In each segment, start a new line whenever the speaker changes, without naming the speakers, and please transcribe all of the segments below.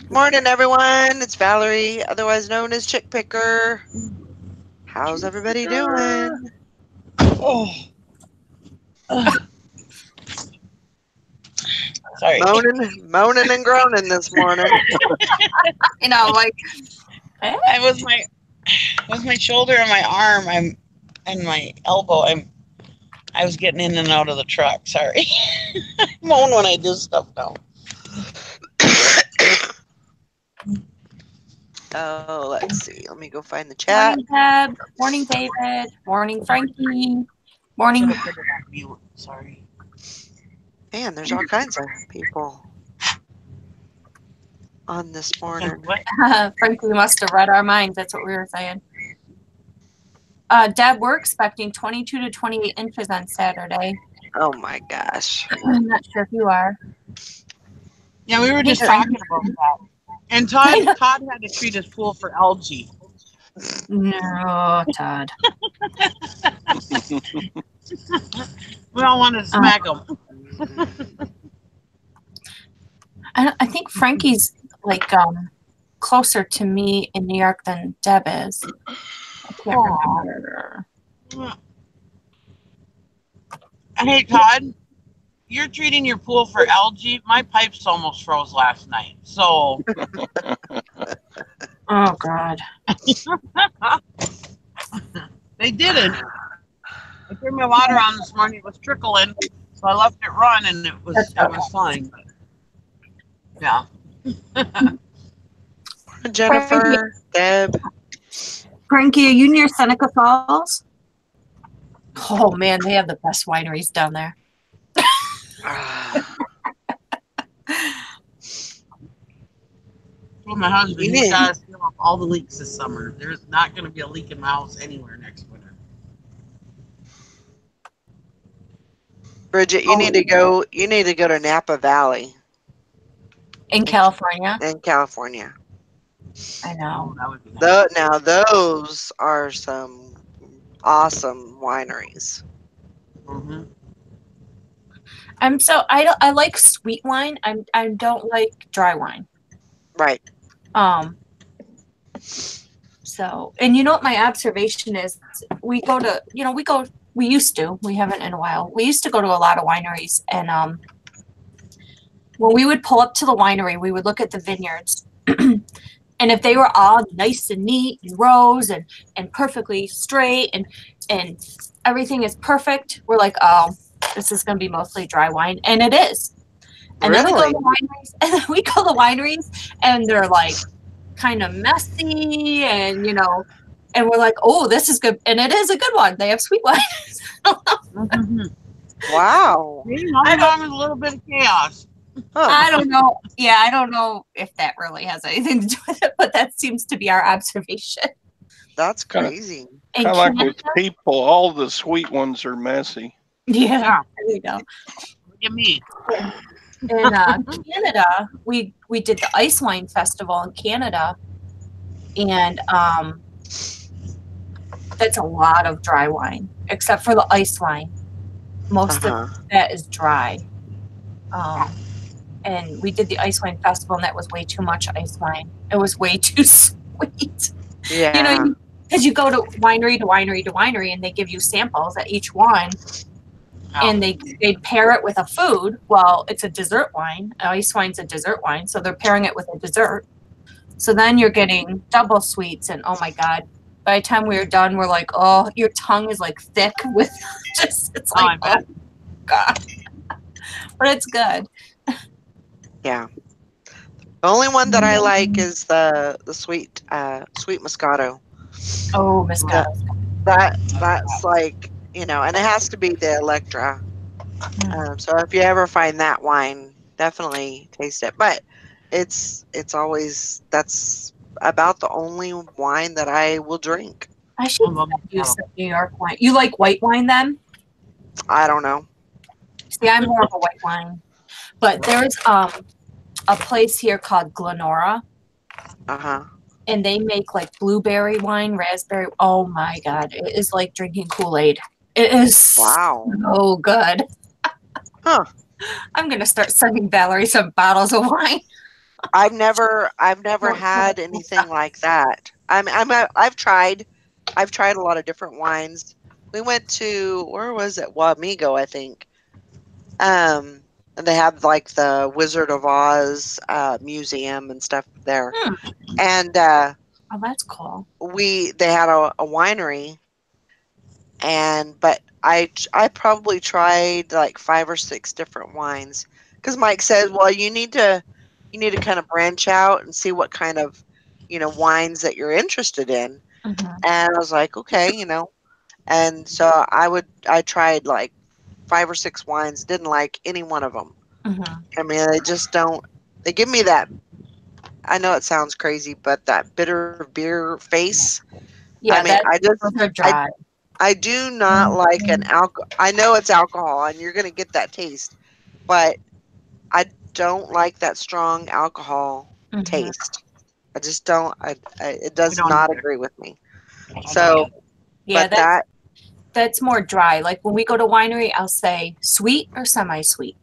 Morning, everyone. It's Valerie, otherwise known as Chick Picker. How's everybody doing?
Oh. Sorry.
Moaning and groaning this morning.
Like I was my shoulder and my arm. And my elbow. I was getting in and out of the truck. Sorry. I moan when I do stuff now.
Oh, let's see. Let me go find the chat.
Morning, Deb. Morning, David. Morning, Frankie. Morning.
Sorry.
Man, there's all kinds of people on this morning.
Frankie must have read our minds. That's what we were saying. Deb, we're expecting 22 to 28 inches on Saturday.
Oh my gosh.
I'm not sure if you are.
Yeah, we were just talking about that. And Todd had to treat his pool for algae.
No, Todd.
We all want to smack him.
I think Frankie's like closer to me in New York than Deb is. I can't remember.
Hey, Todd, you're treating your pool for algae. My pipes almost froze last night. So.
Oh, God.
They didn't. I turned my water on this morning. It was trickling, so I left it run, and it was fine. But, yeah.
Jennifer, Deb.
Frankie, are you near Seneca Falls? Oh, man, they have the best wineries down there.
Well, my husband, he's got to seal up all the leaks this summer. There's not going to be a leak in my house anywhere next winter.
Bridget, you need to go to Napa Valley.
In California?
In California.
I know.
That would be nice.
Now those are some awesome wineries.
Mm-hmm.
I like sweet wine. I don't like dry wine.
Right.
So, and you know what my observation is? We used to, we haven't in a while. We used to go to a lot of wineries, and when we would pull up to the winery, we would look at the vineyards. And if they were all nice and neat and rows and perfectly straight and everything is perfect, we're like, oh, this is going to be mostly dry wine. And it is. And
really?
Then we go to the wineries, and they're like kind of messy, and and we're like, oh, this is good. And it is a good one. They have sweet wine.
Wow.
I know there's a little bit of chaos.
Huh.
I don't know. Yeah, I don't know if that really has anything to do with it, but that seems to be our observation.
That's crazy.
Kind of like with people, all the sweet ones are messy.
Yeah, there you go.
Look at me.
In Canada, we did the Ice Wine Festival in Canada, and that's a lot of dry wine, except for the ice wine. Most of that is dry. And we did the Ice Wine Festival, and that was way too much ice wine. It was way too sweet.
Yeah.
Because you go to winery to winery to winery, and they give you samples at each one. And they pair it with a food. Well, it's a dessert wine. Ice wine's a dessert wine, so they're pairing it with a dessert. So then you're getting double sweets, and oh my God. By the time we were done, we're like, oh, your tongue is like thick with it's like, oh God. But it's good.
Yeah. The only one that I like is the sweet Moscato.
Oh, Moscato.
That's like, and it has to be the Electra. So if you ever find that wine, definitely taste it. But it's always, that's about the only wine that I will drink.
I should use some New York wine. You like white wine then?
I don't know.
See, I'm more of a white wine. But there's a place here called Glenora. And they make like blueberry wine, raspberry. Oh my God. It is like drinking Kool-Aid. It is so good.
Huh.
I'm going to start sending Valerie some bottles of wine.
I've never had anything like that. I've tried a lot of different wines. We went to, where was it? Wamigo, I think. And they have like the Wizard of Oz museum and stuff there. And
Oh, that's cool.
they had a winery, but I probably tried like 5 or 6 different wines, because Mike says, well, you need to kind of branch out and see what kind of wines that you're interested in.
Mm-hmm.
And I was like, okay, and so I tried like 5 or 6 wines, didn't like any one of them.
Mm-hmm.
I mean, they just don't. They give me that. I know it sounds crazy, but that bitter beer face.
Yeah,
I mean,
those are dry.
I do not like an alcohol. I know it's alcohol, and you're going to get that taste, but I don't like that strong alcohol taste. I just don't. It does not agree with me. So,
yeah,
but
that's more dry. Like when we go to winery, I'll say sweet or semi-sweet.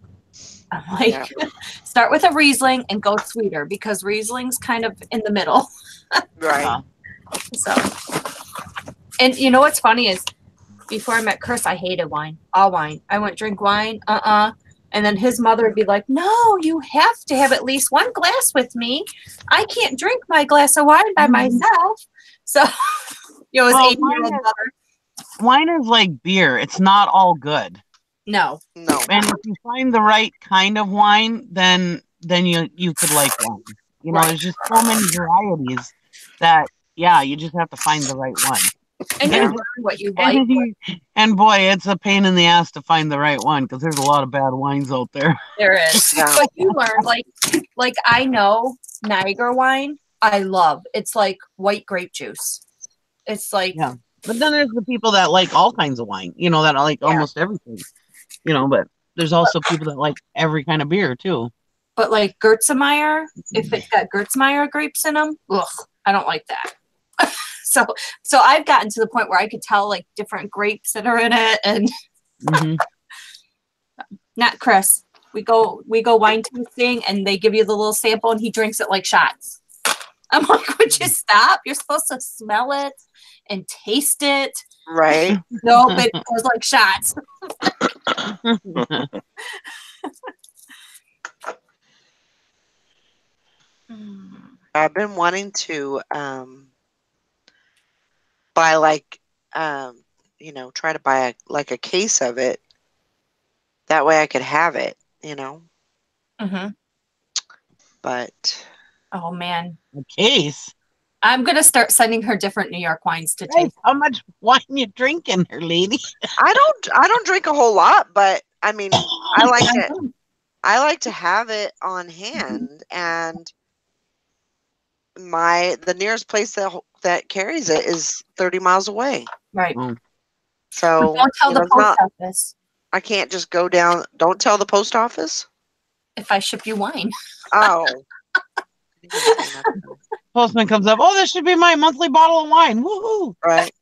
I'm like, start with a Riesling and go sweeter, because Riesling's kind of in the middle.
Right.
So, and you know what's funny is, before I met Chris, I hated wine, all wine. I wouldn't drink wine, and then his mother would be like, "No, you have to have at least one glass with me. I can't drink my glass of wine by myself." So, it was 8-year-old mother.
Wine is like beer. It's not all good.
No.
And if you find the right kind of wine, then you could like wine. There's just so many varieties that you just have to find the right one.
And you learn what you like.
And boy, it's a pain in the ass to find the right one, because there's a lot of bad wines out there.
There is. But you learn, like I know Niagara wine, I love. It's like white grape juice. It's like.
Yeah. But then there's the people that like all kinds of wine, that like almost everything. But there's also people that like every kind of beer too.
But like Gewürztraminer, if it's got Gewürztraminer grapes in them, I don't like that. So I've gotten to the point where I could tell like different grapes that are in it, and not Chris. We go wine tasting, and they give you the little sample, and he drinks it like shots. I'm like, would you stop? You're supposed to smell it and taste it.
Right.
No, but it goes like shots.
I've been wanting to buy try to buy a case of it. That way I could have it, But
oh man,
a case.
I'm gonna start sending her different New York wines to taste.
How much wine you drinking, her lady?
I don't drink a whole lot, but I mean, I like to have it on hand, and the nearest place that carries it is 30 miles away.
Right.
So
don't tell the post office.
I can't just go down. Don't tell the post office
if I ship you wine.
Oh.
Postman comes up. Oh, this should be my monthly bottle of wine. Woohoo!
Right.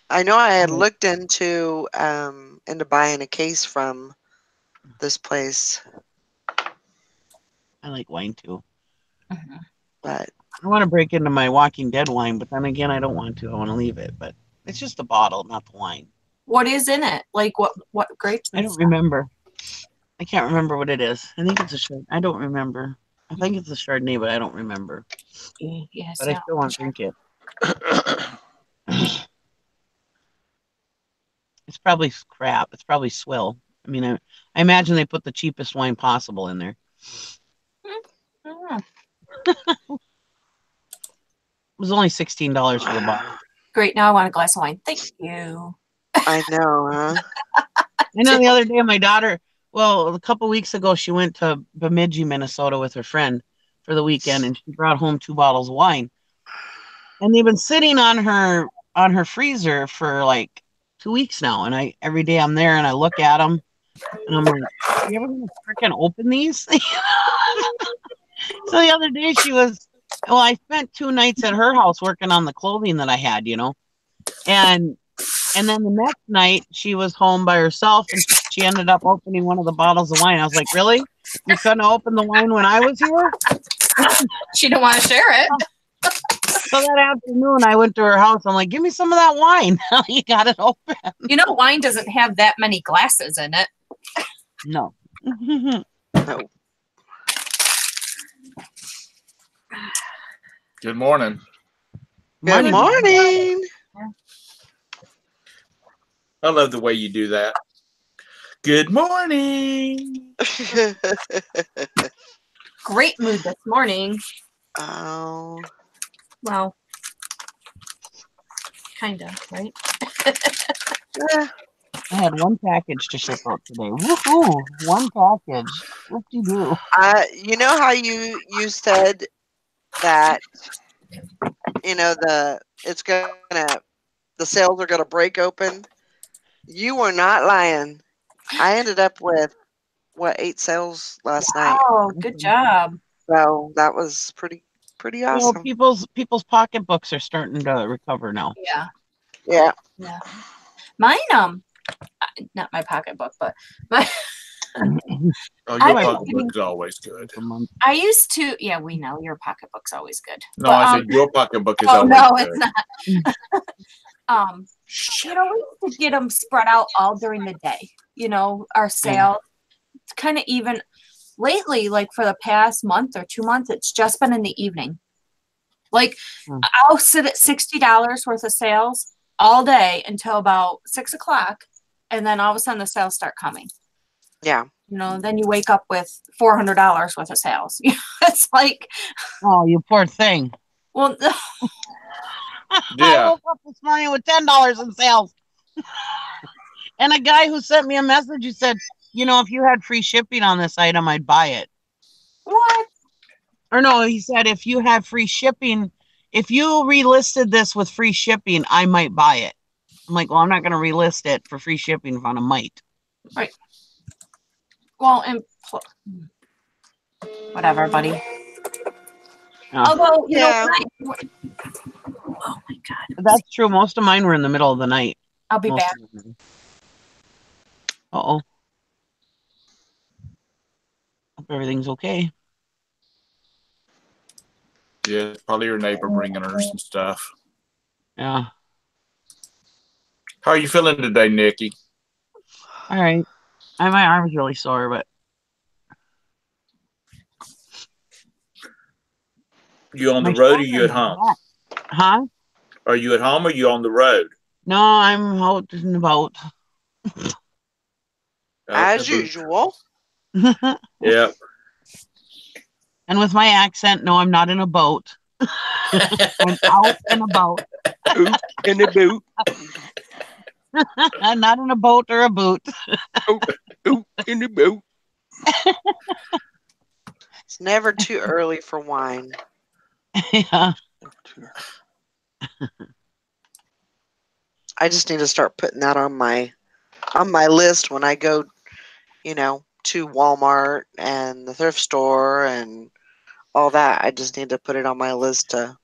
I know I had looked into buying a case from this place.
I like wine too.
But
I want to break into my Walking Dead wine, but then again, I don't want to. I want to leave it, but it's just the bottle, not the wine.
What is in it? Like what grapes?
I don't remember. I can't remember what it is. I think it's a Chardonnay. I don't remember. I think it's a Chardonnay, but I don't remember.
Yes,
but I still want to drink it. It's probably crap. It's probably swill. I mean, I imagine they put the cheapest wine possible in there. It was only $16 for the bottle.
Great. Now I want a glass of wine. Thank you.
I know, huh?
I know the other day my daughter, a couple weeks ago, she went to Bemidji, Minnesota with her friend for the weekend, and she brought home 2 bottles of wine. And they've been sitting on her freezer for like 2 weeks now. And every day I'm there and I look at them and I'm like, are you ever going to freaking open these? So the other day I spent 2 nights at her house working on the clothing that I had, And then the next night she was home by herself and she she ended up opening one of the bottles of wine. I was like, really? You couldn't open the wine when I was here?
She didn't want to share it.
So that afternoon, I went to her house. I'm like, give me some of that wine. You got it open.
You know, wine doesn't have that many glasses in it.
No.
No.
Good morning.
Good morning.
I love the way you do that. Good morning.
Great mood this morning.
Oh.
Well, kind of, right?
Yeah.
I had one package to ship out today. Woohoo! One package. Whoop-de-doo.
You know how you said that, you know, the sales are gonna break open? You were not lying. I ended up with 8 sales last night.
Oh, good job.
So that was pretty awesome.
You know, people's pocketbooks are starting to recover now.
Yeah.
Yeah.
Yeah. Mine, not my pocketbook, but my.
Oh, your pocketbook is always good.
I used to. Yeah, we know your pocketbook's always good.
No, I said your pocketbook is
oh,
always
no,
good.
It's not. You know, we used to get them spread out all during the day. You know, our sale. It's kind of even. Lately, like for the past month or 2 months, it's just been in the evening. Like I'll sit at $60 worth of sales all day until about 6 o'clock, and then all of a sudden the sales start coming.
Yeah.
You know, then you wake up with $400 worth of sales. It's like,
oh, you poor thing.
Well,
yeah.
I woke up this morning with $10 in sales, and a guy who sent me a message, he said, you know, if you had free shipping on this item, I'd buy it.
What?
Or no, he said, if you had free shipping, if you relisted this with free shipping, I might buy it. I'm like, well, I'm not going to relist it for free shipping if I might.
Right. Well, and whatever, buddy.
Yeah.
Although, you
Yeah.
know, oh my God.
That's true. Most of mine were in the middle of the night.
I'll be back.
Uh-oh. Hope everything's okay.
Yeah, probably your neighbor bringing her some stuff.
Yeah.
How are you feeling today, Nikki?
All right. My arm's really sore, but.
You on the road or you at home?
Huh?
Are you at home or you on the road?
No, I'm out and about.
As usual.
Yep.
And with my accent, no, I'm not in a boat. I'm out and about.
Oot in a boot.
I'm not in a boat or a boot.
Oot in a boot.
It's never too early for wine.
Yeah.
I just need to start putting that on my list when I go, you know, to Walmart and the thrift store and all that. I just need to put it on my list to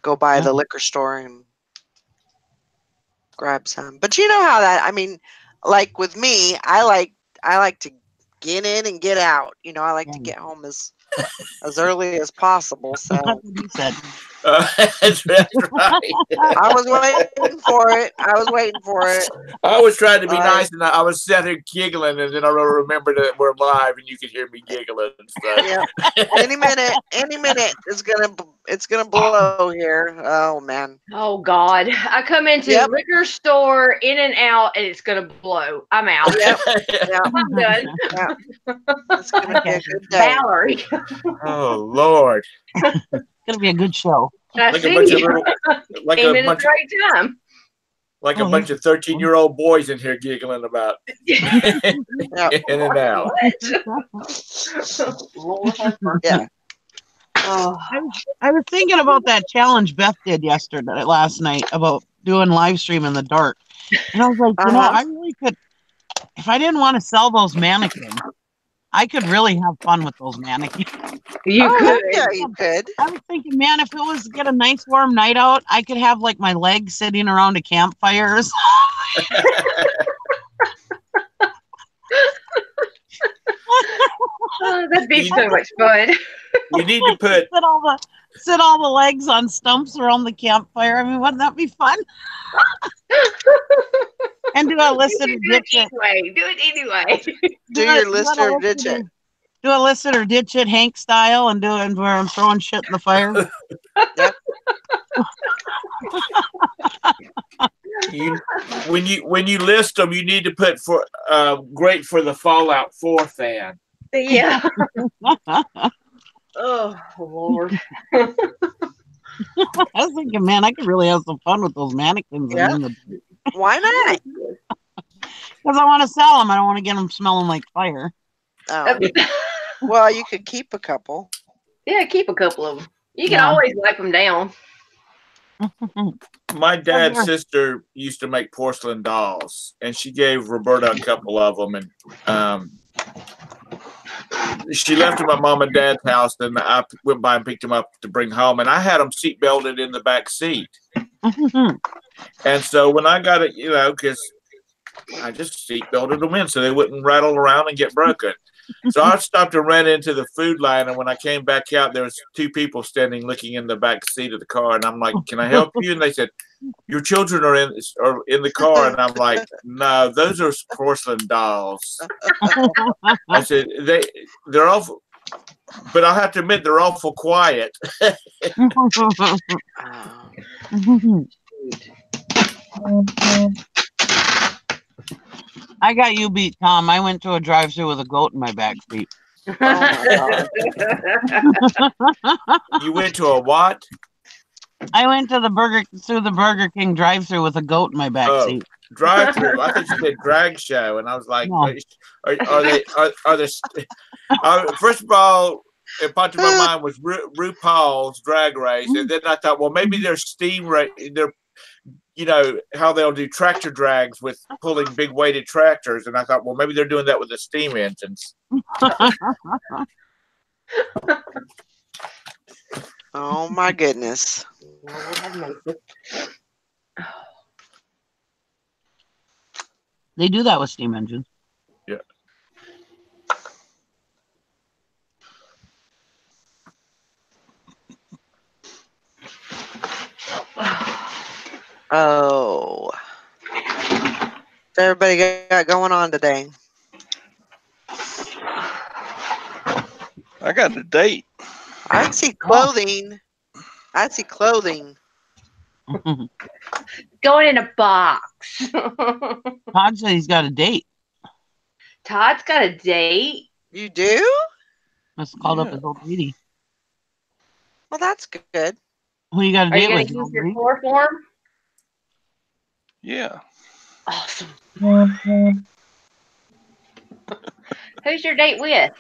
go by the liquor store and grab some. But you know how that, I mean, like with me, I like to get in and get out. You know, I like to get home as early as possible. So
That's what he said.
That's right.
I was waiting for it.
I was trying to be nice, and I was sitting here giggling, and then I remembered that we're live, and you could hear me giggling and stuff.
Yeah. Any minute, it's gonna blow here. Oh man.
Oh God! I come into the liquor store, in and out, and it's gonna blow. I'm out.
Yep.
I'm done.
Yep. It's gonna be a good day.
Valerie.
Oh Lord.
It's gonna be a good show.
Like a bunch of little, like a bunch of
great time.
Like a bunch of 13-year-old boys in here giggling about in and out.
Yeah.
I was thinking about that challenge Beth did last night about doing live stream in the dark. And I was like, you know, I really could, if I didn't want to sell those mannequins, I could really have fun with those mannequins.
You could.
Yeah, you could.
I was thinking, man, if it was get a nice warm night out, I could have like my legs sitting around a campfire or something.
That'd be so much fun.
You need to put
sit all the legs on stumps around the campfire. I mean, wouldn't that be fun? And do a list it or ditch it.
Do it anyway.
Do your list or ditch it.
Do a list it or ditch it, Hank style, and do it where I'm throwing shit in the fire.
Yep.
When you list them, you need to put for great for the Fallout 4 fan.
Yeah. Oh Lord.
I was thinking, man, I could really have some fun with those mannequins.
Yeah. Why not?
Because I want to sell them. I don't want to get them smelling like fire.
Oh. Well, you could keep a couple.
Yeah, keep a couple of them. You can always wipe them down.
My dad's sister used to make porcelain dolls, and she gave Roberta a couple of them, and she left them at Mom and Dad's house. And I went by and picked them up to bring home, and I had them seat belted in the back seat. And so when I got it, because I just seat belted them in so they wouldn't rattle around and get broken. So I stopped and ran into the food line, and when I came back out, there was two people standing looking in the back seat of the car, and I'm like, "Can I help you?" And they said, "Your children are in the car," and I'm like, "No, those are porcelain dolls." I said, "They're awful, but I have to admit they're awful quiet."
I got you beat, Tom. I went to a drive-thru with a goat in my back seat.
Oh my
God. You went to a what?
I went to the Burger King drive-thru with a goat in my back seat.
Drive-thru. I thought you said drag show, and I was like, no. Are they? First of all, it popped in my mind was RuPaul's Drag Race, and then I thought, well, maybe they're steam race. They're how they'll do tractor drags with pulling big weighted tractors. And I thought, well, maybe they're doing that with the steam engines.
Oh my goodness.
They do that with steam engines.
Yeah.
Oh. What's everybody got going on today?
I got a date.
I see clothing.
Going in a box.
Todd said he's got a date.
Todd's got a date?
You do?
Must have called up his old lady.
Well, that's good.
Who you got a date with?
Are you going to use your chloroform?
Yeah. Awesome.
Who's your date with?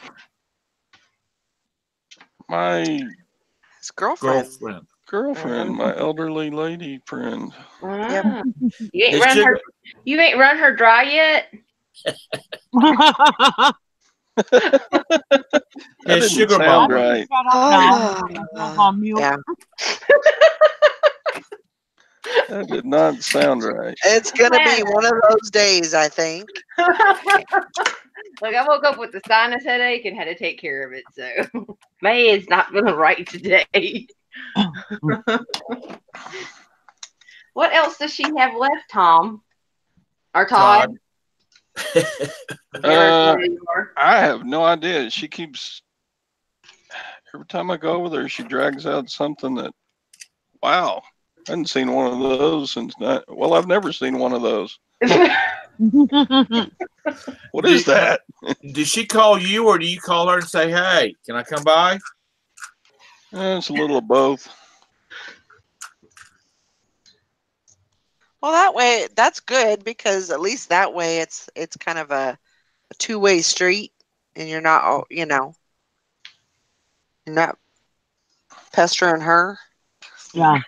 His girlfriend.
Girlfriend, my elderly lady friend.
Yep. You ain't run her dry yet?
That sugar sound right.
Yeah.
That did not sound right.
It's gonna be one of those days, I think.
Look, I woke up with a sinus headache and had to take care of it, so May is not gonna write today. What else does she have left, Tom? Or Todd?
I have no idea. She keeps, every time I go over there, she drags out something that, wow, I hadn't seen one of those since I've never seen one of those. What is that?
Did she call you, or do you call her and say, "Hey, can I come by"?
It's a little of both.
Well, that way, that's good, because at least that way it's kind of a two-way street, and you're not, you're not pestering her.
Yeah.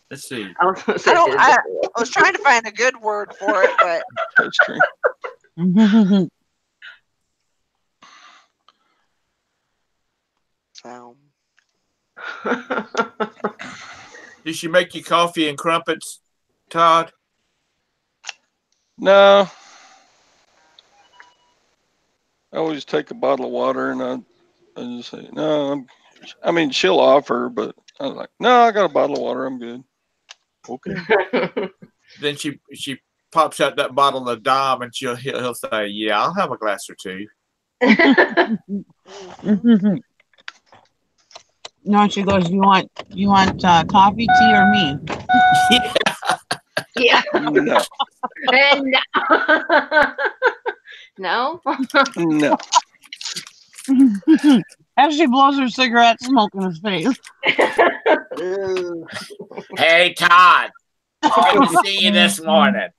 Let's see.
I was trying to find a good word for it, but
that's true.
So.
Did she make you coffee and crumpets, Todd?
No. I always take a bottle of water and I I just say, no, I mean, she'll offer, but I was like, no, I got a bottle of water. I'm good. Okay.
Then she pops out that bottle of Dom, and he'll say, "Yeah, I'll have a glass or two."
No, she goes, you want coffee, tea, or me?
Yeah.
No.
And no.
No.
As she blows her cigarette smoke in his face.
Hey, Todd. Good to see you this morning.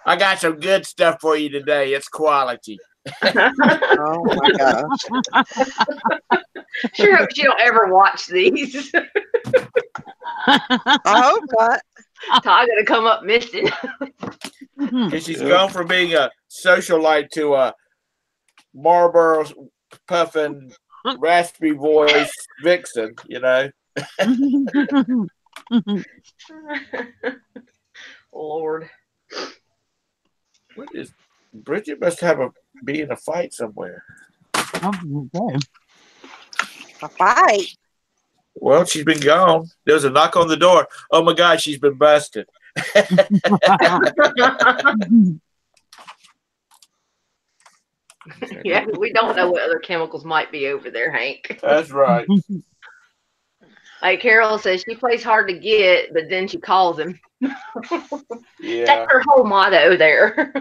I got some good stuff for you today. It's quality.
Oh my gosh.
Sure hope you don't ever watch these.
I hope not.
Todd gonna come up missing.
And she's gone from being a socialite to a Marlboro puffing, raspy voice vixen, you know.
Lord.
What is Bridget must be in a fight somewhere.
Okay.
A fight.
Well, she's been gone. There was a knock on the door. Oh my God, she's been busted.
Yeah, we don't know what other chemicals might be over there, Hank.
That's right.
Like Carol says, she plays hard to get, but then she calls him.
Yeah.
That's her whole motto there.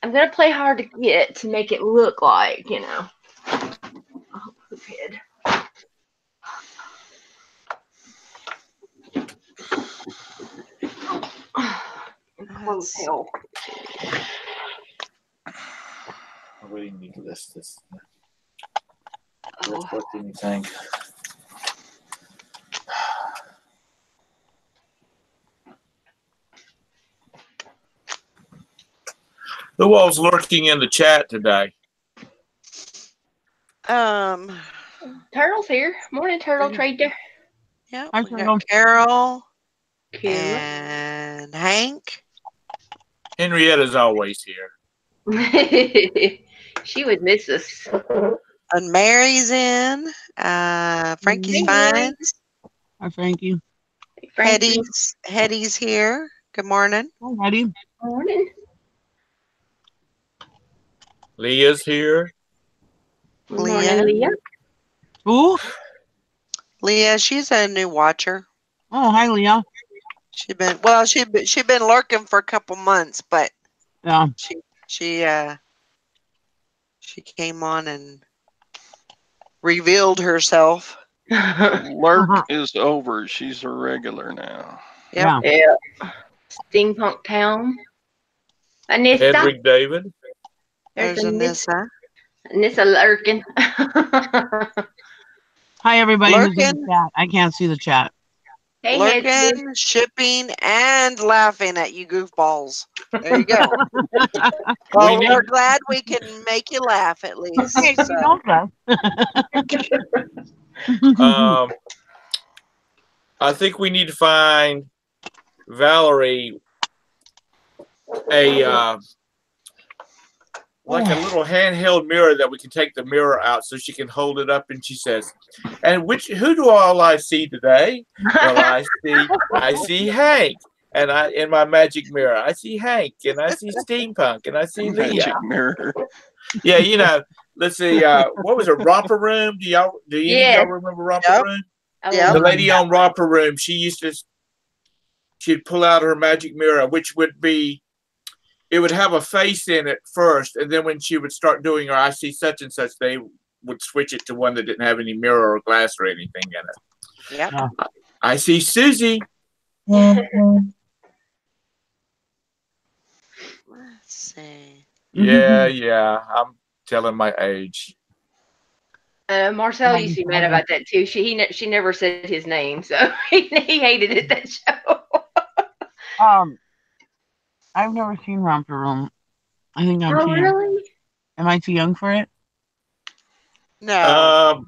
I'm gonna play hard to get to make it look like, you know. Oh, poop head. Close hell.
We didn't need to list this.
Oh.
What do you think? Who all's lurking in the chat today?
Turtle's here. Morning, Turtle Trader.
Yeah,
Hi,
we
Carol.
got Carol
Carol.
and Hank.
Henrietta's always here.
She would miss us.
And Mary's in. Frankie's
Hey, Mary.
fine.
Hi, Frankie.
Frankie.
Hetty's here. Good morning.
Hi, Hetty.
Morning.
Leah's here.
Morning, Leah.
Ooh.
Leah, she's a new watcher.
Oh, hi, Leah.
She'd been lurking for a couple months, but
Yeah.
she came on and revealed herself.
Lurk is over. She's a regular now.
Yep.
Yeah.
Yeah. Steampunk Town. Anissa.
Edric David.
There's Anissa.
Anissa lurking.
Hi, everybody who's in
Lurking.
the chat. I can't see the chat.
Hey,
Lurking,
Hesby.
shipping, and laughing at you goofballs. There you go.
We
Well,
need-
we're glad we can make you laugh at least.
Hey,
so.
you know that.
I think we need to find Valerie a like a little handheld mirror that we can take the mirror out so she can hold it up and she says, "And who do all I see today?" Well, I see Hank, and in my magic mirror I see Hank, and I see Steampunk, and I see Leah.
Magic mirror.
Yeah, you know. Let's see. What was it? Romper Room? Do any of y'all remember Romper
Yep.
Room?
Yep.
The lady on Romper Room, she'd pull out her magic mirror, which would be, it would have a face in it first, and then when she would start doing her I see such and such, they would switch it to one that didn't have any mirror or glass or anything in it.
Yep.
I see Susie.
Let's see.
Yeah. I'm telling my age.
Marcel used to be mad about that too. She never said his name, so he hated it that show.
I've never seen Romper Room. I think I'm
Oh,
too young.
really?
Am I too young for it?
No.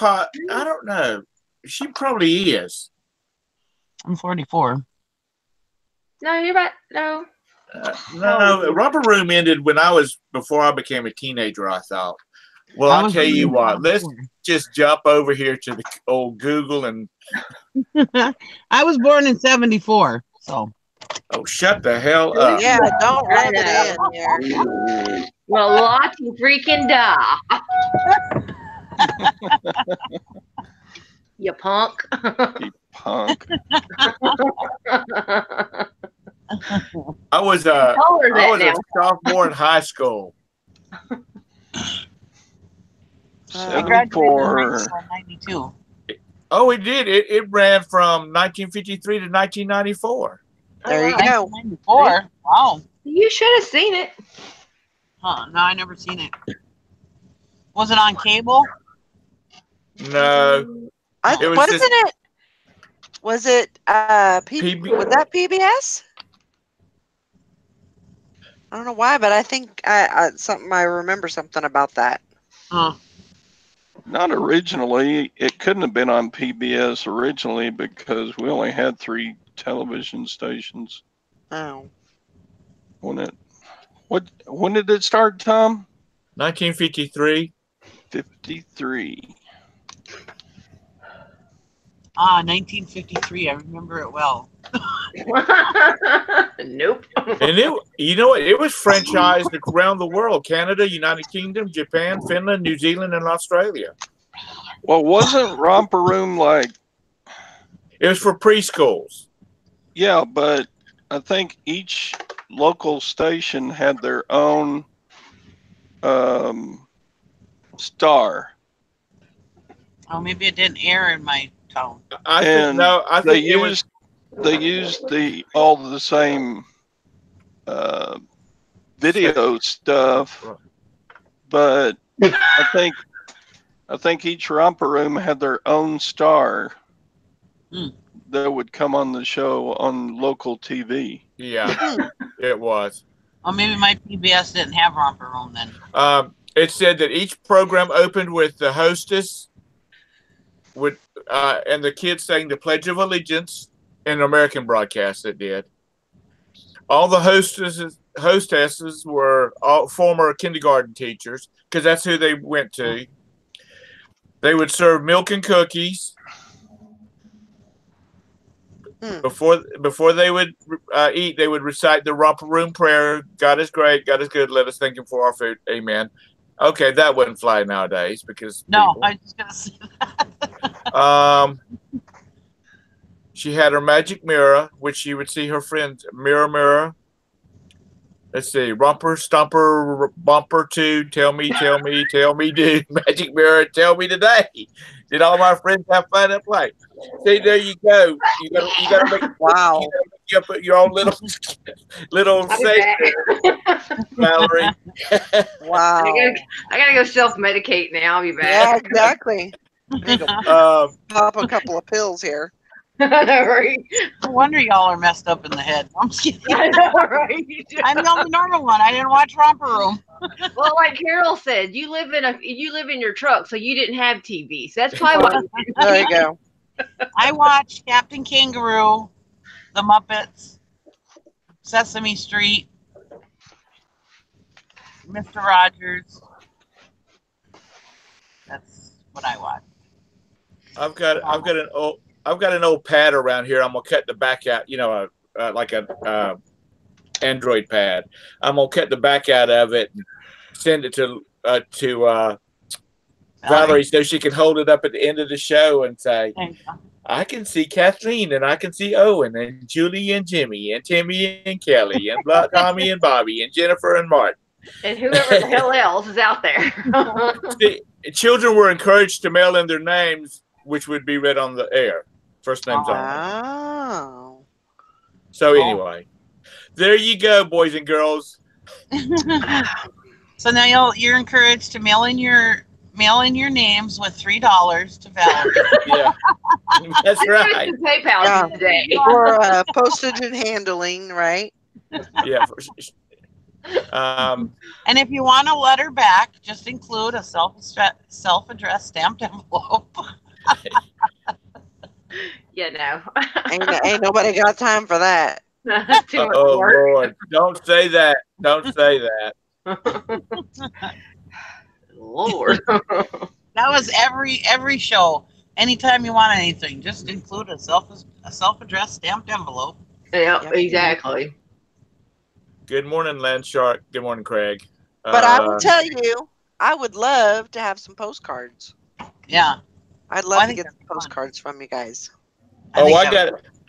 I don't know. She probably is.
I'm 44.
No, you're right. No.
No, Romper Room ended before I became a teenager, I thought. Well, I'll tell you what, let's just jump over here to the old Google and.
I was born in 74, so.
Oh, shut the hell up.
Yeah, don't rub it in here.
Well, lots of freaking die. You punk.
You punk.
I was a sophomore in high school.
74.
92.
Oh, it did. It ran from 1953 to 1994.
There you go.
94. Wow.
You should have seen it.
Huh? No, I never seen it. Was it on cable?
No.
Was it was that PBS? I don't know why, but I think I remember something about that.
Huh.
Not originally. It couldn't have been on PBS originally because we only had 3 television stations.
Oh.
When did it start, Tom?
1953.
53.
1953. I remember it well.
Nope.
And you know what? It was franchised around the world: Canada, United Kingdom, Japan, Finland, New Zealand, and Australia.
Well, wasn't Romper Room like?
It was for preschools.
Yeah, but I think each local station had their own star.
Oh, maybe it didn't air in my town.
I think
they used all the same video stuff, but I think each Romper Room had their own star that would come on the show on local TV.
Yeah, it was.
Oh, maybe my PBS didn't have Romper Room then.
It said that each program opened with the hostess and the kids sang the Pledge of Allegiance. In American broadcast, it did. All the hostesses were all former kindergarten teachers because that's who they went to. They would serve milk and cookies before they would eat. They would recite the Romper Room prayer: "God is great, God is good. Let us thank Him for our food. Amen." Okay, that wouldn't fly nowadays because
I was just gonna say that.
She had her magic mirror, which she would see her friends. Mirror, mirror. Let's see. Romper, stomper, bumper two. Tell me, do. Magic mirror, tell me today. Did all my friends have fun at play? See, there you go. You gotta make
wow.
You put your own little segment, Valerie.
Wow.
I gotta go self-medicate now. I'll be back.
Yeah, exactly. Pop a couple of pills here.
Right.
No wonder y'all are messed up in the head. I'm just kidding.
I know, right?
I'm the only normal one. I didn't watch Romper Room.
Well, like Carol said, you live in your truck, so you didn't have TV. So that's probably why.
There you go.
I watched Captain Kangaroo, The Muppets, Sesame Street, Mr. Rogers. That's what I watched.
I've got an old pad around here. I'm gonna cut the back out. Like a Android pad. I'm gonna cut the back out of it and send it to Valerie so she can hold it up at the end of the show and say, "I can see Kathleen and I can see Owen and Julie and Jimmy and Timmy and Kelly and Tommy and Bobby and Jennifer and Martin
and whoever the hell else is out there."
See, children were encouraged to mail in their names, which would be read on the air. First names only.
Oh.
So anyway, there you go, boys and girls.
So now you're encouraged to mail in your names with $3 to Valerie.
Yeah, that's right.
PayPal today
for postage and handling, right?
Yeah.
And if you want a letter back, just include a self-addressed stamped envelope.
No.
ain't nobody got time for that.
That's too much
Oh
work.
Lord! Don't say that. Don't say that.
Lord.
That was every show. Anytime you want anything, just include a self-addressed stamped envelope.
Yeah,
Yep.
exactly.
Good morning, Land Shark. Good morning, Craig.
But I will tell you, I would love to have some postcards.
Yeah.
I'd
I
love to
think
get
that's
some
fun.
postcards from you guys.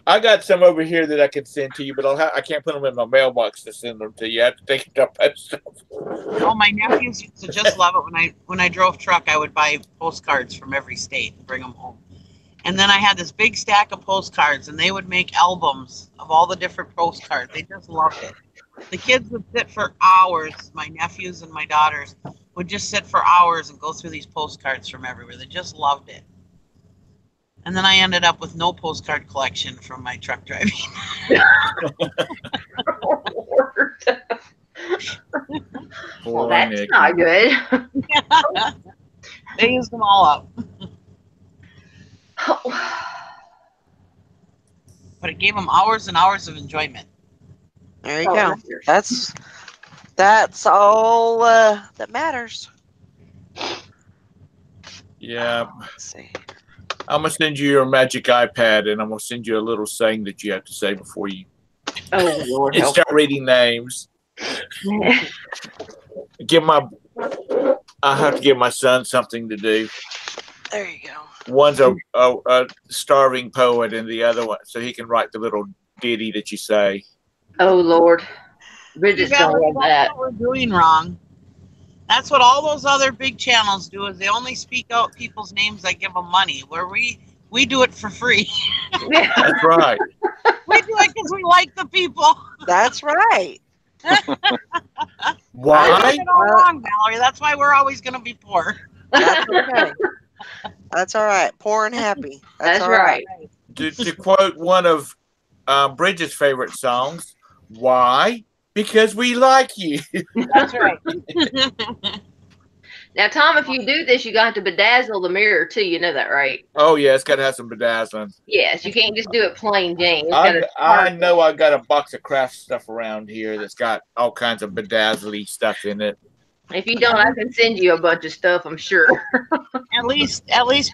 I got some over here that I can send to you, but I can't put them in my mailbox to send them to you. I have to take it up that stuff.
Oh, my nephews used to just love it when I drove truck. I would buy postcards from every state and bring them home. And then I had this big stack of postcards, and they would make albums of all the different postcards. They just loved it. The kids would sit for hours. My nephews and my daughters would just sit for hours and go through these postcards from everywhere. They just loved it. And then I ended up with no postcard collection from my truck driving.
Well, that's not good.
They used them all up. But it gave them hours and hours of enjoyment.
There you go. That's all that matters.
Yeah.
Let's see.
I'm gonna send you your magic iPad, and I'm gonna send you a little saying that you have to say before you
Lord
start reading names. I have to give my son something to do.
There you go.
One's a starving poet, and the other one, so he can write the little ditty that you say.
Oh Lord, Bridget's gonna love that.
That's what we're doing wrong. That's what all those other big channels do. Is they only speak out people's names that give them money. Where we do it for free.
That's right.
We do it because we like the people.
That's right.
Why?
You're all wrong, Valerie. That's why we're always going to be poor.
That's okay. That's all right. Poor and happy.
That's right.
To quote one of Bridget's favorite songs, why? Because we like you.
That's right.
Now, Tom, if you do this, you got to bedazzle the mirror too. You know that, right?
Oh yeah, it's got to have some bedazzling.
Yes, you can't just do it plain Jane.
I know I got a box of craft stuff around here that's got all kinds of bedazzly stuff in it.
If you don't, I can send you a bunch of stuff. I'm sure.
At least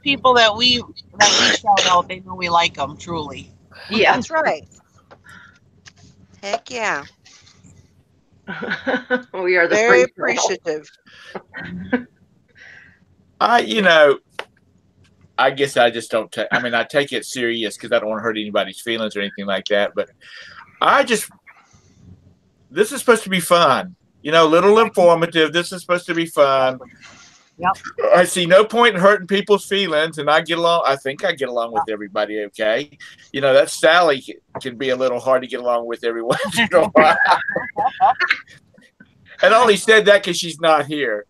people that we shout out, they know we like them truly.
Yeah,
that's right. Heck yeah.
We are
very appreciative.
I guess I just don't take. I mean, I take it serious because I don't want to hurt anybody's feelings or anything like that. But this is supposed to be fun. Little informative. This is supposed to be fun.
Yep.
I see no point in hurting people's feelings, and I think I get along with everybody okay. That Sally can be a little hard to get along with every once in a while. And I only said that because she's not here.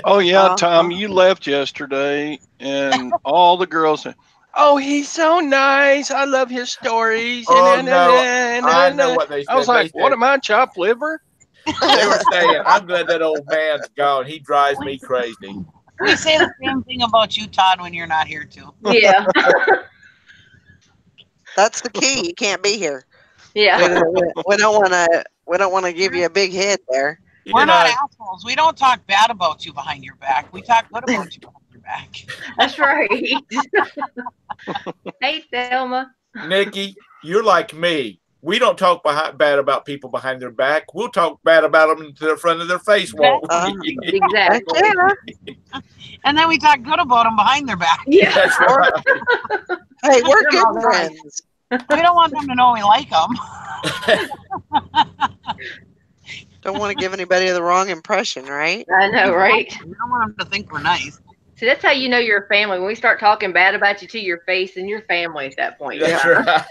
Oh, yeah, Tom, you left yesterday, and all the girls said, oh, he's so nice. I love his stories.
I know what they said.
I was like, what am I, chopped liver?
They were saying, I'm glad that old man's gone. He drives me crazy.
We say the same thing about you, Todd, when you're not here, too.
Yeah.
That's the key. You can't be here.
Yeah.
We don't want to give you a big hit there.
We're not assholes. We don't talk bad about you behind your back. We talk good about you behind your back.
That's right. Hey, Thelma.
Nikki, you're like me. We don't talk bad about people behind their back. We'll talk bad about them to the front of their face, won't we?
Exactly.
And then we talk good about them behind their back.
Yeah.
That's right.
Hey, we're good friends.
We don't want them to know we like them.
Don't want to give anybody the wrong impression, right?
I know, right?
We don't want them to think we're nice.
See, that's how you know you're a family. When we start talking bad about you to your face, and you're family at that point.
That's right.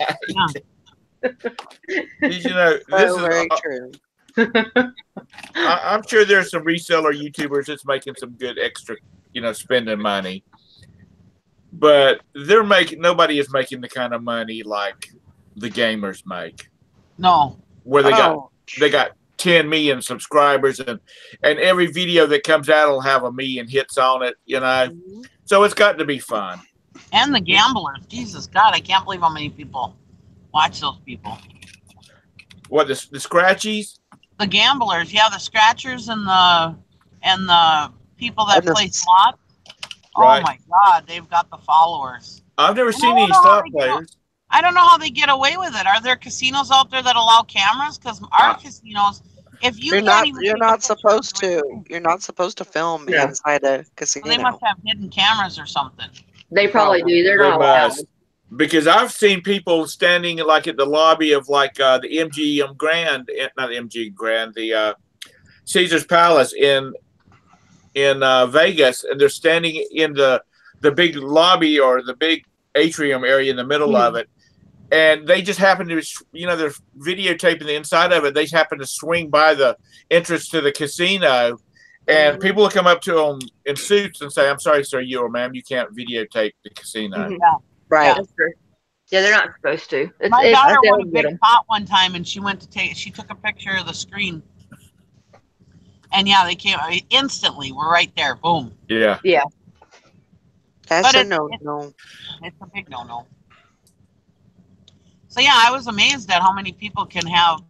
This is
very true.
I'm sure there's some reseller YouTubers that's making some good extra, spending money. But nobody is making the kind of money like the gamers make.
No.
Where they got 10 million subscribers and every video that comes out will have 1 million hits on it, So it's got to be fun.
And the gamblers. Jesus God, I can't believe how many people Watch those people.
What, the scratchies?
The gamblers, yeah, the scratchers and the people that play slots.
Right.
Oh my God, they've got the followers.
I've never seen any slot players.
I don't know how they get away with it. Are there casinos out there that allow cameras? Because our casinos, if you
you're not supposed to. You're not supposed to film inside a casino.
Well, they must have hidden cameras or something.
They probably do. They're not allowed.
Because I've seen people standing like at the lobby of like the MGM Grand, not MGM Grand, the Caesar's Palace in Vegas, and they're standing in the big lobby or the big atrium area in the middle of it, and they just happen to, they're videotaping the inside of it. They happen to swing by the entrance to the casino, and people will come up to them in suits and say, "I'm sorry, sir, you or ma'am, you can't videotape the casino."
Yeah.
Right.
Yeah, they're not supposed to.
My daughter won a big pot one time, and she took a picture of the screen. And yeah, they came instantly. We're right there. Boom.
Yeah.
Yeah.
That's a no-no.
It's a big no-no. So yeah, I was amazed at how many people can have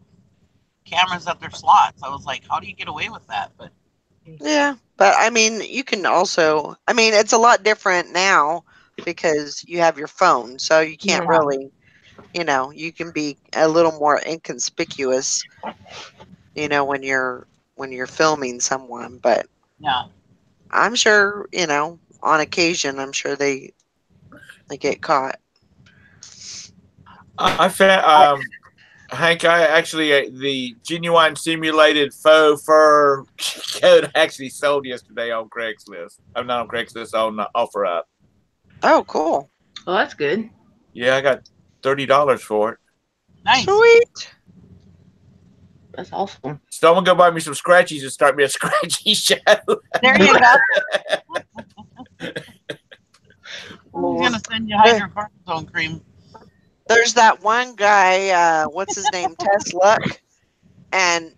cameras at their slots. I was like, how do you get away with that? But
yeah, but I mean, you can also. I mean, it's a lot different now because you have your phone, so you can't really. You can be a little more inconspicuous. When you're filming someone, but
yeah,
I'm sure, on occasion, I'm sure they get caught.
I found, Hank, I actually, the genuine simulated faux fur coat actually sold yesterday on Craigslist. I'm not on Craigslist, on OfferUp.
Oh, cool.
Well, that's good.
Yeah, I got $30 for it.
Nice.
Sweet.
That's awesome.
Someone go buy me some scratchies and start me a scratchy show.
There you go. I'm going to send you hydrocortisone cream.
There's that one guy, what's his name? Tess Luck. And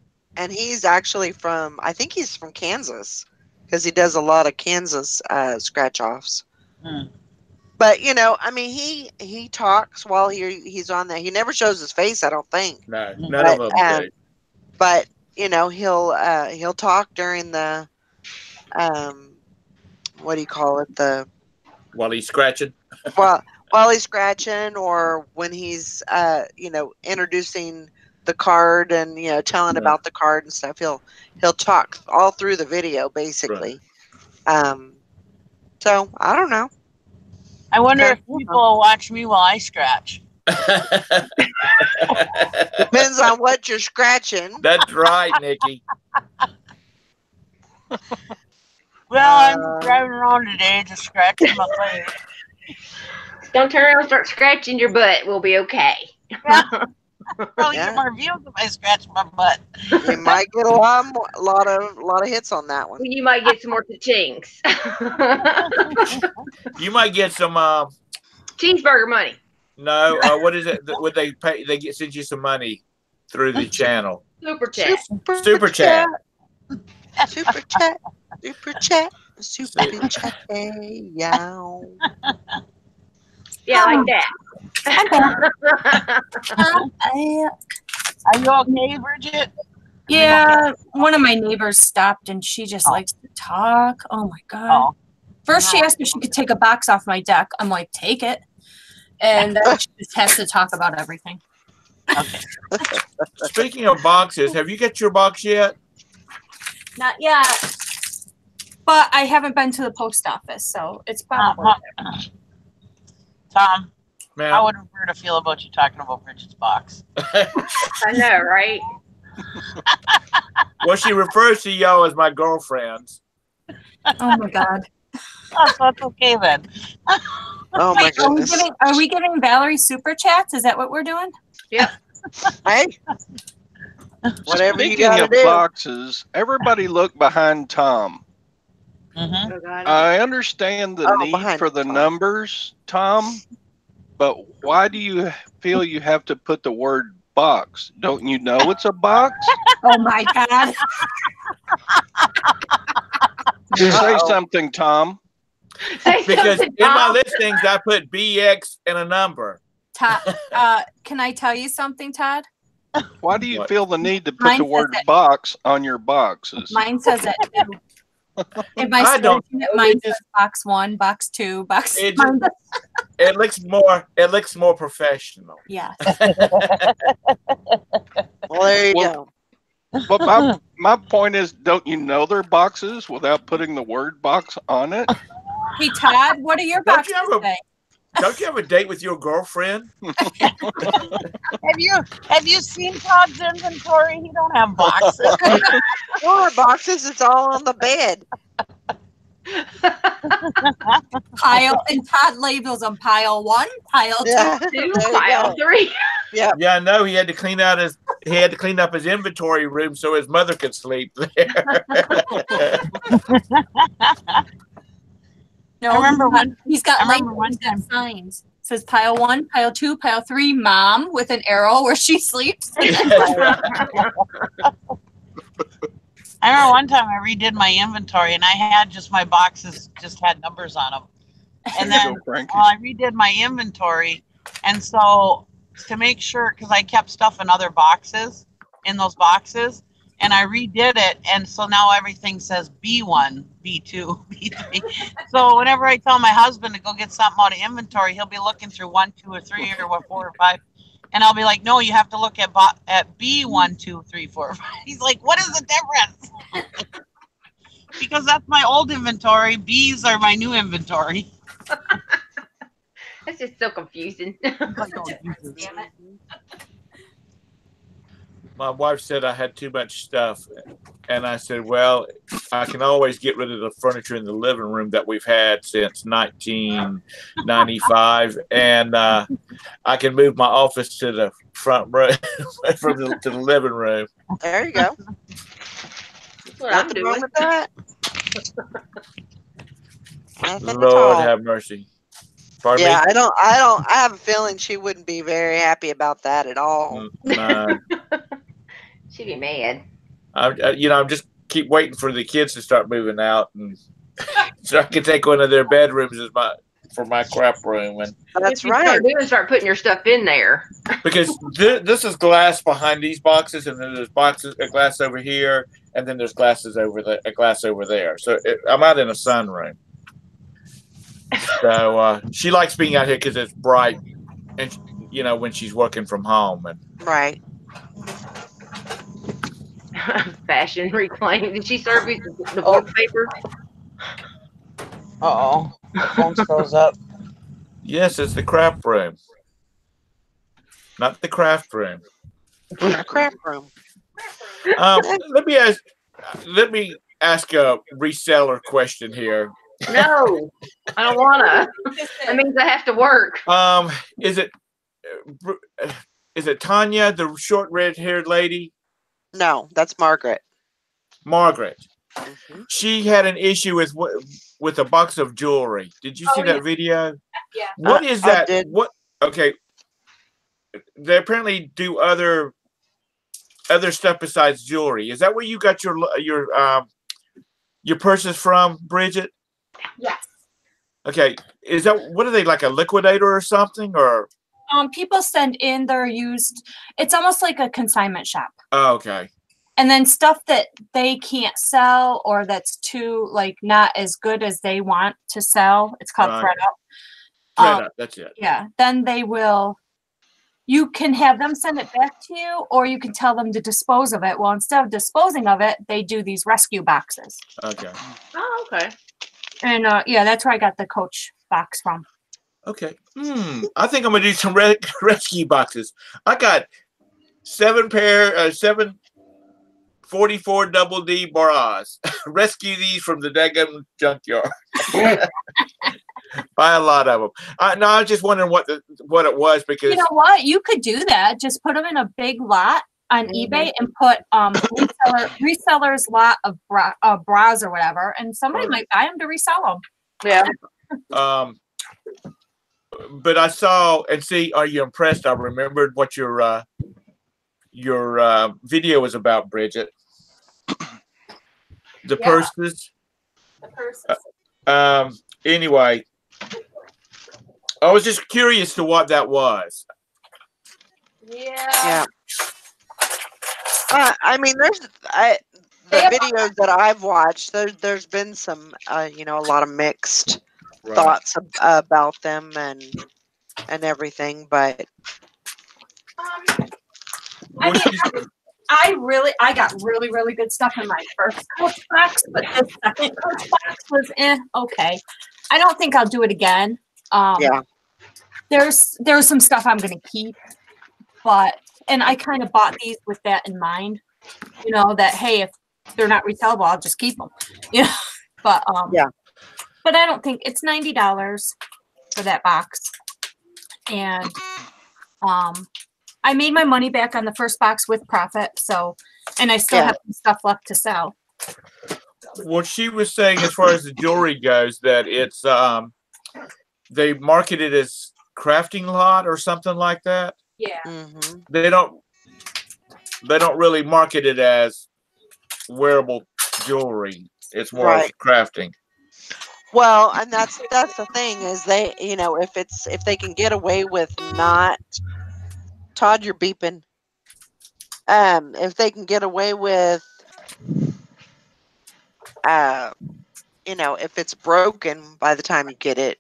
he's actually I think he's from Kansas because he does a lot of Kansas scratch-offs. But, I mean, he talks while he's on there. He never shows his face, I don't think.
No, none of them do.
But, he'll talk during the, what do you call it?
While he's scratching?
While he's scratching, or when he's, introducing the card and, telling about the card and stuff. He'll talk all through the video, basically. Right. So, I don't know.
I wonder if people will watch me while I scratch.
Depends on what you're scratching.
That's right, Nikki.
Well, I'm driving around today just scratching my leg.
Don't turn around and start scratching your butt. We'll be okay.
Probably get more views if I scratch my butt.
You might get a lot of hits on that one.
You might get some more chings.
You might get some
cheeseburger money.
No, what is it? Would they pay? They send you some money through the channel.
Super chat.
Super chat.
Super chat. Super chat. Super chat. Yeah.
Yeah, like that.
Are you okay, Bridget?
Yeah, one of my neighbors stopped and she just likes to talk. Oh my God. First she asked me if she could take a box off my deck. I'm like, take it. And then she just has to talk about everything.
Okay.
Speaking of boxes, have you got your box yet?
Not yet. But I haven't been to the post office, so it's probably there.
Tom,
ma'am.
How would Roberta feel about you talking about Bridget's box?
I know, right?
Well, she refers to y'all as my girlfriends.
Oh my God.
Oh, so it's okay then.
Oh my goodness.
Are we giving Valerie super chats? Is that what we're doing?
Yep.
Hey. Whatever
Speaking
you gotta
of
do.
boxes, everybody look behind Tom.
Mm-hmm.
Oh, God.
I understand the need for the numbers, Tom, but why do you feel you have to put the word box? Don't you know it's a box?
Oh my God.
Say something, Tom.
Because in my listings, I put BX and a number.
Todd, can I tell you something, Todd?
Why do you
What?
feel the need to put
Mine
the
says
word
it.
box on your boxes?
Mine says that too. If I
I don't
search it,
know.
mine
It
says
just
box 1, box 2, box.
it
Mine
just
does-
it looks more professional.
Yes.
Well, there you
Well,
go.
but my point is, don't you know they're boxes without putting the word box on it?
Hey, Todd, what are your
Don't you
boxes
have a
say?
don't you have a date with your girlfriend?
Have you seen Todd's inventory? He don't have boxes.
Or boxes, it's all on the bed.
Pile, and Todd labels them pile 1, pile 2.
Yeah.
Two,
There you
pile
go.
3.
Yep.
Yeah, I know. He had to clean up his inventory room so his mother could sleep there.
No,
I remember
he's got
I remember
labels,
one
he's got
time.
signs. It says pile 1, pile 2, pile 3, mom with an arrow where she sleeps.
I remember one time I redid my inventory and I had just my boxes just had numbers on them. And
There you
then
go, Frankie.
I redid my inventory, and so to make sure, because I kept stuff in other boxes, in those boxes, and I redid it, and so now everything says B1, B2, B3. So whenever I tell my husband to go get something out of inventory, he'll be looking through 1, 2, or 3, or 4 or 5, and I'll be like, "No, you have to look at B1, 2, 3, 4, 5." He's like, "What is the difference?" Because that's my old inventory. B's are my new inventory.
That's just so confusing.
Damn it.
My wife said I had too much stuff, and I said, "Well, I can always get rid of the furniture in the living room that we've had since 1995, and I can move my office to the front room to the living room."
There you go.
That's what I'm
Nothing wrong
doing.
with that. Nothing at
Lord
all.
have mercy. Pardon
Yeah,
me?
I have a feeling she wouldn't be very happy about that at all.
No.
She'd be mad.
I'm just keep waiting for the kids to start moving out, and so I can take one of their bedrooms as my crap room, and
That's
What you
right.
start putting your stuff in there.
because this is glass behind these boxes, and then there's a glass over here, and then there's a glass over there. So I'm out in a sunroom. So she likes being out here because it's bright, and when she's working from home. And
Right.
Fashion reclaim. Did she serve you the wallpaper?
Uh-oh. My phone froze up.
yes, it's the crap room, not the craft room.
A crap room.
Let me ask a reseller question here.
No, I don't wanna. That means I have to work.
Is it Tanya, the short red-haired lady?
No, that's Margaret.
Margaret.
Mhm.
She had an issue with a box of jewelry. Did you see
Oh, yeah.
that video?
Yeah.
What is
I
that?
did.
What? Okay. They apparently do other stuff besides jewelry. Is that where you got your purses from, Bridget?
Yes.
Okay. Is that what are they, like a liquidator or something, or?
People send in their used. It's almost like a consignment shop.
Oh, okay.
And then stuff that they can't sell or that's too not as good as they want to sell. It's called
Right.
thread up.
Thread up, that's it.
Yeah. Then they will. You can have them send it back to you, or you can tell them to dispose of it. Well, instead of disposing of it, they do these rescue boxes.
Okay.
Oh, okay.
And yeah, that's where I got the Coach box from.
Okay. I think I'm gonna do some rescue boxes. I got 7 44 double D bras. Rescue these from the daggum junkyard. Buy a lot of them. I was just wondering what it was, because
You know what? You could do that. Just put them in a big lot on eBay and put resellers lot of bras or whatever, and somebody might buy them to resell them.
Yeah.
But I saw and see. Are you impressed? I remembered what your video was about, Bridget. The purses.
The purses.
Anyway, I was just curious to what that was.
Yeah.
I mean, the videos that I've watched. There's been some, you know, a lot of mixed thoughts about them and everything, but
I mean, I got really good stuff in my first Coach box, but this second Coach box was okay. I don't think I'll do it again.
yeah.
There's some stuff I'm gonna keep, and I kind of bought these with that in mind, you know, that hey, if they're not resellable, I'll just keep them. Yeah, but
yeah.
But I don't think it's $90 for that box, and I made my money back on the first box with profit, so, and I still have some stuff left to sell.
What she was saying, as far as the jewelry goes, that it's they market it as crafting lot or something like that.
Yeah.
Mm-hmm.
They don't really market it as wearable jewelry. It's more of crafting.
Well, and that's the thing is they, you know, if they can get away with not, Todd, you're beeping. If they can get away with, you know, if it's broken by the time you get it,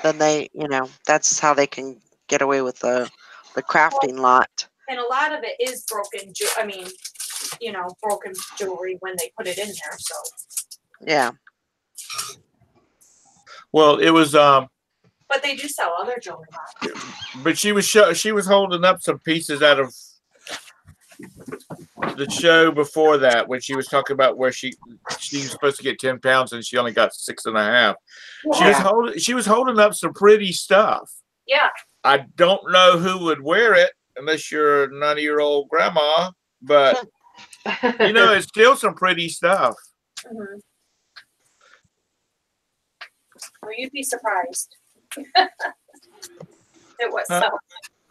then they, you know, that's how they can get away with the crafting lot.
And a lot of it is broken. I mean, you know, broken jewelry when they put it in there. So.
Yeah.
Well, it was.
But they do sell other jewelry lots.
But she was holding up some pieces out of the show before that when she was talking about where she was supposed to get 10 pounds and she only got 6.5. Yeah. She was holding up some pretty stuff.
Yeah.
I don't know who would wear it unless you're a 90-year-old grandma, but you know, it's still some pretty stuff.
Mm-hmm. Well, you'd be surprised. It was so.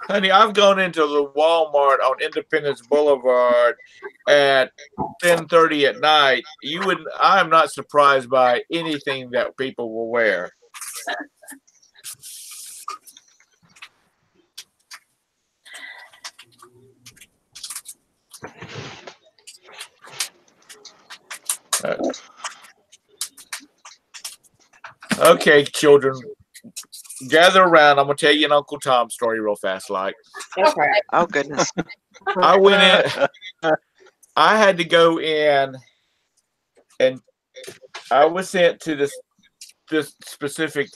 Honey, I've gone into the Walmart on Independence Boulevard at 10:30 at night. I'm not surprised by anything that people will wear. Okay, children, gather around. I'm gonna tell you an Uncle Tom story real fast, like.
Okay.
Oh goodness.
I went in. I had to go in, and I was sent to this specific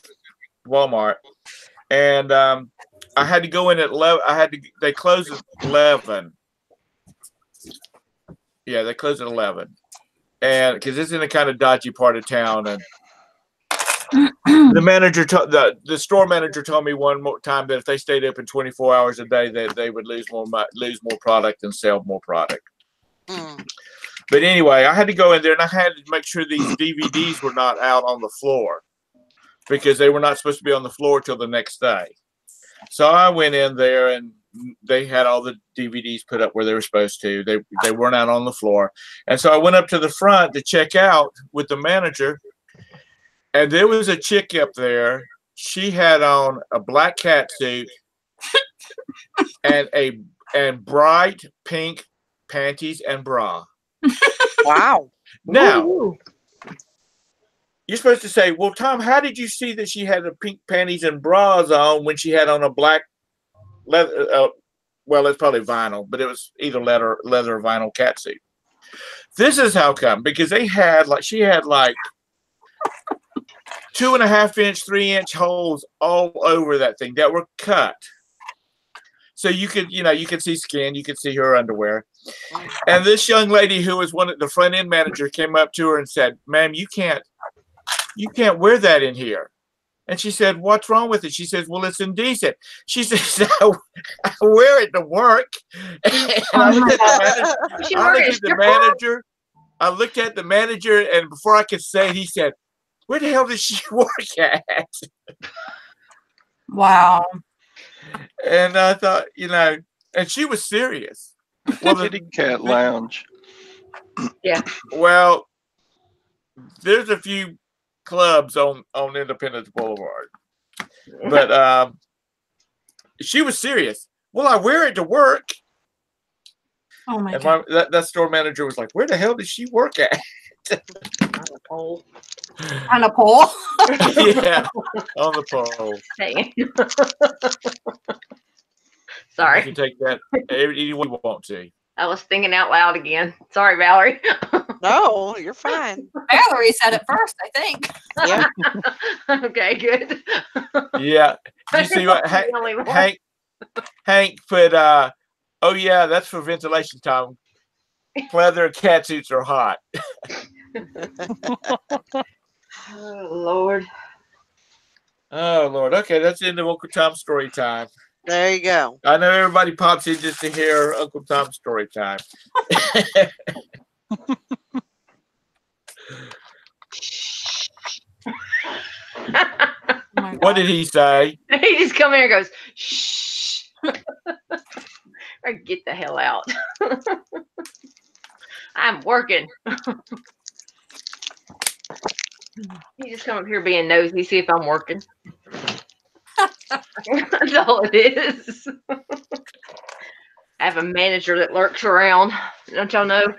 Walmart, and I had to go in at 11. They closed at 11. Yeah, they closed at 11, and because it's in a kind of dodgy part of town, and the manager, the store manager, told me one more time that if they stayed open 24 hours a day, they would lose more product and sell more product.
Mm.
But anyway, I had to go in there and I had to make sure these DVDs were not out on the floor because they were not supposed to be on the floor till the next day. So I went in there and they had all the DVDs put up where they were supposed to. They weren't out on the floor. And so I went up to the front to check out with the manager. And there was a chick up there. She had on a black catsuit and bright pink panties and bra.
Wow.
Now,
Ooh.
you're supposed to say, well, Tom, how did you see that she had the pink panties and bras on when she had on a black leather? Well, it's probably vinyl, but it was either leather or vinyl catsuit. This is how come, because she had 2.5-inch, 3-inch holes all over that thing that were cut. So you could see skin, you could see her underwear. And this young lady who was the front end manager came up to her and said, "Ma'am, you can't wear that in here." And she said, "What's wrong with it?" She says, "Well, it's indecent." She says, I wear it to work. And I looked at the manager, and before I could say it, he said, "Where the hell does she work at?"
Wow.
And I thought, and she was serious.
Well, Kitty Cat Lounge.
Yeah.
Well, there's a few clubs on Independence Boulevard. But she was serious. Well, I wear it to work.
Oh my
And
god.
that store manager was like, "Where the hell did she work at?"
On the pole.
On a pole.
Yeah, on the pole.
Dang.
You
Sorry.
can take that any way you want to.
I was thinking out loud again. Sorry, Valerie.
No, you're fine.
Valerie said it first, I think.
Yeah.
Okay, good.
Yeah. You see what
The only one.
Hank put? Oh yeah, that's for ventilation time. Pleather cat suits are hot.
Oh, Lord.
Oh Lord. Okay, that's the end of Uncle Tom's story time.
There you go.
I know everybody pops in just to hear Uncle Tom's story time.
Oh my
What
god.
did he say?
He just come here and goes, shh. Or get the hell out. I'm working. He just come up here being nosy, see if I'm working. That's all it is. I have a manager that lurks around. Don't y'all know?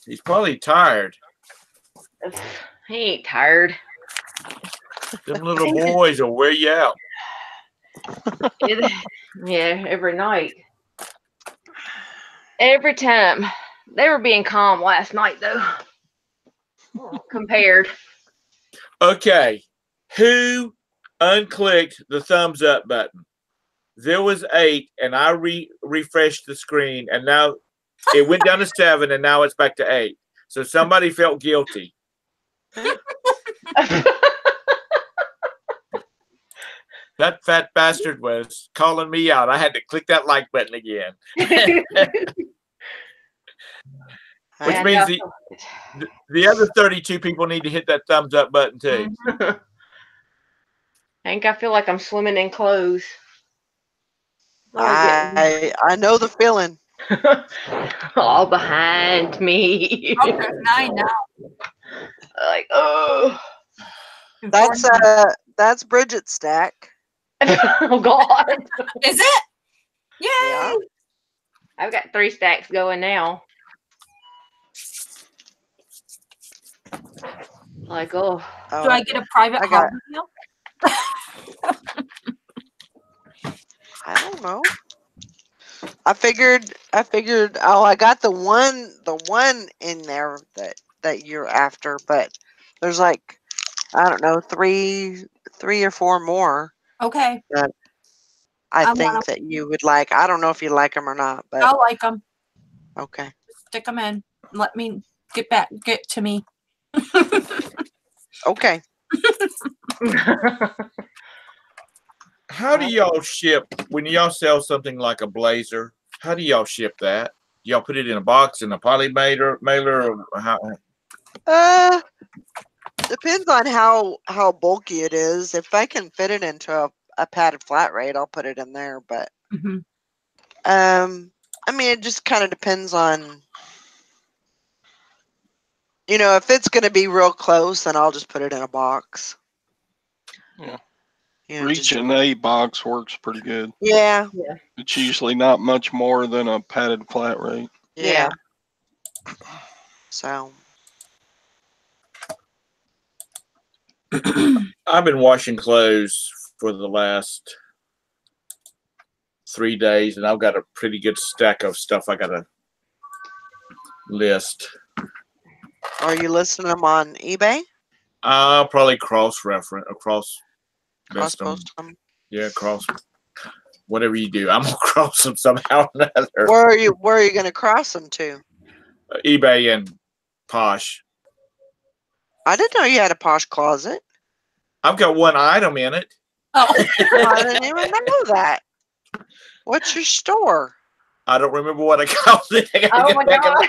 He's probably tired.
He ain't tired.
Them little boys will wear you out.
Yeah, every night. Every time. They were being calm last night, though. Compared.
Okay. Who unclicked the thumbs up button? There was 8, and I refreshed the screen, and now it went down to 7, and now it's back to 8. So somebody felt guilty. That fat bastard was calling me out. I had to click that like button again. Which means the other 32 people need to hit that thumbs up button too.
Hank, I feel like I'm swimming in clothes.
I know the feeling.
All behind me.
Oh, there's 9 now.
Like, oh.
That's Bridget's stack.
Oh God.
Is it? Yay!
Yeah.
I've got 3 stacks going now. Like, oh.
Do I get a private hobby deal?
I don't know. I figured I got the one in there that you're after, but there's like, I don't know, three or 4 more
Okay.
that I think that you would like. I don't know if you like them or not, but
I'll like them.
okay.
Stick them in. Let me get to me.
Okay.
How do y'all ship when y'all sell something like a blazer? How do y'all ship that? Y'all put it in a box in a poly mailer, or how?
Depends on how bulky it is. If I can fit it into a padded flat rate, I'll put it in there. But I mean, it just kind of depends on, if it's going to be real close, then I'll just put it in a box.
Yeah.
Reaching
a box works pretty good.
Yeah.
It's usually not much more than a padded flat rate.
Yeah. So.
I've been washing clothes for the last 3 days, and I've got a pretty good stack of stuff I got to list.
Are you listing them on eBay?
I'll probably cross-reference,
Cross post them.
Yeah, whatever you do, I'm gonna cross them somehow or another.
Where are you going to cross them to?
eBay and Posh.
I didn't know you had a Posh closet.
I've got one item in it.
Oh,
I didn't even know that. What's your store?
I don't remember what I called it.
Oh my God.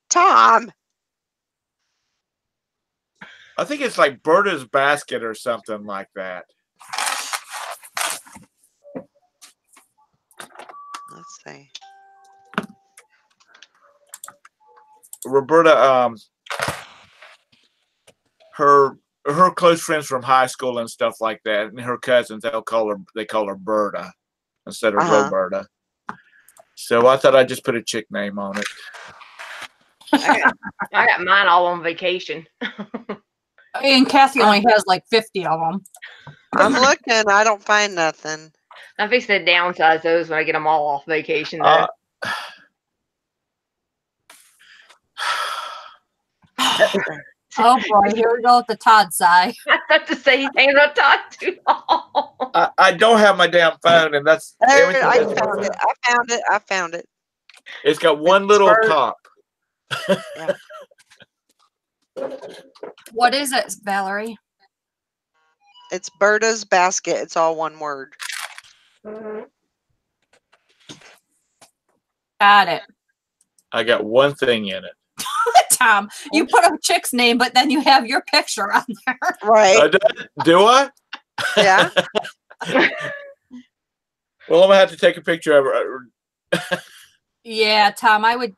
Tom.
I think it's like Berta's Basket or something like that.
Let's see.
Roberta, her her close friends from high school and stuff like that, and her cousins, they call her Berta instead of Roberta. So I thought I'd just put a chick name on it.
I got mine all on vacation.
And Kathy only has like 50 of them.
I'm looking. I don't find nothing.
I'm fixing to downsize those when I get them all off vacation.
Oh boy, here we go with the Todd sigh.
I have to say he's hanging on Todd too long.
I don't have my damn phone, and that's everything.
I found it.
It's got one little top.
Yeah.
What is it, Valerie?
It's Berta's basket. It's all one word.
Got it.
I got one thing in it.
Tom, you put a chick's name, but then you have your picture on there.
Right.
Do I?
Yeah.
Well, I'm gonna have to take a picture of her.
Yeah, Tom, I would,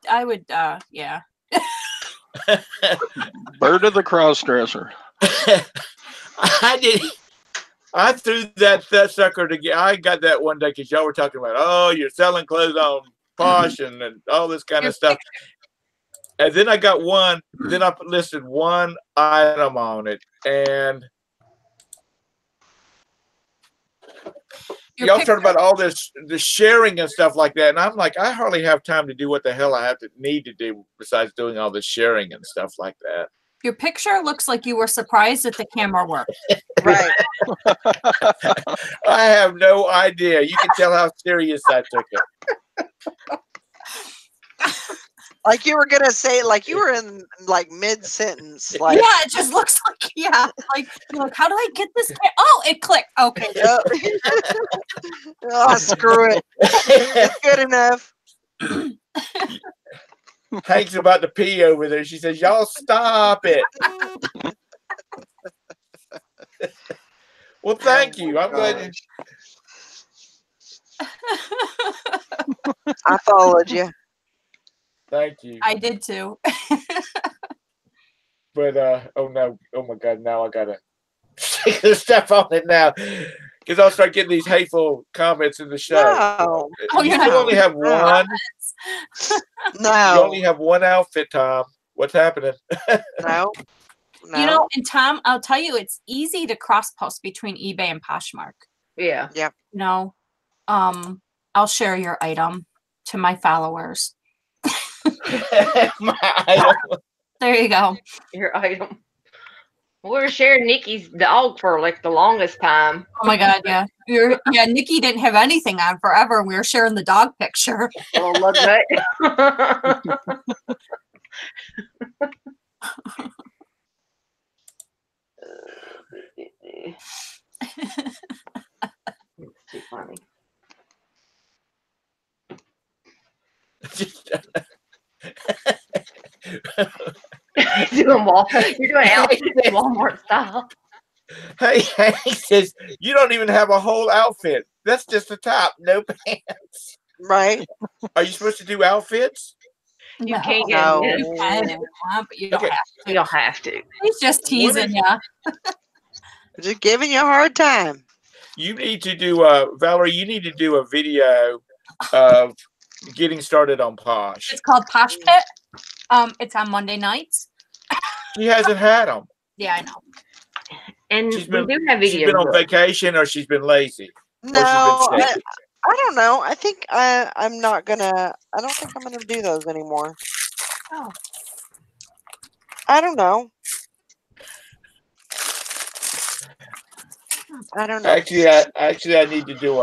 yeah.
Berta the crossdresser.
I threw that sucker together. I got that one day because y'all were talking about, oh, you're selling clothes on Posh and all this kind of stuff. And then I got one. Then I listed one item on it, and y'all talking about all the sharing and stuff like that. And I'm like, I hardly have time to do what the hell I need to do besides doing all the sharing and stuff like that.
Your picture looks like you were surprised that the camera worked.
Right.
I have no idea. You can tell how serious I took it.
Like you were gonna say, like you were in like mid-sentence. Like,
yeah, it just looks like, yeah. Like, you're like, how do I get this? Oh, it clicked. Okay.
Oh, screw it. It's good enough.
Hank's about to pee over there. She says, y'all stop it. Well, thank you. I'm glad
I followed you.
Thank you.
I did too.
But oh no, oh my God, now I gotta step on it now. Because I'll start getting these hateful comments in the show.
No.
You only have one.
No.
You only have one outfit, Tom. What's happening?
No.
You know, and Tom, I'll tell you, it's easy to cross post between eBay and Poshmark.
Yeah.
Yep.
You know, I'll share your item to my followers.
My item.
There you go.
Your item. We were sharing Nikki's dog for like the longest time.
Oh my God, yeah. Nikki didn't have anything on forever, and we were sharing the dog picture.
Oh, look that. Too funny. You're doing Walmart style.
Hey, he says, you don't even have a whole outfit. That's just the top, no pants.
Right.
Are you supposed to do outfits?
You
No.
can't
No.
You can, but you don't have to.
You don't have to.
He's just teasing you.
Just giving you a hard time.
You need to do Valerie, you need to do a video of getting started on Posh.
It's called Posh Pit. It's on Monday nights.
She hasn't had them.
Yeah, I know.
And
She's been,
we do have videos.
she's been on vacation or she's been lazy.
No,
Or she's been sick.
I don't know. I think I'm not gonna. I don't think I'm gonna do those anymore.
Oh.
I don't know. I don't know.
Actually, I need to do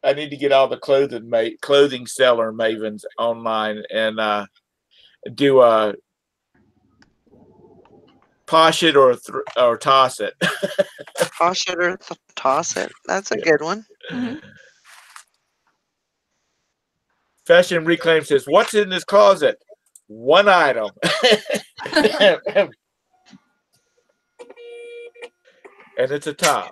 I need to get all the clothing seller mavens online and do a Posh it or toss it.
Toss it or toss it. That's a good one.
Mm-hmm.
Fashion Reclaim says, "What's in this closet? One item." And it's a top.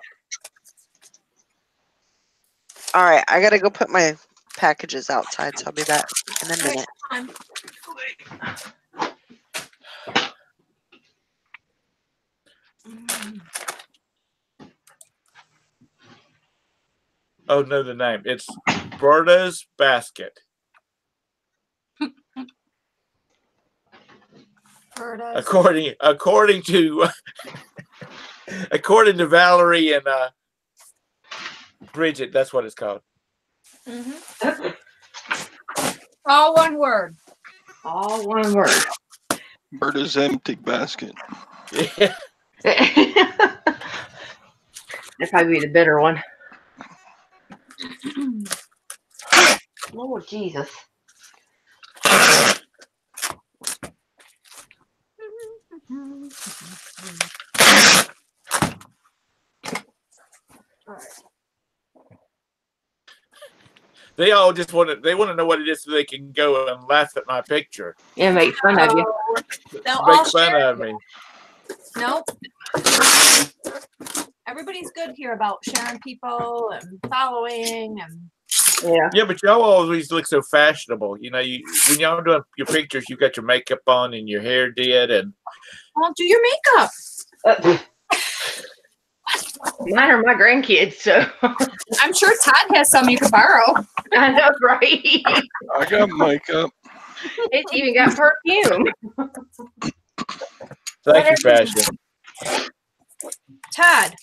All right, I gotta go put my packages outside, so I'll be back in a minute.
Oh, no, the name. It's Berta's Basket. According to according to Valerie and Bridget, that's what it's called.
All one word.
All one word.
Berta's empty basket.
Yeah.
That'd probably be the better one. Lord Jesus.
They all just want to know what it is so they can go and laugh at my picture.
Yeah, make fun of you.
They'll
Make
all
fun
share.
of me.
Nope. Everybody's good here about sharing people and following and.
Yeah, but y'all always look so fashionable. You know, when y'all doing your pictures, you got your makeup on and your hair did, and
I'll do your makeup.
Mine are my grandkids, so
I'm sure Todd has some you could borrow.
I know, right?
I got makeup.
It's even got perfume.
thank you, fashion.
Todd,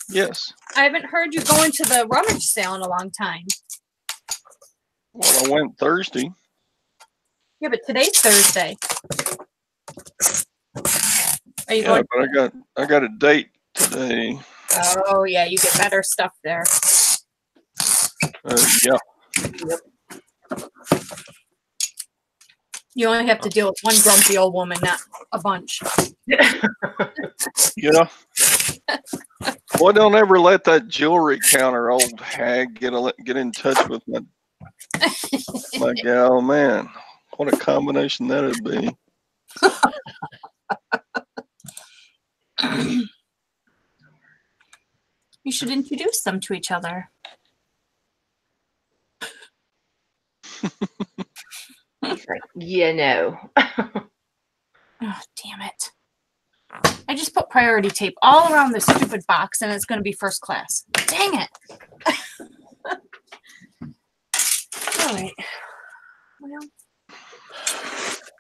Yes.
I haven't heard you going to the rummage sale in a long time.
Well, I went Thursday.
Yeah, but today's Thursday. Are you
Yeah,
going?
but I got a date today.
Oh yeah, you get better stuff there.
Yeah.
Yep.
You only have to deal with one grumpy old woman, not a bunch.
Yeah. Well, don't ever let that jewelry counter old hag get in touch with my gal. Man, what a combination that'd be.
You should introduce them to each other.
You know.
Oh, damn it. I just put priority tape all around this stupid box and it's going to be first class. Dang it. All right. Well.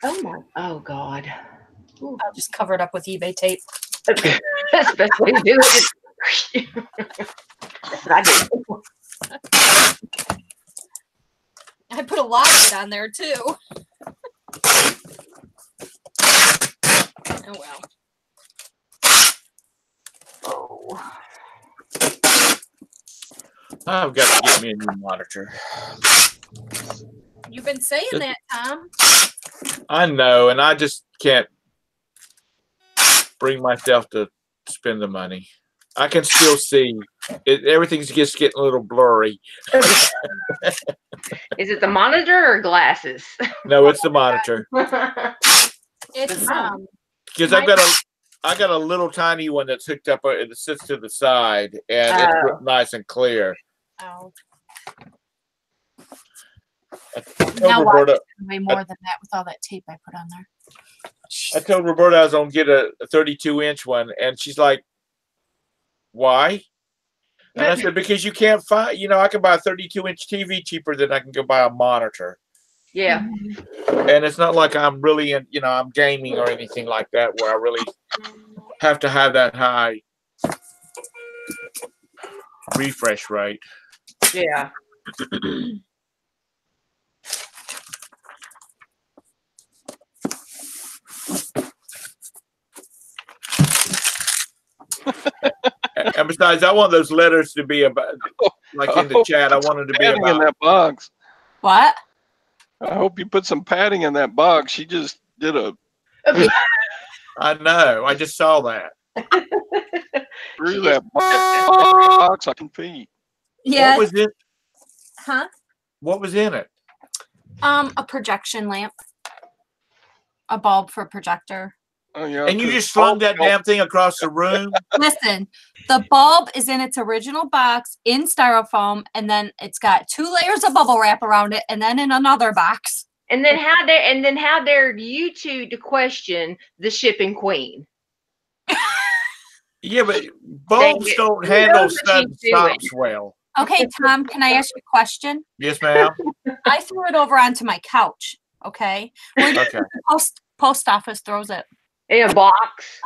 Oh my. Oh God.
Ooh, I'll just cover it up with eBay tape.
That's the best way to do it. That's what I do.
I put a lot of it on there too. Oh well.
Oh.
I've got to get me a new monitor.
You've been saying that, Tom.
I know, and I just can't bring myself to spend the money. I can still see it. Everything's just getting a little blurry.
Is it the monitor or glasses?
No, it's the monitor.
It's
Because I got a little tiny one that's hooked up. It sits to the side, and it's nice and clear.
Oh.
I told
Now
Roberta,
way more than that with all that tape I put on there.
I told Roberta I was going to get a 32-inch one, and she's like, "Why?" And I said, "Because you can't find. You know, I can buy a 32-inch TV cheaper than I can go buy a monitor.
Yeah.
And it's not like I'm really in. You know, I'm gaming or anything like that where I really have to have that high refresh rate."
Yeah.
And besides, I want those letters to be about, like in the chat. I want them to be
Padding in
about.
that box.
What?
I hope you put some padding in that box. She just did a.
I know. I just saw that.
Through that box, I can feed.
Yeah.
What was it?
Huh?
What was in it?
A projection lamp. A bulb for a projector.
Oh, yeah,
And you just slung that damn thing across the room?
Listen, the bulb is in its original box in styrofoam, and then it's got 2 layers of bubble wrap around it, and then in another box.
And then how dare you two to question the shipping queen?
Yeah, but bulbs don't handle sudden stops well.
Okay, Tom, can I ask you a question?
Yes, ma'am.
I threw it over onto my couch. Okay. Where do you
Okay.
think the post office throws it?
In a box.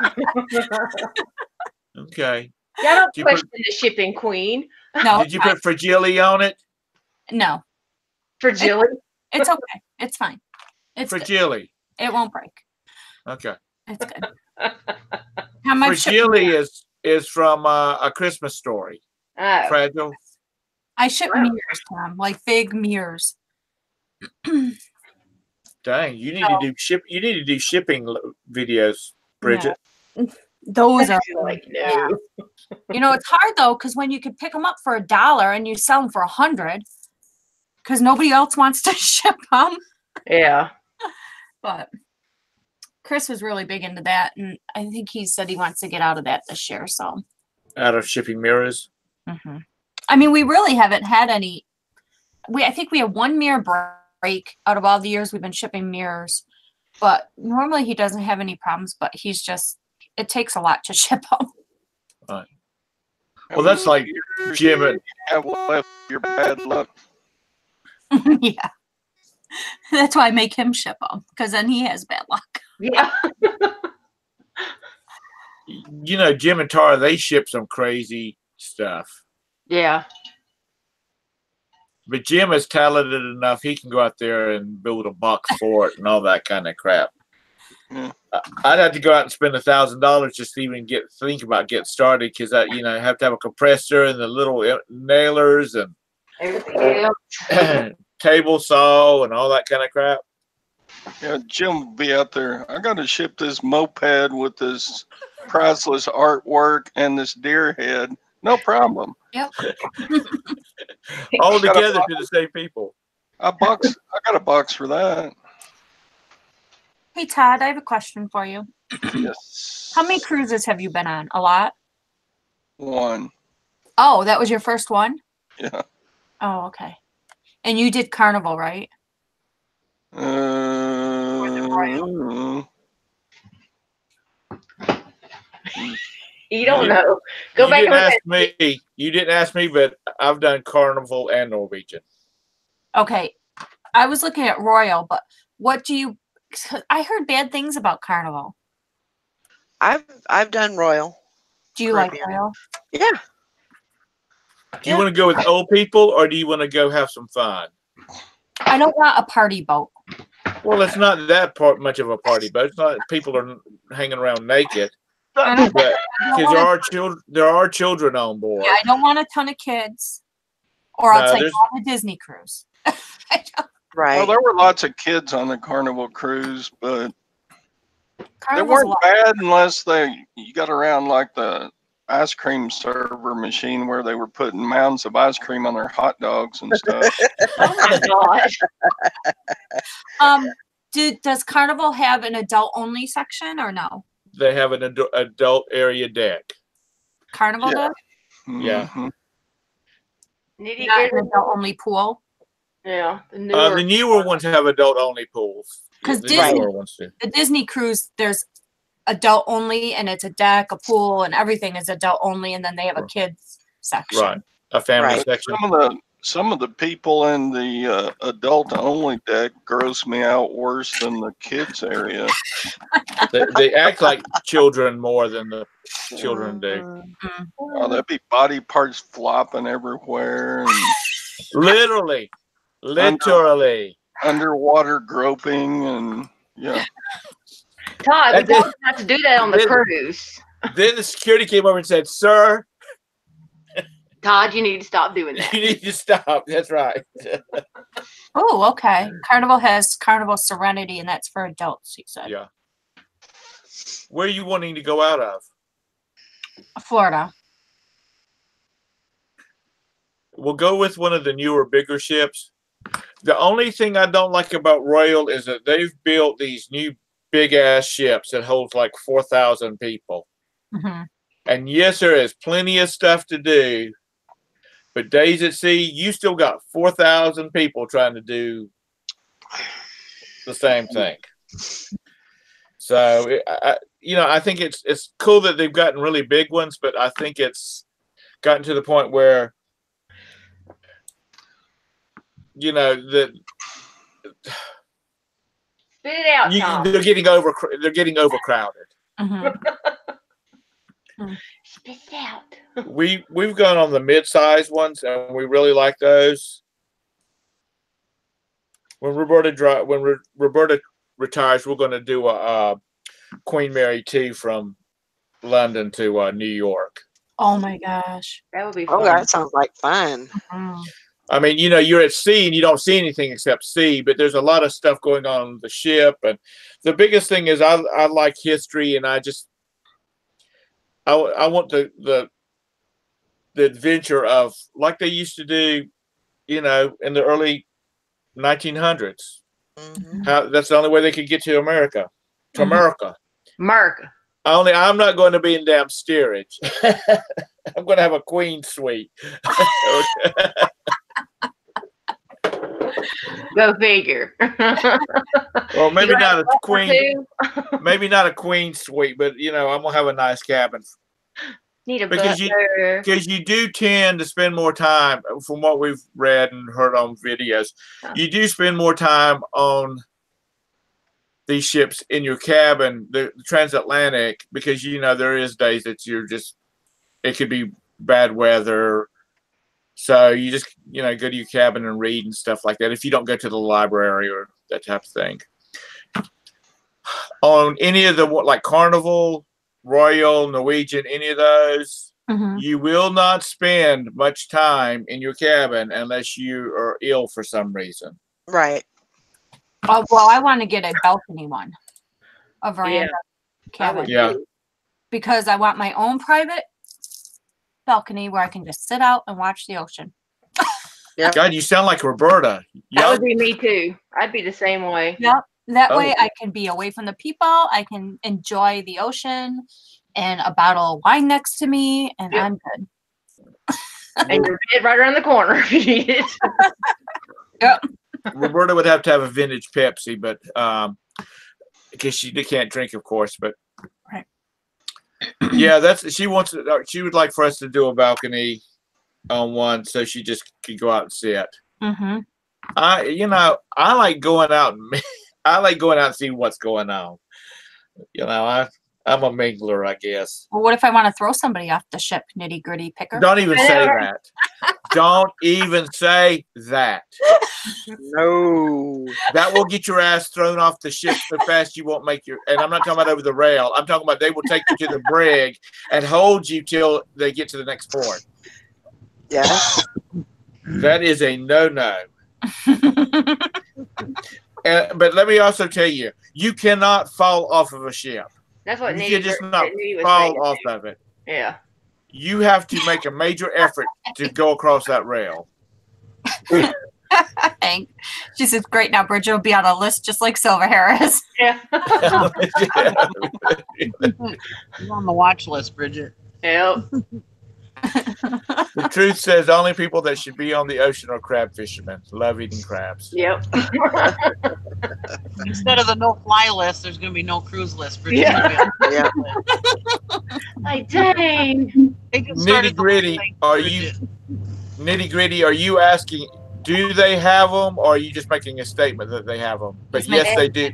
Okay.
Yeah, don't
Did you
question the shipping queen.
No.
Did you put fragile on it?
No.
Fragile.
It's okay. It's fine. It's good.
Fragile.
It won't break.
Okay.
It's good. How much?
Fragile is from A Christmas Story.
Oh.
Fragile.
I ship mirrors, Tom, like big mirrors.
Dang, you need to do shipping videos, Bridget.
No. Those are
like no.
You know, it's hard though, because when you could pick them up for $1 and you sell them for $100, because nobody else wants to ship them.
Yeah.
But Chris was really big into that, and I think he said he wants to get out of that this year. So
Out of shipping mirrors.
I mean, we really haven't had any. I think we have one mirror break out of all the years we've been shipping mirrors. But normally he doesn't have any problems. But he's just, it takes a lot to ship them.
Right. Well, that's like Jim and
have left your bad luck.
Yeah, that's why I make him ship them, because then he has bad luck.
Yeah.
you know, Jim and Tara, they ship some crazy stuff.
Yeah.
But Jim is talented enough; he can go out there and build a box for it and all that kind of crap.
Yeah.
I'd have to go out and spend $1,000 just to even think about getting started, because I, you know, have to have a compressor and the little nailers and
Everything else.
table saw and all that kind of crap.
Yeah, Jim will be out there. I got to ship this moped with this priceless artwork and this deer head. No problem.
Yep.
All together to the same people.
I got a box for that.
Hey, Todd, I have a question for you.
Yes.
How many cruises have you been on? A lot?
One.
Oh, that was your first one?
Yeah.
Oh, okay. And you did Carnival, right?
You don't know. Go back and look at
You didn't ask me, but I've done Carnival and Norwegian.
Okay. I was looking at Royal, but what do you... I heard bad things about Carnival.
I've done Royal.
Do you like Royal?
Yeah.
Do you want to go with old people, or do you want to go have some fun?
I don't want a party boat.
Well, it's not that much of a party boat. It's not people are hanging around naked. But because there are children on board.
Yeah, I don't want a ton of kids. Or I'll take on a Disney cruise.
Right.
Well, there were lots of kids on the Carnival cruise, but they
Carnival's
weren't bad unless you got around like the ice cream server machine where they were putting mounds of ice cream on their hot dogs and stuff.
Oh my gosh.
Does Carnival have an adult only section or no?
They have an adult area deck.
Carnival does?
Yeah.
Mm-hmm.
Not an adult only pool?
Yeah.
The newer ones have adult only pools.
Because
the
Disney cruise, there's adult only, and it's a deck, a pool, and everything is adult only, and then they have a kids section.
Right. A family section.
Some of the people in the adult only deck gross me out worse than the kids area.
They act like children more than the children do.
Oh, there'd be body parts flopping everywhere. And
literally.
Underwater groping and yeah.
Todd, we don't have to do that on the cruise.
Then the security came over and said, "Sir,
Todd, you need to stop doing that.
You need to stop." That's right.
Oh, okay. Carnival has Carnival Serenity, and that's for adults, you said.
Yeah. Where are you wanting to go out of?
Florida.
We'll go with one of the newer, bigger ships. The only thing I don't like about Royal is that they've built these new big-ass ships that holds like 4,000 people.
Mm-hmm.
And yes, there is plenty of stuff to do. But days at sea, you still got 4,000 people trying to do the same thing. So, I think it's cool that they've gotten really big ones, but I think it's gotten to the point where you know, that
Spit it out, Tom.
they're getting overcrowded.
Mhm.
Spit it out.
We've gone on the mid-sized ones, and we really like those. When Roberta retires, we're going to do a Queen Mary 2 from London to New York.
Oh my gosh.
That would be fun.
Oh, that sounds like fun.
Mhm.
I mean, you know, you're at sea and you don't see anything except sea, but there's a lot of stuff going on the ship. And the biggest thing is I like history, and I want the adventure of, like they used to do, you know, in the early 1900s.
Mm-hmm.
That's the only way they could get to America.
America.
I'm not going to be in damn steerage. I'm going to have a queen suite.
Go figure.
Well, maybe not a queen. Maybe not a queen suite, but you know, I'm gonna have a nice cabin.
Need a
because you do tend to spend more time, from what we've read and heard on videos. You do spend more time on these ships in your cabin, the transatlantic, because you know there is days that it could be bad weather. So you just, you know, go to your cabin and read and stuff like that if you don't go to the library or that type of thing. On any of the, like Carnival, Royal, Norwegian, any of those, you will not spend much time in your cabin unless you are ill for some reason.
Right.
Oh, well, I want to get a balcony one, a veranda cabin.
Yeah.
Because I want my own private balcony where I can just sit out and watch the ocean.
Yeah.
God, you sound like Roberta.
That would be me too. I'd be the same way.
Yep. That way I can be away from the people. I can enjoy the ocean and a bottle of wine next to me, and I'm good.
And your bed right around the corner if you need it.
Yep.
Roberta would have to have a vintage Pepsi, but because she can't drink, of course. But
right.
Yeah, she would like for us to do a balcony on one, so she just could go out and sit.
Mm-hmm.
I like going out and I like going out and see what's going on. You know, I'm a mingler, I guess.
Well, what if I want to throw somebody off the ship, nitty gritty picker?
Don't even say that. Don't even say that.
No.
That will get your ass thrown off the ship so fast you won't make and I'm not talking about over the rail. I'm talking about they will take you to the brig and hold you till they get to the next port.
Yes.
That is a no-no. But let me also tell you, you cannot fall off of a ship.
That's what
you can just not fall off of it.
Yeah.
You have to make a major effort to go across that rail.
Hank, she says, "Great, now Bridget will be on a list just like Silver Harris."
Yeah.
You're on the watch list, Bridget.
Yep.
The truth says only people that should be on the ocean are crab fishermen. Love eating crabs.
Yep.
Instead of the no-fly list, there's going to be no cruise list. Bridget's
Yeah.
Like, dang.
Nitty gritty, are you asking, do they have them, or are you just making a statement that they have them? But yes, they do.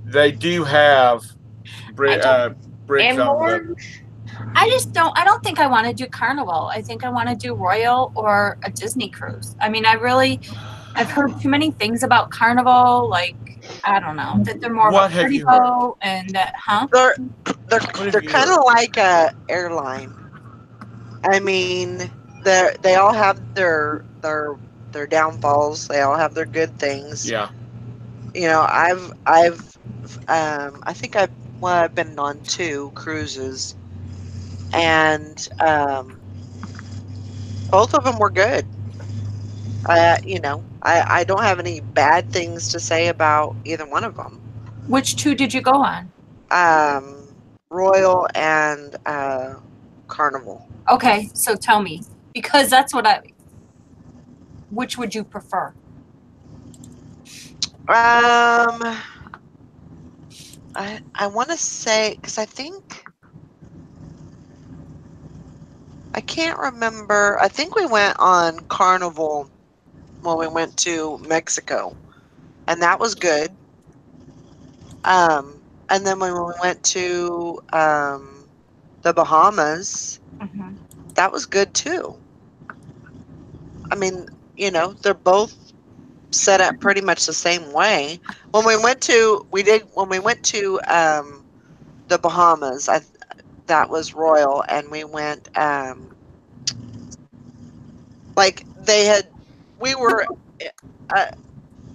They do have bricks on them.
I don't think I want to do Carnival. I think I want to do Royal or a Disney cruise. I mean, I've heard too many things about Carnival. Like, I don't know, that they're more of a pretty boat and
they're kind of like a airline. I mean, they all have their downfalls. They all have their good things.
Yeah.
You know, I think I've been on 2 cruises, and both of them were good. You know, I don't have any bad things to say about either one of them.
Which 2 did you go on?
Royal and Carnival.
Okay, so tell me, because that's which would you prefer?
I want to say, because I can't remember. I think we went on Carnival when we went to Mexico, and that was good. And then when we went to the Bahamas,
Mhm.
that was good too. I mean, they're both set up pretty much the same way. When we went to the Bahamas, that was Royal, and we went like we were uh,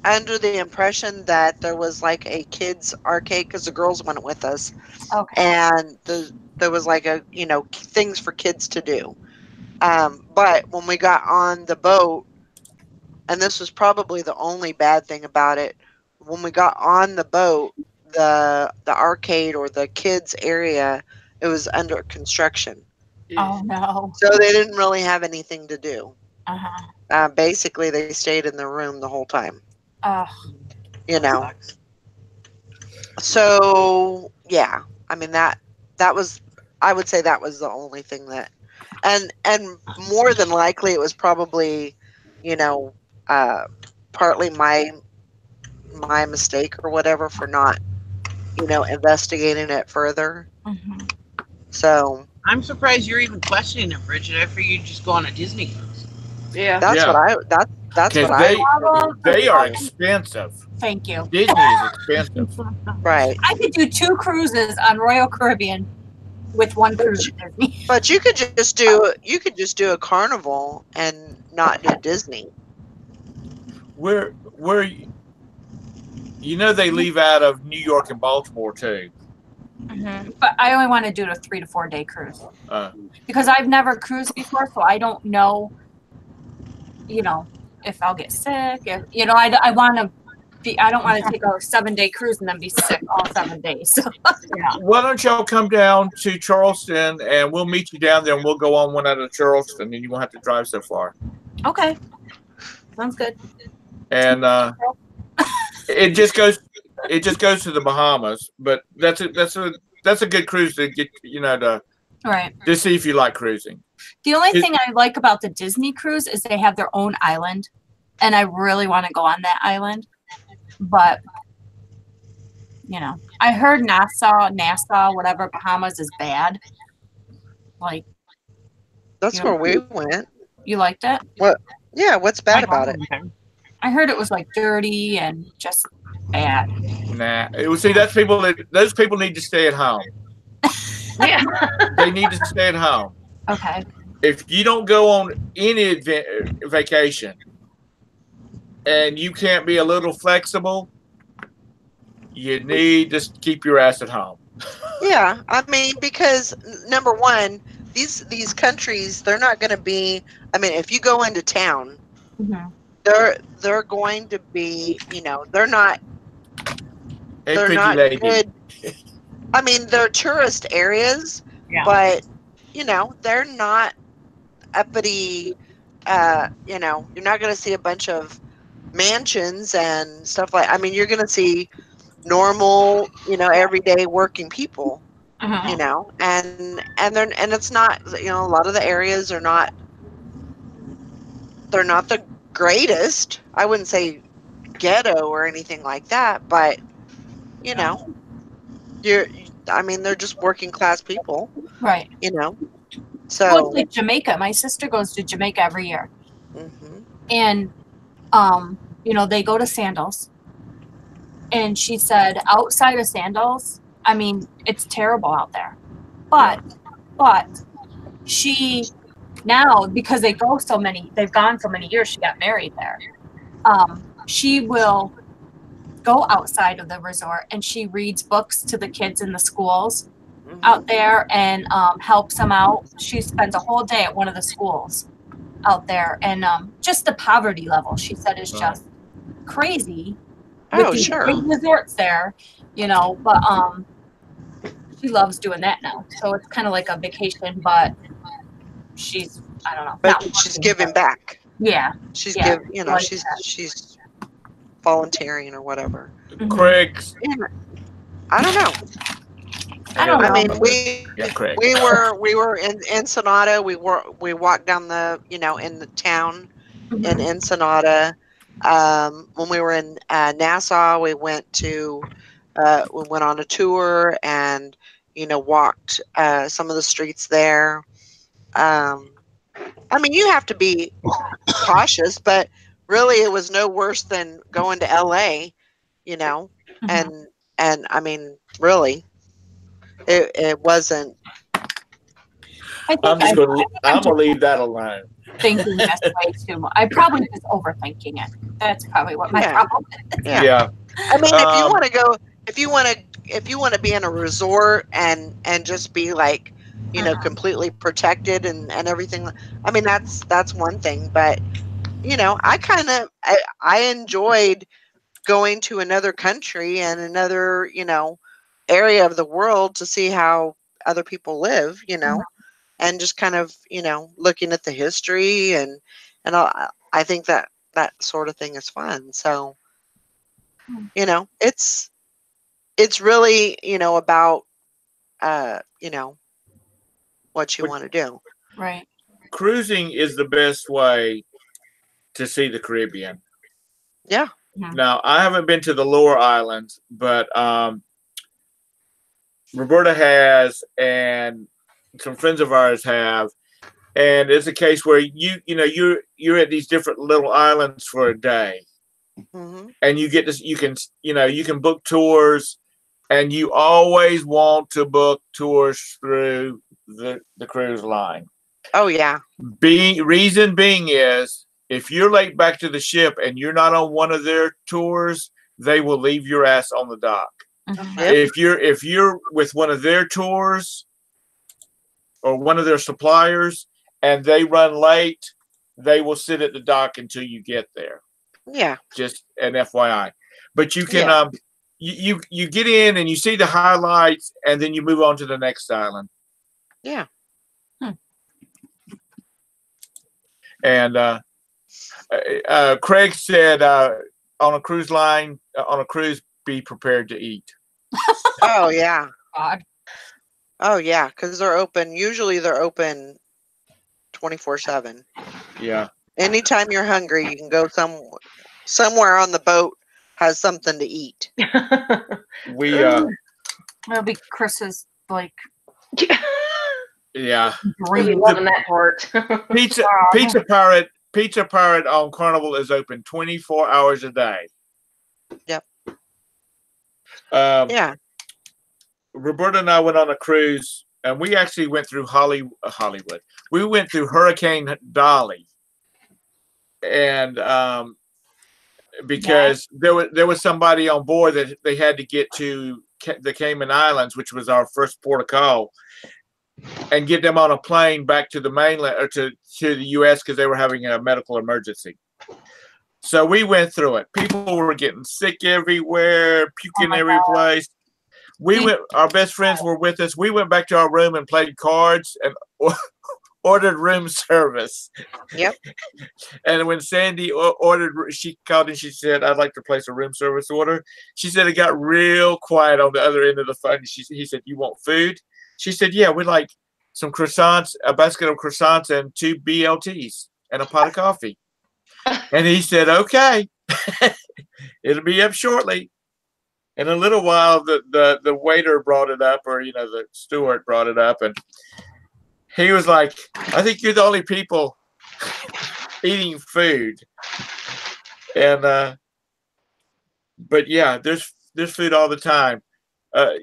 under the impression that there was like a kids arcade because the girls went with us,
Okay.
and there was like things for kids to do. But when we got on the boat, and this was probably the only bad thing about it, when we got on the boat, the arcade or the kids area, it was under construction,
Oh no.
so they didn't really have anything to do.
Uh-huh.
Basically, they stayed in their room the whole time.
Oh.
You
That
know.
sucks.
So yeah, I mean that was, I would say that was the only thing that, and more than likely it was probably, you know, uh, partly my mistake or whatever for not, investigating it further.
Mhm.
So
I'm surprised you're even questioning it, Bridget. I figured you'd just go on a Disney cruise.
Yeah.
that's what
Yeah,
I that's what
because
I
they are expensive.
Thank you.
Disney is expensive.
right.
I could do 2 cruises on Royal Caribbean with 1 cruise at Disney.
But you could just do a carnival and not do Disney.
Where they leave out of New York and Baltimore too.
But I only want to do a 3 to 4 day cruise because I've never cruised before, so I don't know, if I'll get sick. I want to be. I don't want to take a 7-day cruise and then be sick all 7 days. So, yeah.
Why don't y'all come down to Charleston and we'll meet you down there and we'll go on one out of Charleston and you won't have to drive so far.
Okay. Sounds good.
And it just goes to the Bahamas, but that's a good cruise to get
Right.
to see if you like cruising.
The only thing I like about the Disney cruise is they have their own island, and I really want to go on that island. But I heard Nassau, whatever, Bahamas is bad. Like,
That's where we went.
you liked it?
What? Yeah. What's bad about it?
I heard it was like dirty and just bad.
Nah, see, those people need to stay at home.
Yeah.
They need to stay at home.
Okay.
If you don't go on any vacation and you can't be a little flexible, you need to keep your ass at home.
Yeah, I mean, because number one, these countries, they're not going to be. I mean, if you go into town, they're going to be. They're not.
Hey,
They're
pretty
not
lady.
good. I mean, they're tourist areas, but they're not uppity. You're not going to see a bunch of mansions and stuff like. I mean, you're going to see normal, everyday working people, and it's not, a lot of the areas are not. They're not the greatest. I wouldn't say ghetto or anything like that, but they're just working class people,
Right.
So
well, it's like Jamaica. My sister goes to Jamaica every year, and they go to Sandals, and she said outside of Sandals, I mean, it's terrible out there, but she now, because they've gone so many years, she got married there. She will go outside of the resort and she reads books to the kids in the schools out there and helps them out. She spends a whole day at one of the schools out there, and just the poverty level, she said, is just crazy. With these big resorts there, but she loves doing that now. So it's kind of like a vacation, but I don't know.
But she's giving back.
Yeah.
She's
like
she's volunteering or whatever.
Craig.
I don't know. I mean, we were in Ensenada. We walked down the in the town, in Ensenada. When we were in Nassau, we went on a tour and walked some of the streets there. I mean, you have to be cautious, but really, it was no worse than going to LA, and I mean, really, it wasn't.
I'm gonna leave that alone.
Thinking this way too much. I probably was overthinking it. That's probably what my problem is.
Yeah. I mean, if you want to go, if you want to be in a resort and just be like, completely protected and everything. I mean, that's one thing, but I enjoyed going to another country and another, area of the world to see how other people live, and just kind of, looking at the history and I think that sort of thing is fun. So, it's really, about, what you want to do.
Right.
Cruising is the best way to see the Caribbean.
Yeah.
Now, I haven't been to the lower islands, but Roberta has, and some friends of ours have, and it's a case where you're at these different little islands for a day, and you get this. You can book tours, and you always want to book tours through the cruise line.
Oh yeah.
Reason being is, if you're late back to the ship and you're not on one of their tours, they will leave your ass on the dock. If you're with one of their tours or one of their suppliers and they run late, they will sit at the dock until you get there.
Yeah.
Just an FYI. But you can you get in and you see the highlights and then you move on to the next island.
Yeah.
And Craig said on a cruise line, on a cruise, be prepared to eat.
Oh yeah.
God.
Oh yeah, because they're open. Usually they're open 24/7.
Yeah.
Anytime you're hungry, you can go somewhere on the boat has something to eat.
That'll be Chris's
yeah.
Dream. Loving that part.
Pizza Pirate on Carnival is open 24 hours a day.
Yep.
Yeah. Roberta and I went on a cruise, and we actually went through Hollywood. We went through Hurricane Dolly, and because there was somebody on board that they had to get to the Cayman Islands, which was our first port of call, and get them on a plane back to the mainland or to the U.S. because they were having a medical emergency. So we went through it. People were getting sick everywhere, puking every place. Our best friends were with us. We went back to our room and played cards and ordered room service.
Yep.
And when Sandy ordered, she called and she said, "I'd like to place a room service order." She said it got real quiet on the other end of the phone. He said, "You want food?" She said, "Yeah, we'd like some croissants, a basket of croissants and 2 BLTs and a pot of coffee." And he said, "Okay, it'll be up shortly." In a little while, the waiter brought it up, or the steward brought it up, and he was like, "I think you're the only people eating food." And but yeah, there's food all the time.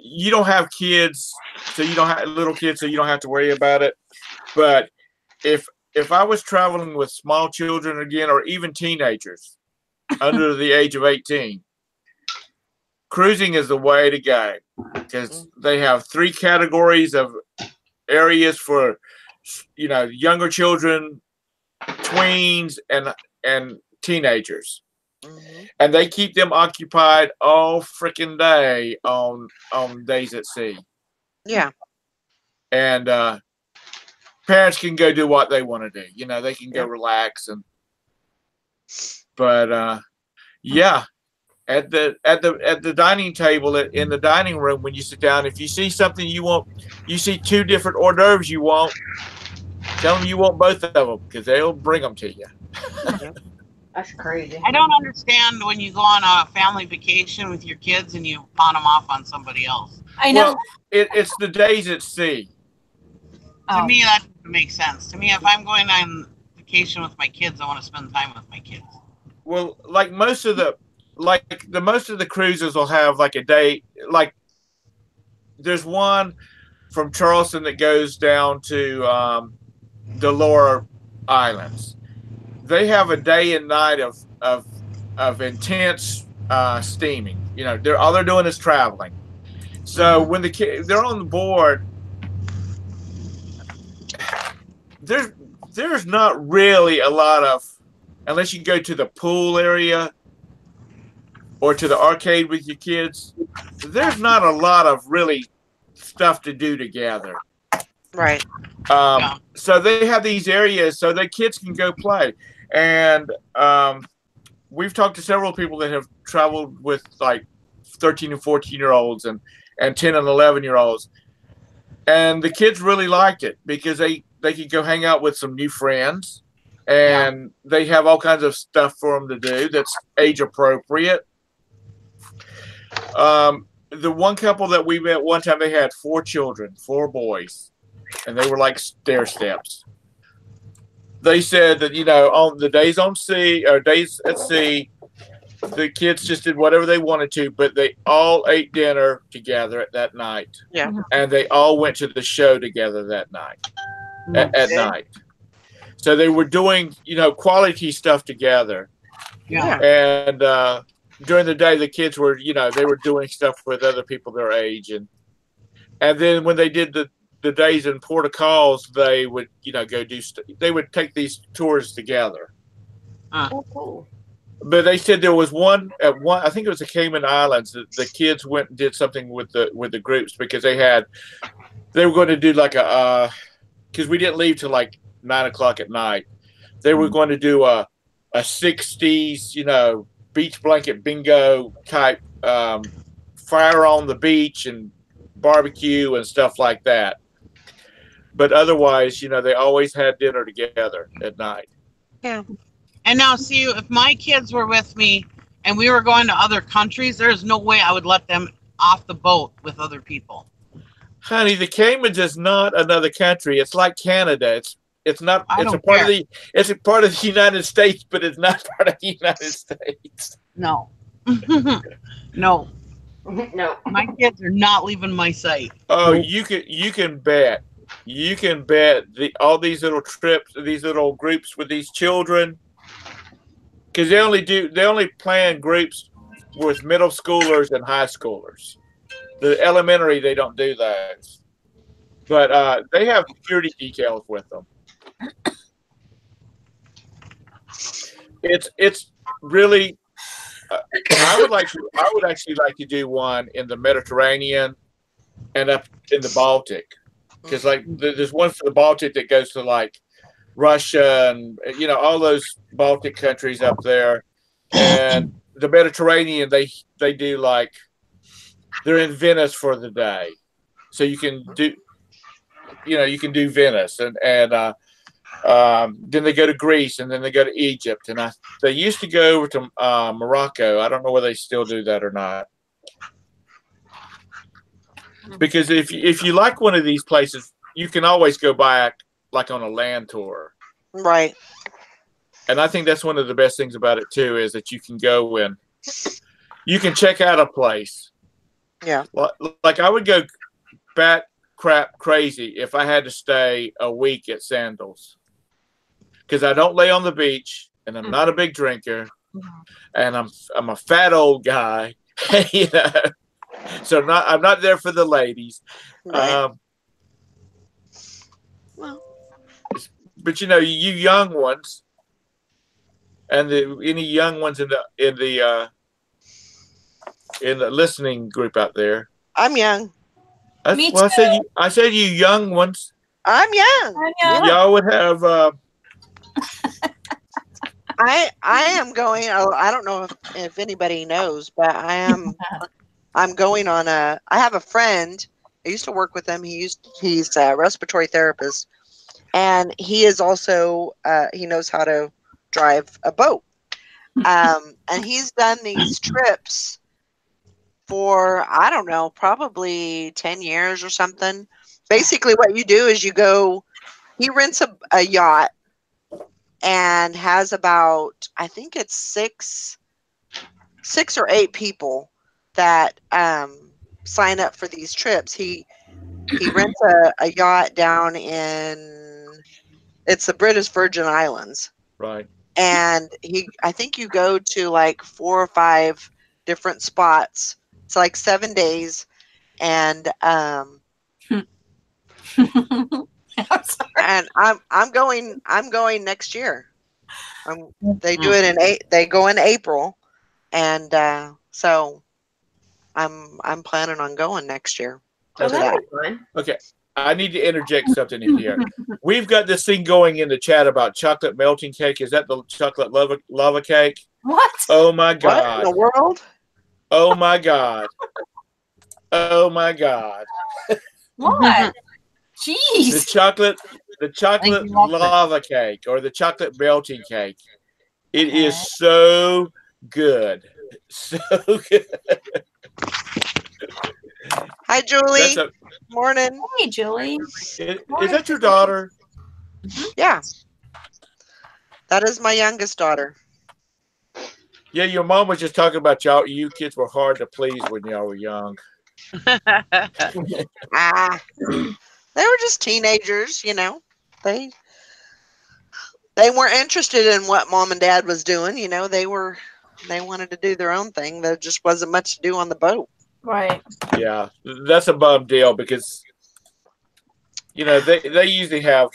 You don't have kids, so you don't have little kids, so you don't have to worry about it. But if I was traveling with small children again, or even teenagers under the age of 18, cruising is the way to go, because they have 3 categories of areas for, younger children, tweens, and teenagers. And they keep them occupied all freaking day on days at sea.
Yeah.
And parents can go do what they want to do. They can go relax but yeah. At the dining table in the dining room, when you sit down, if you see something you want, you see 2 different hors d'oeuvres you want, Tell them you want both of them because they'll bring them to you.
That's crazy.
I don't understand when you go on a family vacation with your kids and you pawn them off on somebody else.
I know.
Well, it's the days at sea.
To me, that doesn't make sense. To me, if I'm going on vacation with my kids, I want to spend time with my kids.
Well, like most of the cruises will have like a day. Like there's one from Charleston that goes down to the lower islands. They have a day and night of intense steaming. You know, all they're doing is traveling. So when they're on the board, there's not really a lot of, unless you go to the pool area or to the arcade with your kids, there's not a lot of really stuff to do together.
Right.
So they have these areas so that kids can go play. And we've talked to several people that have traveled with like 13 and 14-year-olds and 10 and 11-year-olds. And the kids really liked it because they could go hang out with some new friends, and they have all kinds of stuff for them to do that's age appropriate. The one couple that we met one time, they had 4 children, 4 boys, and they were like stair steps. They said that, you know, on the days at sea, the kids just did whatever they wanted to, but they all ate dinner together at that night.
Yeah.
And they all went to the show together that night, at night. So they were doing, you know, quality stuff together.
Yeah.
And during the day, the kids were, you know, they were doing stuff with other people their age. And then when they did the days in Port of Calls, they would, you know, they would take these tours together.
Oh, cool.
But they said there was one, I think it was the Cayman Islands, the kids went and did something with the groups because they were going to do like because we didn't leave till like 9 o'clock at night. They were going to do a 60s, you know, beach blanket bingo type, fire on the beach and barbecue and stuff like that. But otherwise, you know, they always had dinner together at night.
Yeah.
And now, see, if my kids were with me and we were going to other countries, there's no way I would let them off the boat with other people.
Honey, the Caymans is not another country. It's like Canada. It's not. It's a part of the United States, but it's not part of the United States.
No. No.
No.
My kids are not leaving my sight.
Oh, you can bet. You can bet all these little trips, these little groups with these children, because they only plan groups with middle schoolers and high schoolers. The elementary, they don't do those, but they have security details with them. It's really. I would actually like to do one in the Mediterranean and up in the Baltic, because like there's one for the Baltic that goes to like Russia and, you know, all those Baltic countries up there, and the Mediterranean they do like they're in Venice for the day, so you can do Venice and then they go to Greece and then they go to Egypt, and they used to go over to Morocco. I don't know whether they still do that or not. Because if you like one of these places, you can always go back like on a land tour.
Right.
And I think that's one of the best things about it too, is that you can go and you can check out a place.
Yeah.
Like I would go bat crap crazy if I had to stay a week at Sandals, because I don't lay on the beach and I'm not a big drinker and I'm a fat old guy, you know. So I'm not there for the ladies.
Right.
But you know, you young ones, and any young ones in the listening group out there.
I'm young.
Me
well,
too.
I said you young ones.
I'm young.
Y'all would have.
I am going. I don't know if anybody knows, but I'm going on I have a friend. I used to work with him. He's a respiratory therapist, and he is also he knows how to drive a boat. And he's done these trips for, I don't know, probably 10 years or something. Basically, what you do is you go, he rents a yacht and has about, I think it's six or eight people that sign up for these trips. He rents a yacht down in, it's the British Virgin Islands.
Right.
And I think you go to like 4 or 5 different spots. It's like 7 days, and
I'm sorry.
and I'm going next year. They do it they go in April, and so I'm planning on going next year.
Oh,
to that.
that'd be fun.
Okay. I need to interject something in here. We've got this thing going in the chat about chocolate melting cake. Is that the chocolate lava cake?
What?
Oh my
What
God.
in the world?
Oh my God. Oh my God.
What? Jeez.
The chocolate
you love
lava cake or the chocolate melting cake. It
Okay.
is so good. So good.
Hi, Julie.
That's
Morning.
Hey, Julie.
is that your daughter?
Yeah, that is my youngest daughter.
Yeah, your mom was just talking about y'all. You kids were hard to please when y'all were young.
Ah, they were just teenagers, you know. They weren't interested in what mom and dad was doing, you know. They wanted to do their own thing. There just wasn't much to do on the boat.
Right.
Yeah, that's a bum deal because you know they usually have.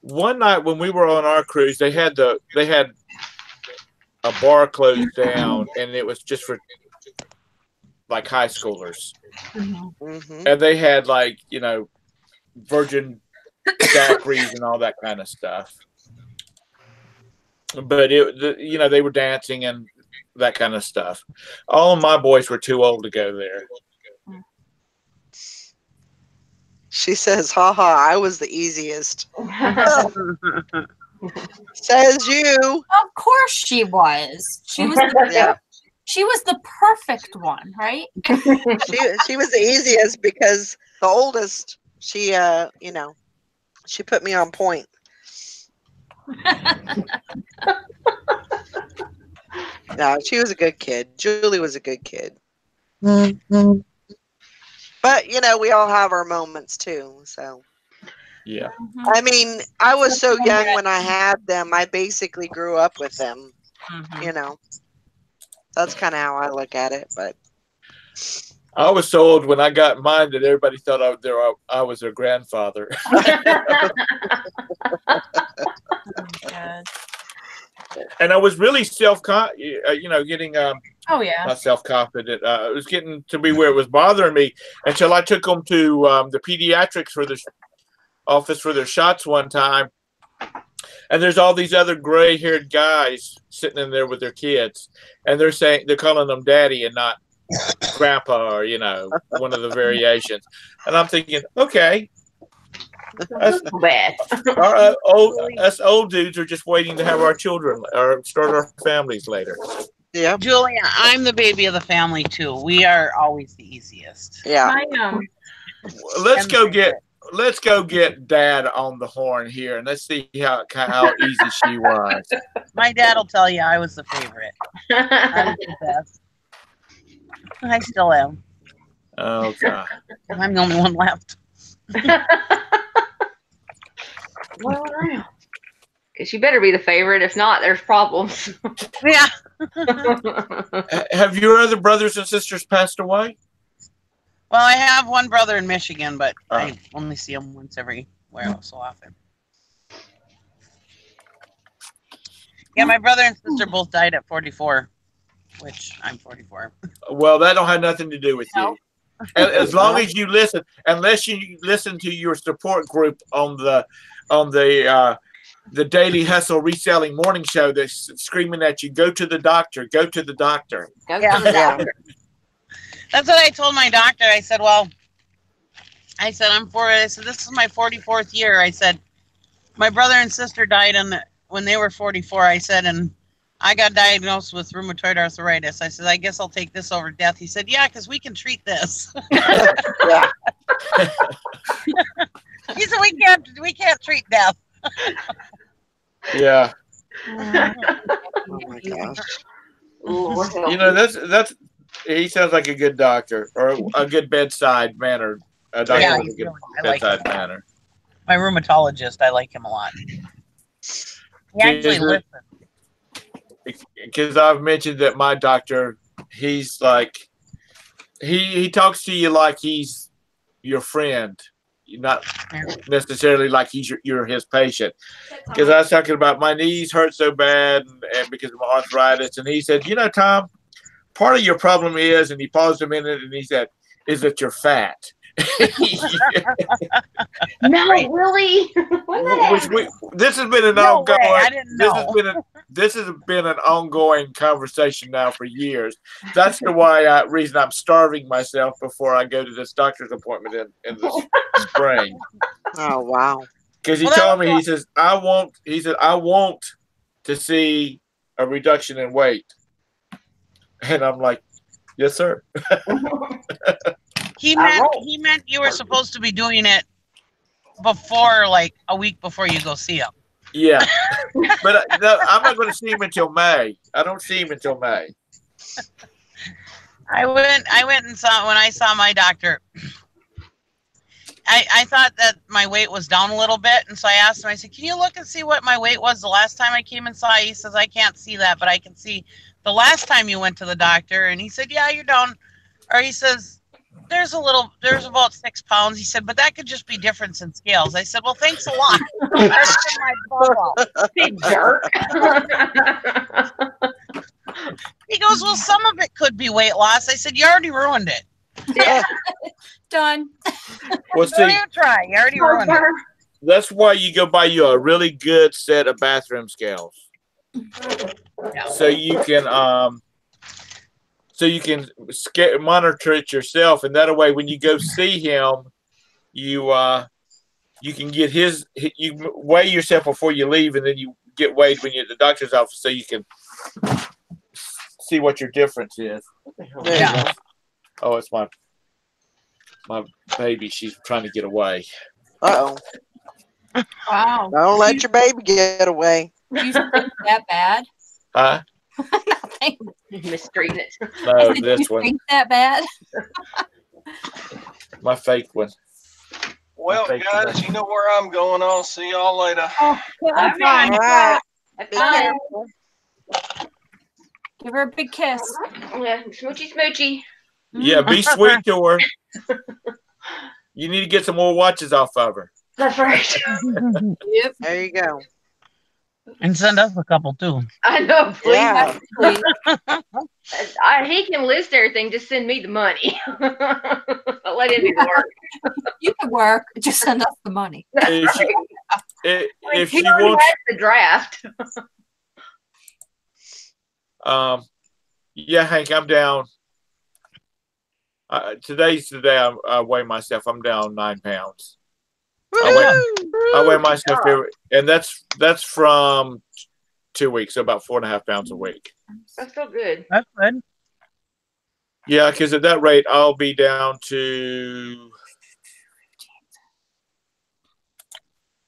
One night when we were on our cruise, they had a bar closed down, and it was just for like high schoolers,
Mm-hmm.
and they had like virgin daiquiris and all that kind of stuff. But they were dancing and that kind of stuff. All of my boys were too old to go there.
She says, haha, I was the easiest. Says you.
Of course she was. She was the,
Yeah.
she was the perfect one, right?
She was the easiest because the oldest, she she put me on point. No, she was a good kid. Julie was a good kid. But we all have our moments too. So
Yeah.
I mean, I was so young when I had them. I basically grew up with them. That's kind of how I look at it. But
I was so old when I got mine that everybody thought I was their grandfather. And I was really getting
Oh yeah.
not self-confident. It was getting to be where it was bothering me until I took them to the pediatrics for the office for their shots one time. And there's all these other gray-haired guys sitting in there with their kids, and they're calling them daddy and not grandpa or one of the variations. And I'm thinking, okay, us old dudes are just waiting to have our children or start our families later.
Yeah,
Julia, I'm the baby of the family too. We are always the easiest.
Yeah.
Let's go get Dad on the horn here, and let's see how easy she was.
My dad will tell you I was the favorite. I was the best. I still am.
Oh God.
I'm the only one left.
Well, because you better be the favorite. If not, there's problems.
Yeah.
Have your other brothers and sisters passed away?
Well, I have one brother in Michigan, but I only see him once every so often. Yeah, my brother and sister both died at 44, which I'm 44.
Well, that don't have nothing to do with you. As long as you listen, unless you listen to your support group on the Daily Hustle Reselling Morning Show that's screaming at you, go to the doctor, go to the doctor.
Go to the doctor.
That's what I told my doctor. I said, well, I said, I said, this is my 44th year. I said, my brother and sister died when they were 44. I said, and I got diagnosed with rheumatoid arthritis. I said, I guess I'll take this over death. He said, yeah, because we can treat this.
Yeah.
He said, we can't treat death.
Yeah.
Oh my gosh.
Lord help
You know,
me.
that's he sounds like a good doctor or a good bedside manner. A doctor
Yeah,
with a
he's
good
really, I like
bedside
him.
manner.
My rheumatologist, I like him a lot. He actually listens.
Because I've mentioned that my doctor, he's like, he talks to you like he's your friend, not necessarily like you're his patient. Because I was talking about my knees hurt so bad and because of my arthritis, and he said, you know, Tom, part of your problem is, and he paused a minute and he said, is that you're fat.
No, really?
This has been an
No way,
ongoing.
I didn't know.
This has been an ongoing conversation now for years. That's the reason I'm starving myself before I go to this doctor's appointment in the spring.
Oh wow.
Because he told me, he said I want to see a reduction in weight, and I'm like, yes, sir.
He meant you were supposed to be doing it before, like a week before you go see him.
Yeah, but no, I'm not going to see him until May. I don't see him until May.
I went and saw when I saw my doctor. I thought that my weight was down a little bit, and so I asked him. I said, "Can you look and see what my weight was the last time I came and saw you?" He says, "I can't see that, but I can see the last time you went to the doctor." And he said, "Yeah, you're down," or he says, there's about 6 pounds. He said, but that could just be difference in scales. I said, well, thanks a lot. That's my bubble.
Big jerk.
He goes, well, some of it could be weight loss. I said, you already ruined it.
Yeah.
Done.
Well,
Don't even try. You already ruined it.
That's why you go buy you a really good set of bathroom scales.
Yeah.
So you can monitor it yourself, and that way when you go see him, you can get you weigh yourself before you leave, and then you get weighed when you're at the doctor's office, so you can see what your difference is. What the hell is that? Oh, it's my baby. She's trying to get away.
Uh-oh.
Wow.
Don't let your baby get away.
You think that bad?
Huh?
Nothing.
Mistreating it.
No,
You
this one.
think that bad?
My fake one.
Well, guys, you know where I'm going. I'll see y'all later.
Oh,
I'm
fine.
All right.
That's
Be
fine.
careful.
Give her a big kiss.
Yeah, smoochy smoochy.
Yeah, be sweet to her. You need to get some more watches off of her.
That's right.
Yep.
There you go.
And send us a couple too.
I know, please.
Yeah.
Please.
He can list everything. Just send me the money. I'll let him do the work.
You can work. Just send us the money.
That's
If she-
right.
If
He
she
already
wants,
has the draft.
yeah, Hank, I'm down. Today's the day I weigh myself. I'm down 9 pounds. I weigh myself and that's from 2 weeks, so about 4.5 pounds a week.
That's still good.
That's good.
Yeah, because at that rate, I'll be down to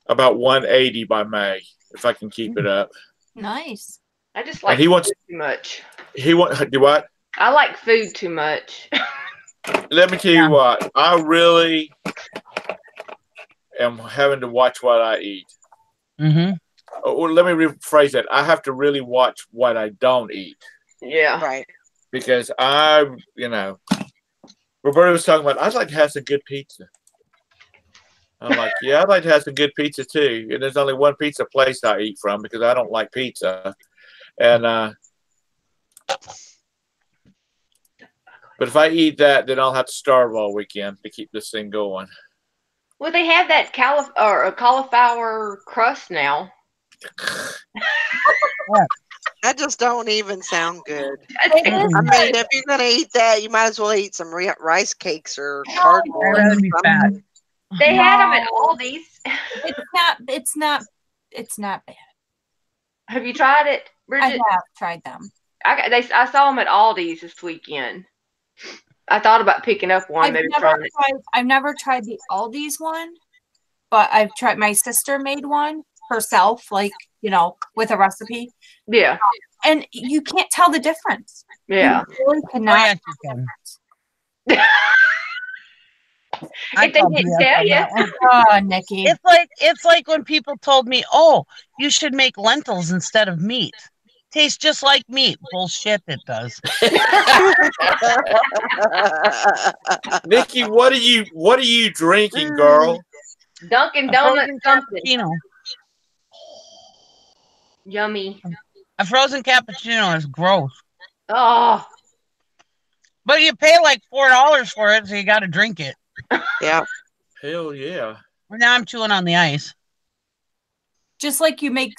about 180 by May if I can keep it up.
Nice.
I just like
And he wants
food too much.
do what?
I like food too much.
Let me tell you what. I really am having to watch what I eat.
Mm-hmm.
Or let me rephrase that. I have to really watch what I don't eat
Yeah.
Right.
because Roberta was talking about, I'd like to have some good pizza. I'm like, yeah, I'd like to have some good pizza too. And there's only one pizza place I eat from because I don't like pizza. And but if I eat that, then I'll have to starve all weekend to keep this thing going.
Well, they have that cauliflower crust now.
That just don't even sound good.
It is
I mean, if you're gonna eat that, you might as well eat some rice cakes or
I'd
cardboard.
rather
or
be fat.
something.
They had them at Aldi's.
It's not bad.
Have you tried it, Bridget?
I have tried them.
I saw them at Aldi's this weekend. I thought about picking up one.
I've never tried the Aldi's one, but I've tried. My sister made one herself, like, with a recipe.
Yeah.
And you can't tell the difference.
Yeah.
You really cannot.
If they didn't tell you.
Oh, Nikki.
It's like when people told me, "Oh, you should make lentils instead of meat. Tastes just like meat." Bullshit, it does.
Nikki, what are you drinking, girl?
Dunkin' Donuts cappuccino. Yummy.
A frozen cappuccino is gross.
Oh.
But you pay like $4 for it, so you got to drink it.
Yeah.
Hell yeah.
Now I'm chewing on the ice.
Just like you make,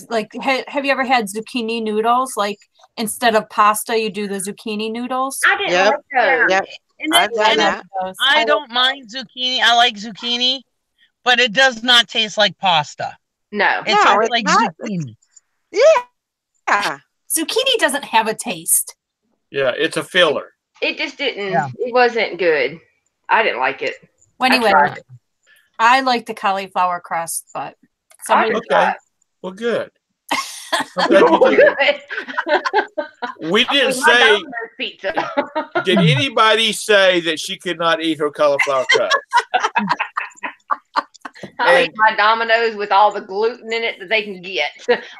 have you ever had zucchini noodles? Like, instead of pasta, you do the zucchini noodles?
I didn't like those.
Yep. I've done that.
I don't mind zucchini. I like zucchini, but it does not taste like pasta.
No.
It tastes like zucchini.
Yeah.
Zucchini doesn't have a taste.
Yeah, it's a filler.
It just didn't. Yeah. It wasn't good. I didn't like it.
Well, anyway, I like the cauliflower crust, but
okay. Well, good. We didn't say. Did anybody say that she could not eat her cauliflower crust?
I'll eat my Domino's with all the gluten in it that they can get.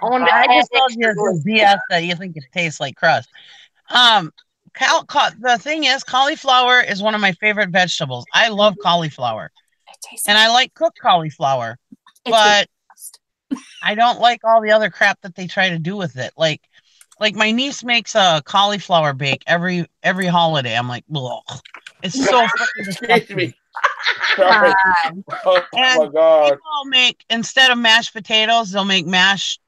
I just told you it's BS that you think it tastes like crust. The thing is, cauliflower is one of my favorite vegetables. I love cauliflower, and I like cooked cauliflower, but I don't like all the other crap that they try to do with it. Like my niece makes a cauliflower bake every holiday. I'm like, ugh. It's so freaking disgusting.
Sorry. Oh my God.
People make, instead of mashed potatoes, they'll make mashed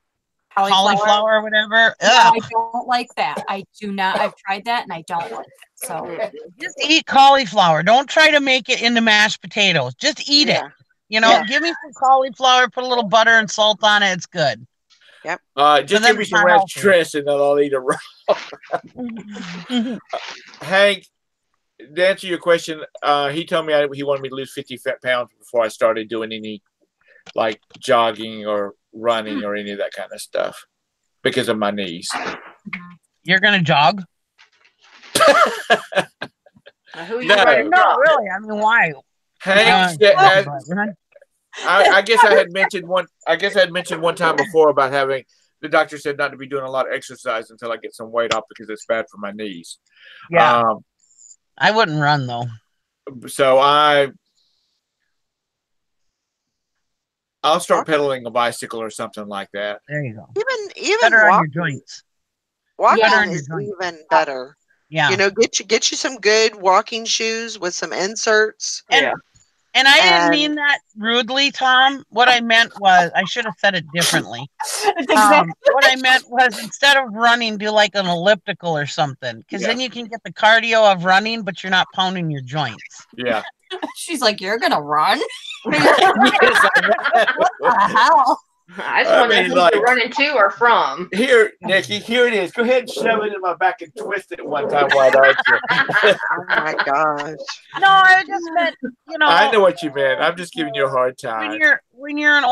cauliflower or whatever.
No, I don't like that. I do not. I've tried that and I don't like it. So
just eat cauliflower. Don't try to make it into mashed potatoes. Just eat it. Give me some cauliflower, put a little butter and salt on it. It's good.
Yep.
Just give me some ranch dressing and I'll eat it raw. Hank, to answer your question, he told me he wanted me to lose 50 pounds before I started doing any like jogging or running or any of that kind of stuff because of my knees.
You're gonna jog?
Who you running?
No, really. I mean, why?
Hank, I guess I had mentioned one. I guess I had mentioned one time before about having the doctor said not to be doing a lot of exercise until I get some weight off because it's bad for my knees.
Yeah, I wouldn't run though.
So I'll start pedaling a bicycle or something like that.
There you go.
Even
better on your joints.
Walking is even better.
Yeah.
Get you some good walking shoes with some inserts.
And I didn't mean that rudely, Tom. What I meant was, I should have said it differently. What I meant was, instead of running, do like an elliptical or something. Because then you can get the cardio of running, but you're not pounding your joints.
Yeah.
She's like, you're going to run?
What the hell? I just wonder who you're running to or from.
Here, Nikki, here it is. Go ahead and shove it in my back and twist it one time, why don't you?
Oh my gosh.
No, I just meant,
I know what you meant. I'm just giving you a hard time.
When you're an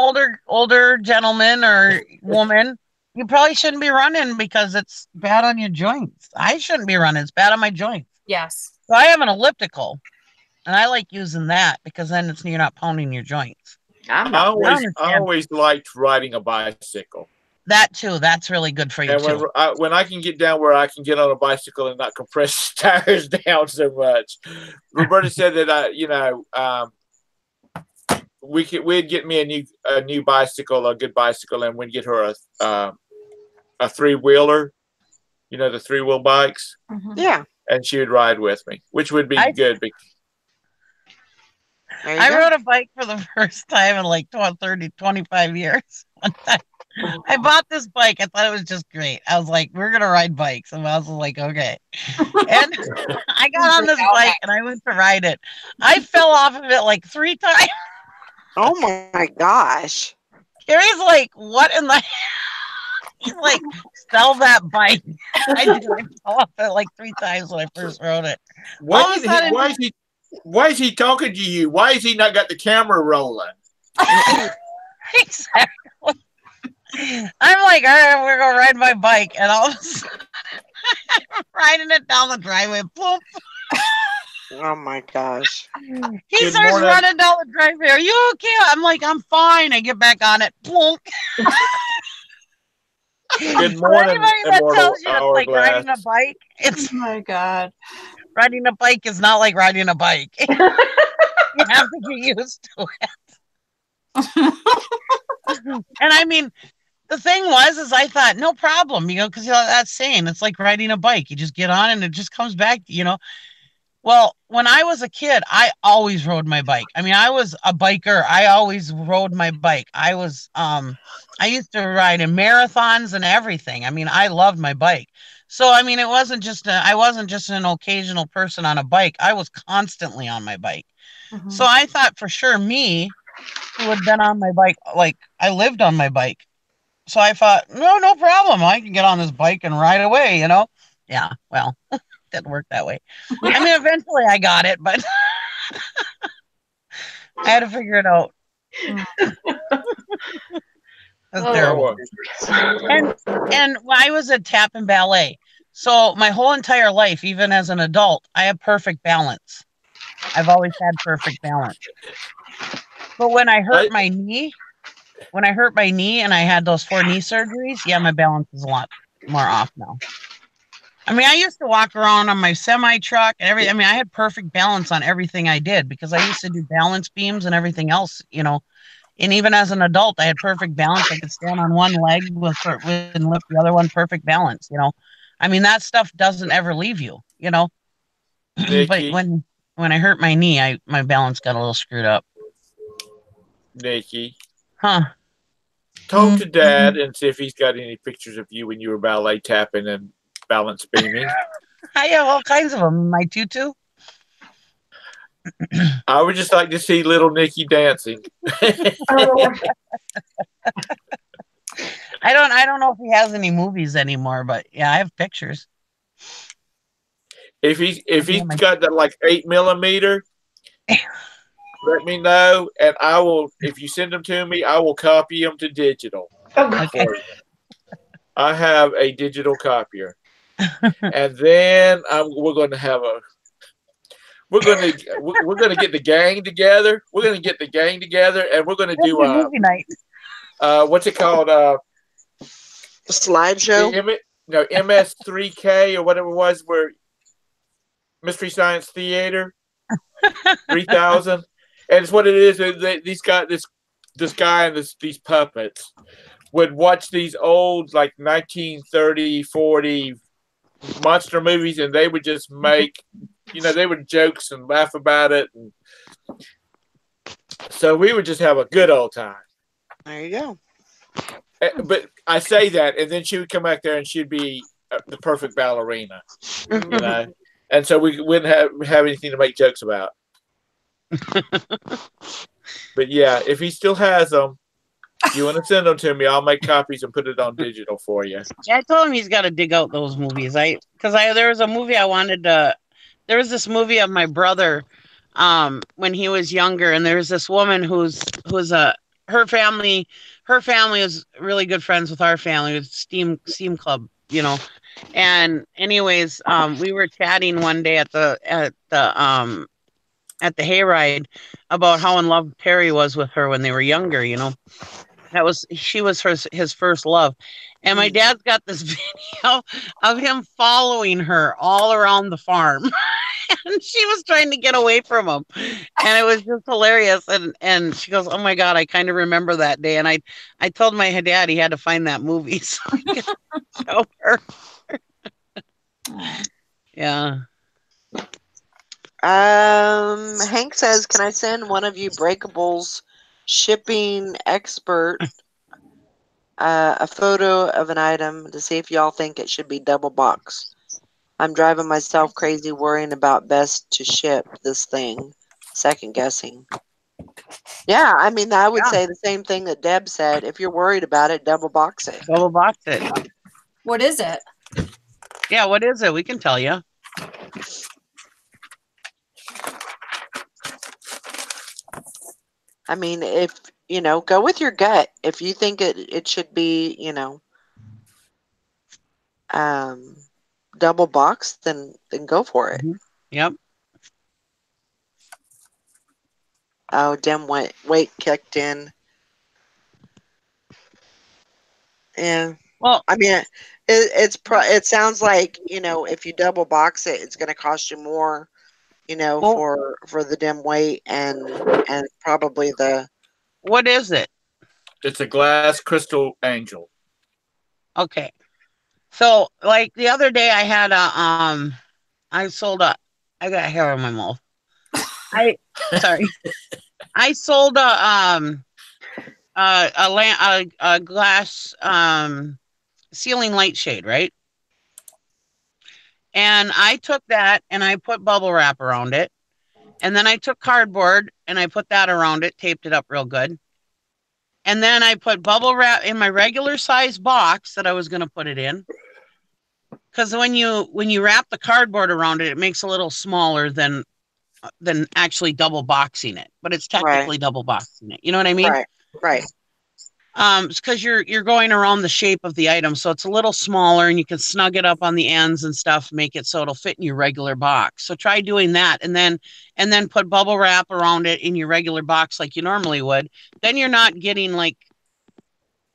older gentleman or woman, you probably shouldn't be running because it's bad on your joints. I shouldn't be running. It's bad on my joints.
Yes.
So I have an elliptical, and I like using that because then you're not pounding your joints.
I always liked riding a bicycle.
That too. That's really good for you too.
When I can get down where I can get on a bicycle and not compress tires down so much. Roberta said that we'd get me a new bicycle, a good bicycle, and we'd get her a 3-wheeler. The 3-wheel bikes.
Mm-hmm.
Yeah.
And she would ride with me, which would be good.
I rode a bike for the first time in like 25 years. I bought this bike. I thought it was just great. I was like, we're going to ride bikes. And I was like, okay. And I got on this bike and I went to ride it. I fell off of it like 3 times.
Oh my gosh.
Gary's like, what in the He's like, sell that bike. I did. I fell off it like 3 times when I first rode it. All of a sudden,
why is he talking to you? Why is he not got the camera rolling?
Exactly. I'm like, all right, we're gonna ride my bike, and all of a sudden, I'm riding it down the driveway. Boom.
Oh my gosh.
He
Good
starts
morning.
running down the driveway. Are you okay? I'm like, I'm fine. I get back on it. Boom.
Good
For
morning,
anybody that
Immortal
tells you it's like
Hourglass.
riding a bike, it's
Oh my God.
riding a bike is not like riding a bike. You have to get used to it. And I mean, the thing is I thought, no problem, because that's saying it's like riding a bike. You just get on and it just comes back. Well, when I was a kid, I always rode my bike. I mean, I was a biker. I always rode my bike. I used to ride in marathons and everything. I mean, I loved my bike. So, I mean, I wasn't just an occasional person on a bike. I was constantly on my bike.
Mhm.
So I thought for sure me, who had been on my bike, like I lived on my bike. So I thought, no problem. I can get on this bike and ride away, Yeah, well, didn't work that way. I mean, eventually I got it, but I had to figure it out. That's terrible. And I was at tap and ballet. So my whole entire life, even as an adult, I have perfect balance. I've always had perfect balance. But when I hurt my knee and I had those 4 knee surgeries, yeah, my balance is a lot more off now. I mean, I used to walk around on my semi truck and everything. I mean, I had perfect balance on everything I did because I used to do balance beams and everything else, And even as an adult, I had perfect balance. I could stand on one leg and lift the other one, perfect balance, I mean, that stuff doesn't ever leave you, But when I hurt my knee, my balance got a little screwed up.
Nikki.
Huh.
Talk to Dad and see if he's got any pictures of you when you were ballet tapping and balance beaming.
I have all kinds of them in my tutu.
I would just like to see little Nikki dancing.
I don't know if he has any movies anymore, but yeah, I have pictures.
If he's got that like 8mm, let me know, and I will. If you send them to me, I will copy them to digital.
Okay.
I have a digital copier, and then we're going to have we're going to get the gang together. We're going to get the gang together, and we're going to do
movie night.
What's it called?
Slideshow.
MS3K or whatever it was, where Mystery Science Theater 3000. And it's what it is. This guy and these puppets would watch these old like 1930, 40 monster movies, and they would just make, they would jokes and laugh about it. And so we would just have a good old time.
There you go.
But I say that, and then she would come back there and she'd be the perfect ballerina, And so we wouldn't have anything to make jokes about. But yeah, if he still has them, if you want to send them to me, I'll make copies and put it on digital for you.
Yeah, I told him he's got to dig out those movies. There was a movie I wanted to. There was this movie of my brother, when he was younger, and there was this woman who's her family was really good friends with our family, with Steam Club, And anyways, we were chatting one day at the hayride about how in love Terry was with her when they were younger, she was his first love. And my dad's got this video of him following her all around the farm. And she was trying to get away from him. And it was just hilarious. And she goes, "Oh my God, I kind of remember that day." And I told my dad he had to find that movie so I could show her. Yeah.
Hank says, "Can I send one of you Breakables shipping expert a photo of an item to see if y'all think it should be double box? I'm driving myself crazy worrying about best to ship this thing, second guessing." Yeah, I mean, I would
Yeah.
say the same thing that Deb said. If you're worried about it, double box it.
Double box it.
What is it?
Yeah, what is it? We can tell you.
I mean, if, go with your gut. If you think it should be, double box, then go for it.
Yep.
Oh, dim weight kicked in. Yeah.
Well,
I mean, it sounds like, if you double box it, it's going to cost you more, for the dim weight and probably the.
what is it?
It's a glass crystal angel.
Okay. So, like the other day, I had I sold I got hair in my mouth. Sorry. I sold a glass ceiling light shade, right? And I took that and I put bubble wrap around it. And then I took cardboard and I put that around it, taped it up real good. And then I put bubble wrap in my regular size box that I was going to put it in. Because when you wrap the cardboard around it, it makes a little smaller than actually double boxing it, but it's technically double boxing it. You know what I mean?
Right.
It's because you're going around the shape of the item, so it's a little smaller, and you can snug it up on the ends and stuff, make it so it'll fit in your regular box. So try doing that, and then put bubble wrap around it in your regular box like you normally would. Then you're not getting like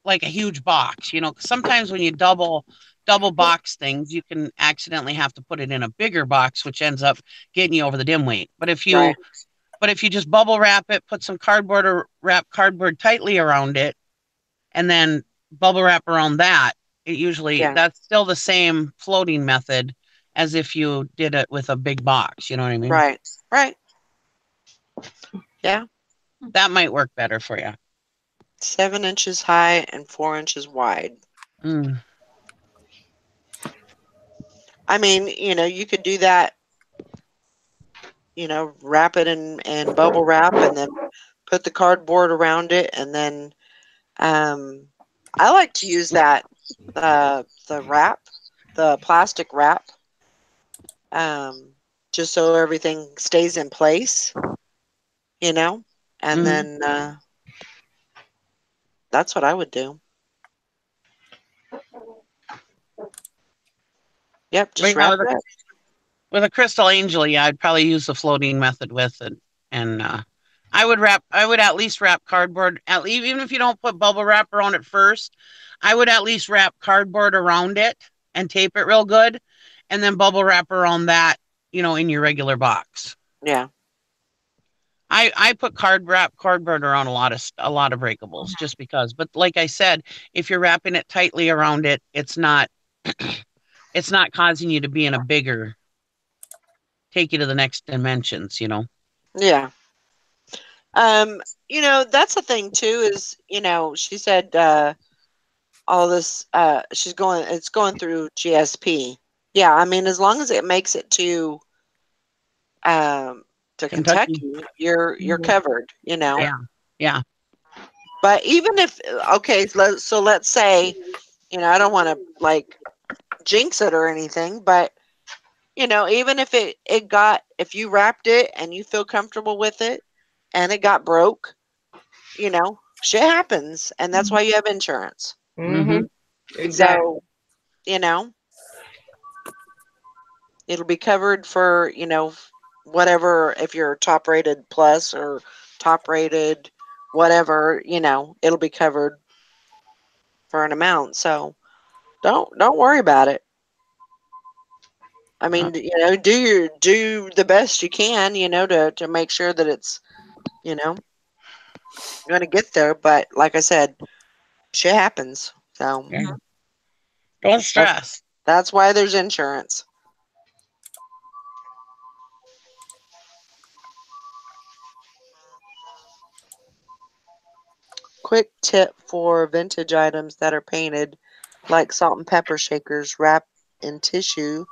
a huge box, you know. 'Cause sometimes when you double box things, you can accidentally have to put it in a bigger box, which ends up getting you over the dim weight. But if you just bubble wrap it, put some cardboard or wrap cardboard tightly around it, and then bubble wrap around that, it usually that's still the same floating method as if you did it with a big box. You know what I mean?
Right. Yeah.
That might work better for you.
7 inches high and 4 inches wide. I mean, you could do that, wrap it in bubble wrap and then put the cardboard around it. And then I like to use that, the wrap, the plastic wrap, just so everything stays in place, and then that's what I would do. Yep, just wrap it up.
With a crystal angel, yeah, I'd probably use the floating method with it, and I would at least wrap cardboard. Even if you don't put bubble wrap around it first, I would at least wrap cardboard around it and tape it real good, and then bubble wrap around that, in your regular box.
Yeah.
I put cardboard around a lot of breakables just because. But like I said, if you're wrapping it tightly around it, it's not it's not causing you to be in a bigger, take you to the next dimensions,
Yeah. That's the thing too, is, she said all this it's going through GSP. Yeah, I mean, as long as it makes it to Kentucky, you're covered,
Yeah.
But even if so let's say, I don't want to like jinx it or anything, but even if if you wrapped it and you feel comfortable with it and it got broke, shit happens, and that's why you have insurance.
Exactly.
So, it'll be covered for, whatever, if you're top rated plus or top rated whatever, it'll be covered for an amount. So don't worry about it. I mean, do the best you can, to make sure that it's, going to get there. But like I said, shit happens. So
don't stress.
That's why there's insurance. Quick tip for vintage items that are painted, like salt and pepper shakers, wrap in tissue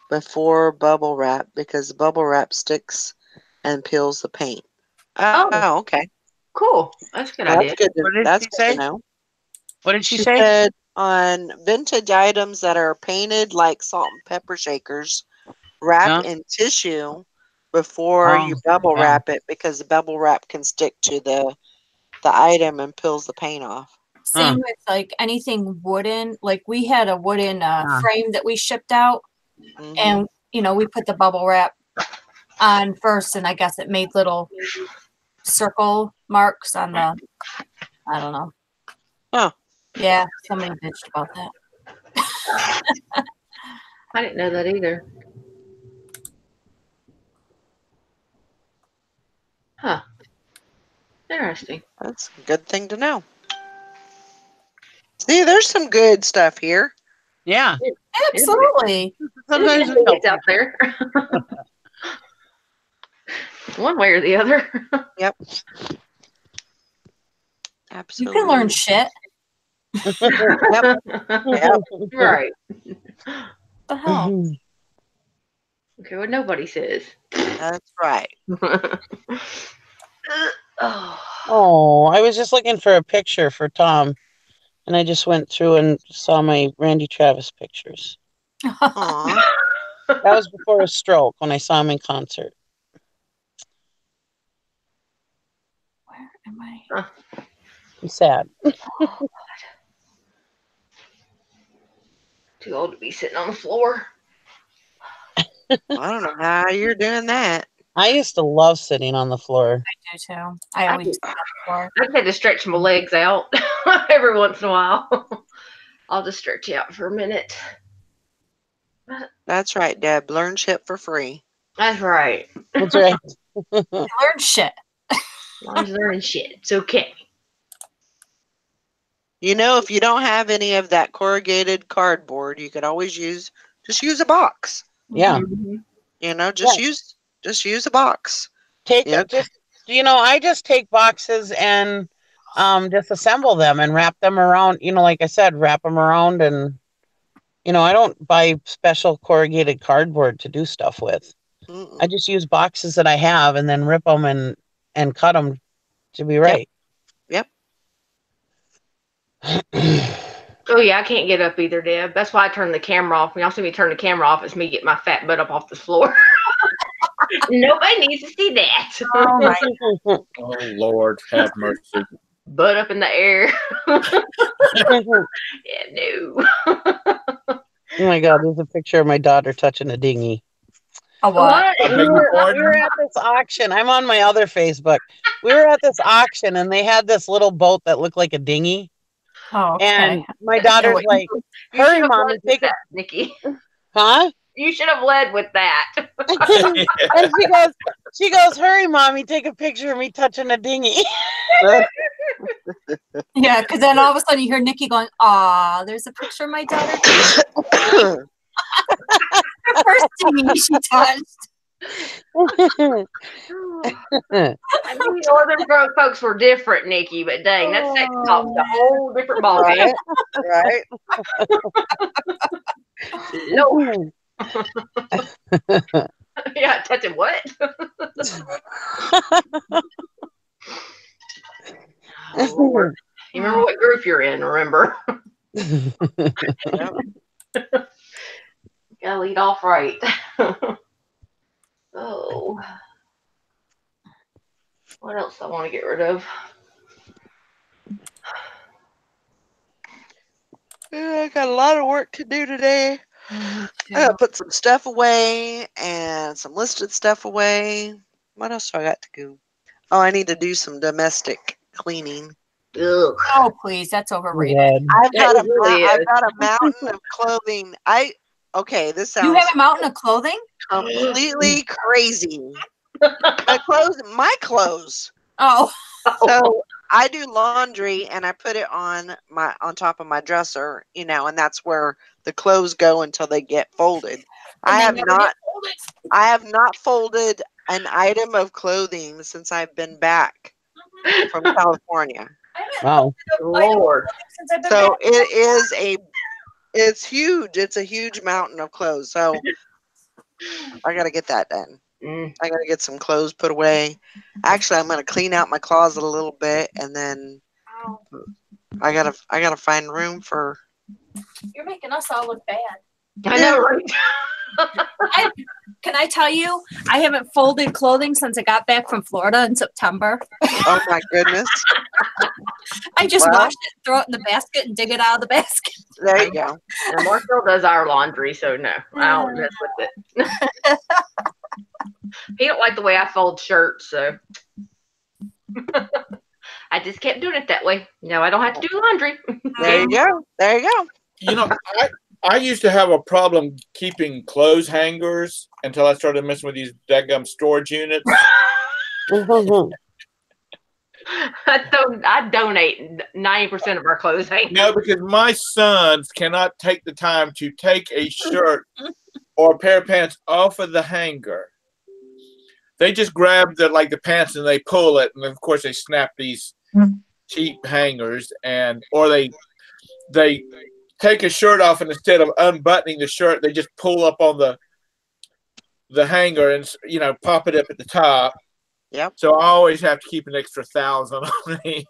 before bubble wrap, because bubble wrap sticks and peels the paint. Oh, okay.
Cool. That's a good
That's
idea.
good.
What did
That's
she
good
say?
to know.
What did she
She
say?
said on vintage items that are painted like salt and pepper shakers, wrap
Yeah.
in tissue before you
Oh,
bubble
yeah.
wrap it because the bubble wrap can stick to the item and peels the paint off.
Same with like anything wooden. Like we had a wooden frame that we shipped out,
Mhm.
and we put the bubble wrap on first, and I guess it made little circle marks on the. I don't know.
Huh.
Yeah, somebody bitched about that.
I didn't know that either. Huh. Interesting.
That's a good thing to know. See, there's some good stuff here.
Yeah.
Absolutely.
Sometimes we
It's out there. One way or the other.
Yep.
You
Absolutely.
can learn shit.
Yep. Yep.
Right.
The hell?
Okay, what nobody says.
That's right.
Oh.
Oh, I was just looking for a picture for Tom, and I just went through and saw my Randy Travis pictures.
Aw.
That was before a stroke when I saw him in concert.
Where am I?
I'm sad.
Too old to be sitting on the floor.
I don't know how you're doing that.
I used to love sitting on the floor.
I do too. I always do that before.
I just had to stretch my legs out every once in a while. I'll just stretch you out for a minute.
That's right, Deb. Learn shit for free.
That's right.
That's right.
Learn shit.
I'm learning shit. It's okay.
If you don't have any of that corrugated cardboard, you could always use a box.
Yeah.
Mhm.
Just use a box.
Take
Yeah.
I just take boxes and disassemble them and wrap them around, like I said, wrap them around, and I don't buy special corrugated cardboard to do stuff with.
Mm-mm.
I just use boxes that I have and then rip them and cut them to be right.
Yep.
Oh yeah, I can't get up either, Deb. That's why I turn the camera off. When y'all see me turn the camera off, it's me getting my fat butt up off the floor. Nobody needs to see that.
Oh my
Oh Lord, have mercy.
Butt up in the air. Yeah, no.
Oh my God, there's a picture of my daughter touching a dinghy.
A what?
I beg
We
your
were
pardon?
at this auction. I'm on my other Facebook. We were at this auction and they had this little boat that looked like a dinghy.
Oh, okay.
And my daughter's like,
You
hurry,
should have
Mommy,
led with
take it.
that, Nikki.
Huh?
You should have led with that.
And she goes, hurry, Mommy, take a picture of me touching a dinghy.
Yeah, because then all of a sudden you hear Nikki going, "Aw, there's a picture of my daughter." The first thing she touched.
I knew northern folks were different, Nikki, but dang, that sex talk's a whole different ballgame.
Right.
Lord. Yeah, touching what? Oh, Lord. You remember what group you're in, remember? Gotta lead off right. Oh. What else I want to get rid of?
Yeah, I got a lot of work to do today. I gotta put some stuff away and some listed stuff away. What else do I got to do? Oh, I need to do some domestic cleaning.
Ugh.
Oh, please, that's overrated.
I've got
It really
I've
is.
got a mountain of clothing. Okay, this
You
sounds
have a mountain of clothing?
completely crazy. My clothes.
Oh,
So I do laundry and I put it on top of my dresser, and that's where the clothes go until they get folded. I have not folded an item of clothing since I've been back from California.
Wow.
Lord.
since I've been
So
back.
it's huge. It's a huge mountain of clothes. So I got to get that done. I gotta get some clothes put away. Actually, I'm gonna clean out my closet a little bit, and then I gotta find room for.
You're making us all look bad.
I know, right?
Can I tell you, I haven't folded clothing since I got back from Florida in September.
Oh my goodness!
I just wash it, throw it in the basket, and dig it out of the basket.
There you go.
And Marcel does our laundry, so no, I don't mess with it. He don't like the way I fold shirts, so I just kept doing it that way. Now I don't have to do laundry.
There you go. There you go.
You know, I used to have a problem keeping clothes hangers until I started messing with these daggum storage units.
I donate 90% of our clothes hangers.
No, because my sons cannot take the time to take a shirt or a pair of pants off of the hanger. They just grab the pants and they pull it, and of course they snap these cheap hangers, or they take a shirt off, and instead of unbuttoning the shirt, they just pull up on the hanger and pop it up at the top.
Yep.
So I always have to keep an extra 1,000 on me.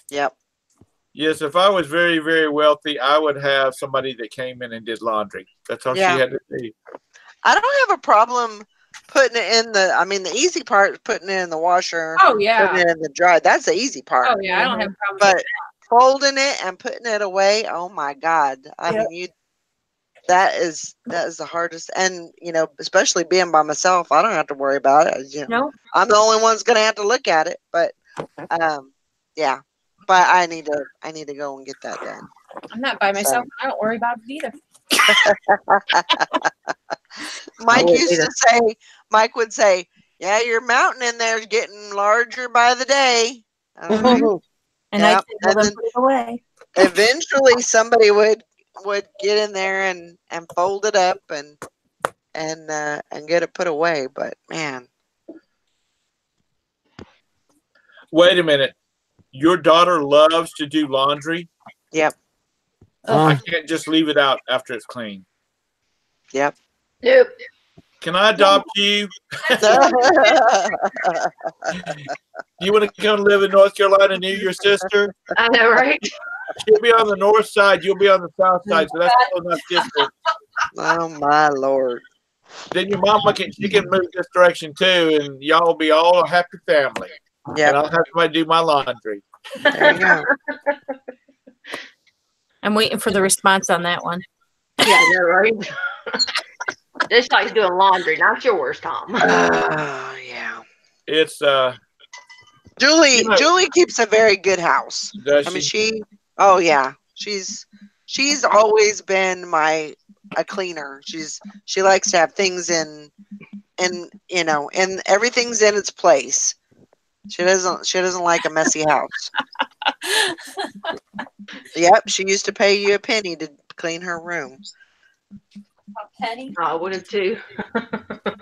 Yep.
Yes, if I was very, very wealthy, I would have somebody that came in and did laundry. That's all she had to do.
I don't have a problem putting it in the easy part is putting it in the washer.
Oh, yeah.
Putting it in the dryer. That's the easy part.
Oh, yeah. I don't have a problem
But
with
folding it and putting it away, oh my God. I mean, that is the hardest. And, especially being by myself, I don't have to worry about it.
No.
I'm the only one's going to have to look at it. But, yeah. But I need to go and get that done.
I'm not by myself. So. I don't worry about it either.
Mike would say, yeah, your mountain in there is getting larger by the day.
And I put it away.
Eventually somebody would get in there and fold it up and get it put away. But man.
Wait a minute. Your daughter loves to do laundry?
Yep.
I can't just leave it out after it's clean.
Yep.
Nope.
Can I adopt you? You want to come live in North Carolina near your sister?
I know, right?
She'll be on the north side. You'll be on the south side. So that's still enough distance.
Oh, my Lord.
Then your mama can move this direction too, and y'all will be all a happy family.
Yeah.
And I'll have somebody do my laundry.
There you go.
I'm waiting for the response on that one.
Yeah, I know, right? Just like doing laundry, not yours, Tom.
Yeah.
It's
Julie keeps a very good house.
Does
I mean, she's always been a cleaner. She likes to have things in and everything's in its place. She doesn't like a messy house. Yep, she used to pay you a penny to clean her room.
A penny?
I would have too.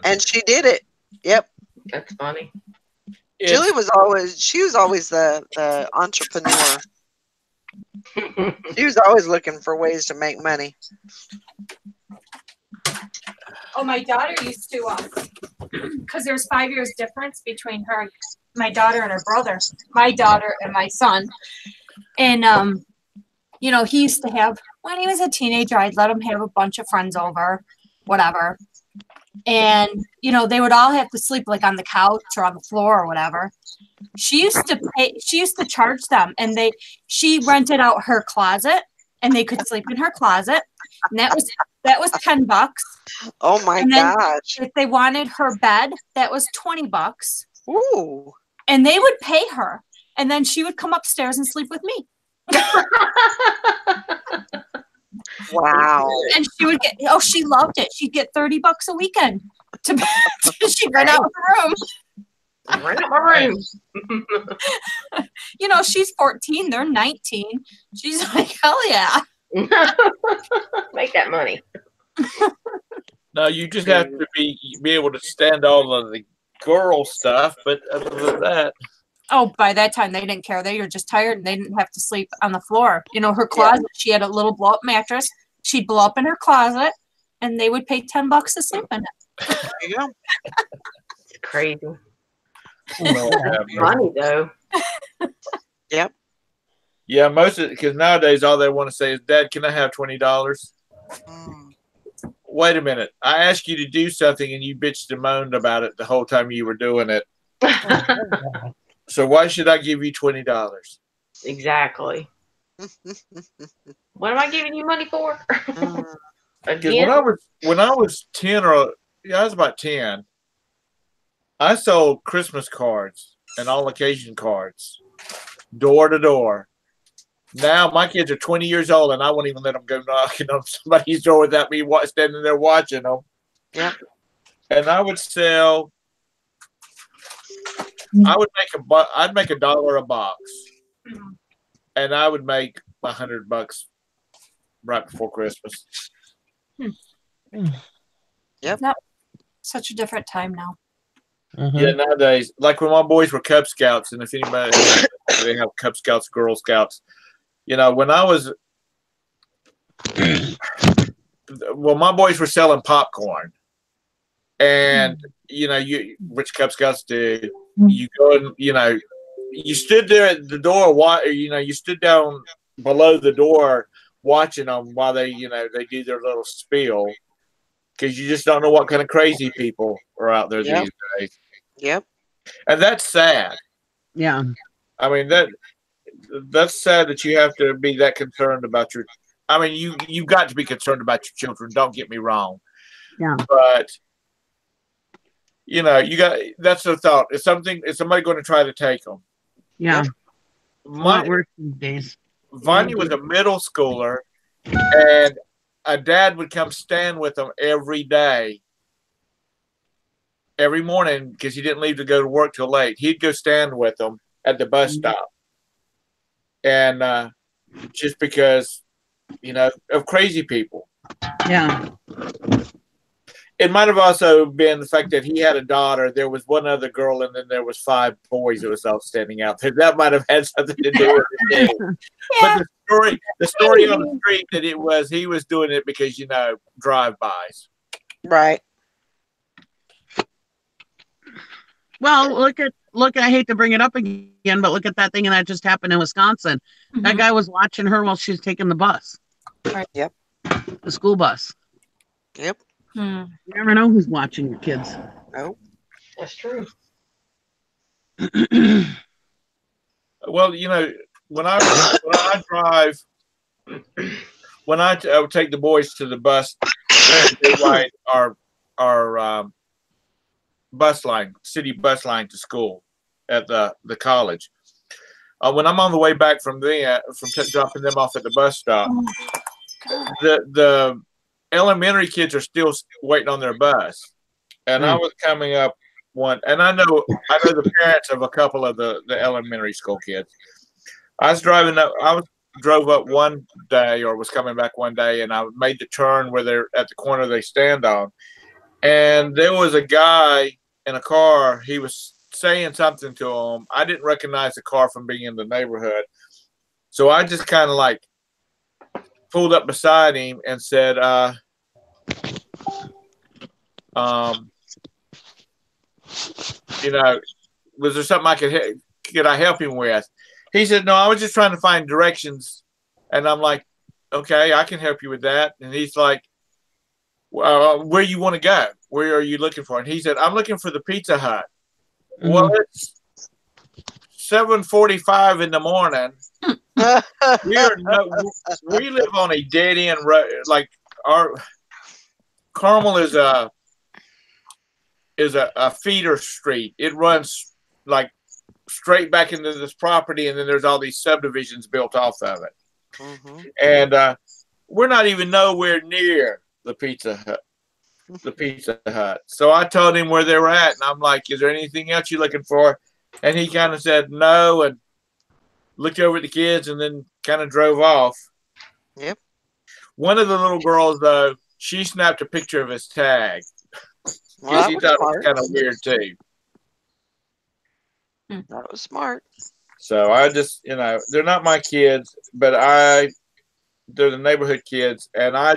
And she did it. Yep.
That's funny.
Julie was always the entrepreneur. She was always looking for ways to make money.
Oh, my daughter used to, because there's 5 years difference between my daughter and her brother, my daughter and my son. And, he used to have, when he was a teenager, I'd let him have a bunch of friends over, whatever. And, they would all have to sleep like on the couch or on the floor or whatever. She used to charge them, and she rented out her closet, and they could sleep in her closet. And that was $10.
Oh my gosh.
If they wanted her bed, that was $20.
Ooh.
And they would pay her. And then she would come upstairs and sleep with me.
Wow.
And she would get, she loved it. She'd get $30 a weekend she'd rent out her room.
Rent out my room.
She's 14, they're 19. She's like, hell yeah.
Make that money.
No, you just have to be able to stand all of the girl stuff, but other than that.
Oh, by that time they didn't care. They were just tired and they didn't have to sleep on the floor. Her closet, she had a little blow up mattress. She'd blow up in her closet. and they would pay $10 to sleep in it.
There you go.
It's crazy.
Yeah.
Funny though.
Yep.
Yeah, most of because nowadays all they want to say is, "Dad, can I have $20?"
Mm.
Wait a minute. I asked you to do something and you bitched and moaned about it the whole time you were doing it. So why should I give you $20?
Exactly. What am I giving you money for?
Mm.
Because
Again?
when I was 10 or yeah, I was about 10, I sold Christmas cards and all occasion cards door to door. Now my kids are 20 years old and I won't even let them go knocking on somebody's door without me standing there watching them.
Yep.
And I would sell. I'd make $1 a box, and I would make $100 right before Christmas.
Yep.
Such a different time now.
Mm-hmm.
Yeah, nowadays, like when my boys were Cub Scouts, and if anybody they have Cub Scouts, Girl Scouts, you know, when I was, well, my boys were selling popcorn, and you know, which Cub Scouts do, you go and you stood there at the door, you stood down below the door watching them while they do their little spiel, because you just don't know what kind of crazy people are out there these days.
Yep.
And that's sad.
Yeah.
I mean, that's sad that you have to be that concerned about your. I mean, you've got to be concerned about your children. Don't get me wrong.
Yeah.
But you got. That's the thought. Is somebody going to try to take them?
Yeah.
My
worse these days.
Vanya was a middle schooler, and a dad would come stand with them every day, every morning, because he didn't leave to go to work till late. He'd go stand with them at the bus stop. And just because, of crazy people.
Yeah.
It might have also been the fact that he had a daughter. There was one other girl, and then there was 5 boys that was all standing out there. That might have had something to do with it. Yeah. But the story on the street that he was doing it because, drive-bys.
Right.
Well, look at I hate to bring it up again, but look at that thing that just happened in Wisconsin. Mm-hmm. That guy was watching her while she was taking the bus.
Right. Yep.
The school bus.
Yep.
You never know who's watching your kids.
Oh,
that's true.
Well, when I drive, when I would take the boys to the bus, they ride our bus line, city bus line to school at the college. When I'm on the way back from dropping them off at the bus stop, the elementary kids are still waiting on their bus, and I was coming up one, and I know the parents of a couple of the elementary school kids. I was driving up. Drove up one day, or was coming back one day, and I made the turn where they're at the corner they stand on, and there was a guy in a car. He was saying something to him. I didn't recognize the car from being in the neighborhood, so I just kind of like pulled up beside him and said, was there something could I help him with? He said, no, I was just trying to find directions. And I'm like, okay, I can help you with that. And he's like, where you want to go? Where are you looking for? And he said, I'm looking for the Pizza Hut. Mm-hmm. Well, it's 7:45 in the morning. We live on a dead end road. Like our Carmel is a feeder street. It runs like straight back into this property, and then there's all these subdivisions built off of it. Mm-hmm. And we're not even nowhere near the Pizza Hut. So I told him where they were at, and I'm like, is there anything else you're looking for? And he kind of said no, and looked over at the kids, and then kind of drove off.
Yep.
One of the little girls, though, she snapped a picture of his tag. Well, she thought it was kind of weird, too.
That was smart.
So I just, they're not my kids, but they're the neighborhood kids. And I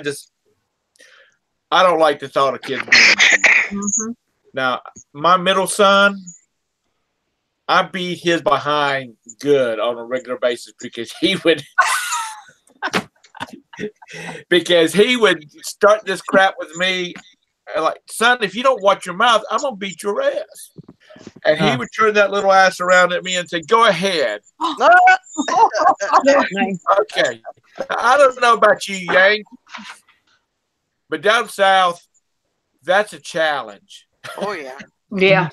I don't like the thought of kids being beat. Now, my middle son, I beat his behind good on a regular basis because he would start this crap with me. Like, son, if you don't watch your mouth, I'm gonna beat your ass. And he would turn that little ass around at me and say, "Go ahead." Okay. I don't know about you, Yang, but down south, that's a challenge.
Oh yeah.
Yeah.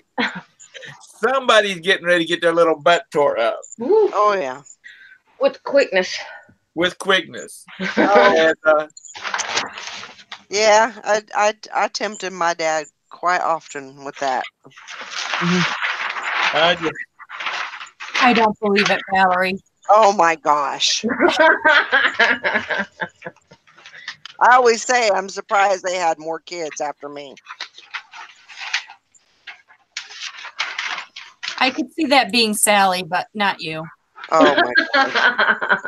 Somebody's getting ready to get their little butt tore up.
Woo.
Oh yeah.
With quickness.
With quickness.
And, yeah, I tempted my dad quite often with that.
I don't believe it, Valerie.
Oh my gosh. I always say I'm surprised they had more kids after me.
I could see that being Sally, but not you.
Oh my God.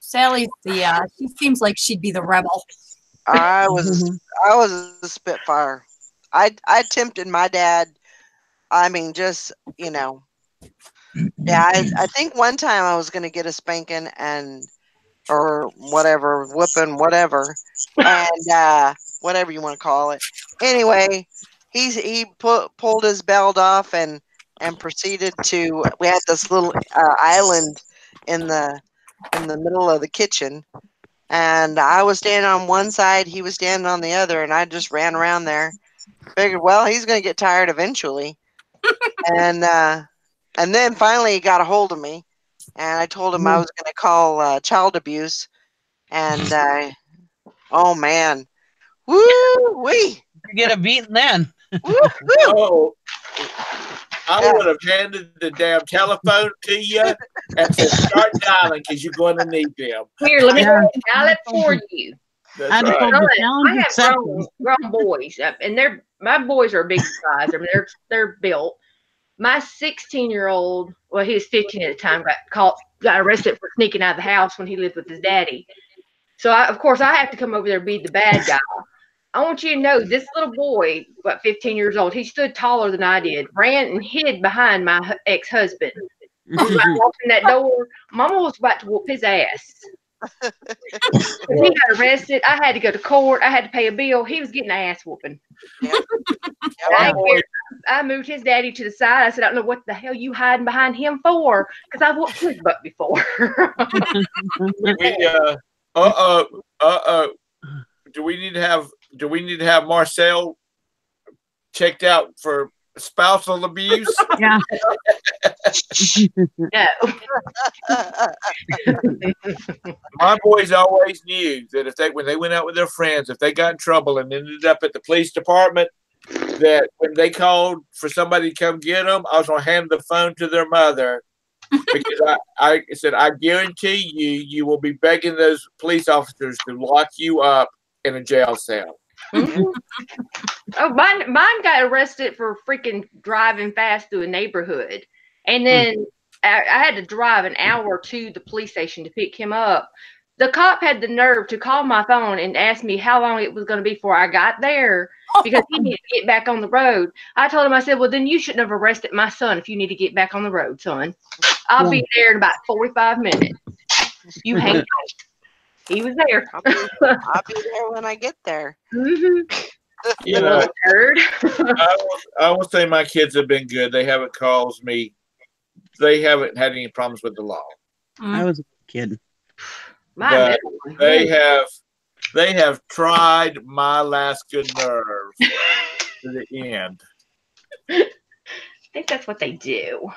Sally's she seems like she'd be the rebel.
I was a spitfire. I tempted my dad. I mean, just, you know. Yeah, I think one time I was going to get a spanking or whatever, whooping, whatever, and whatever you want to call it. Anyway, he pulled his belt off and proceeded to. We had this little island in the middle of the kitchen, and I was standing on one side, he was standing on the other, and I just ran around there. Figured, well, he's going to get tired eventually, and then finally he got a hold of me, and I told him I was going to call child abuse, and oh man, woo wee,
You get a beating then.
Oh, I would have handed the damn telephone to you and said, "Start dialing because you're going to need them."
Here, let me dial it for you.
That's
I
right.
I have grown boys, and my boys are big size. I mean, they're built. My 16-year-old, well, he was 15 at the time, got arrested for sneaking out of the house when he lived with his daddy. So, of course, I have to come over there and be the bad guy. I want you to know this little boy, about 15 years old, he stood taller than I did, ran and hid behind my ex-husband. He was like walking that door. Mama was about to whoop his ass. He got arrested. I had to go to court. I had to pay a bill. He was getting ass whooping.
Yep.
I moved his daddy to the side. I said, I don't know what the hell you hiding behind him for, because I've whooped his butt before.
Do we need to have Marcel checked out for spousal abuse?
Yeah.
No.
My boys always knew that when they went out with their friends, if they got in trouble and ended up at the police department, that when they called for somebody to come get them, I was going to hand the phone to their mother, because I said, I guarantee you will be begging those police officers to lock you up in a jail cell.
Oh, mine got arrested for freaking driving fast through a neighborhood. And then I had to drive an hour to the police station to pick him up. The cop had the nerve to call my phone and ask me how long it was going to be before I got there, because he needed to get back on the road. I told him, I said, well, then you shouldn't have arrested my son if you need to get back on the road, son. I'll be there in about 45 minutes. You hang on. He was there.
I'll be there when I get there.
You know, I will say my kids have been good. They haven't caused me. They haven't had any problems with the law.
I was a kid.
But they have tried my last good nerve to the end.
I think that's what they do.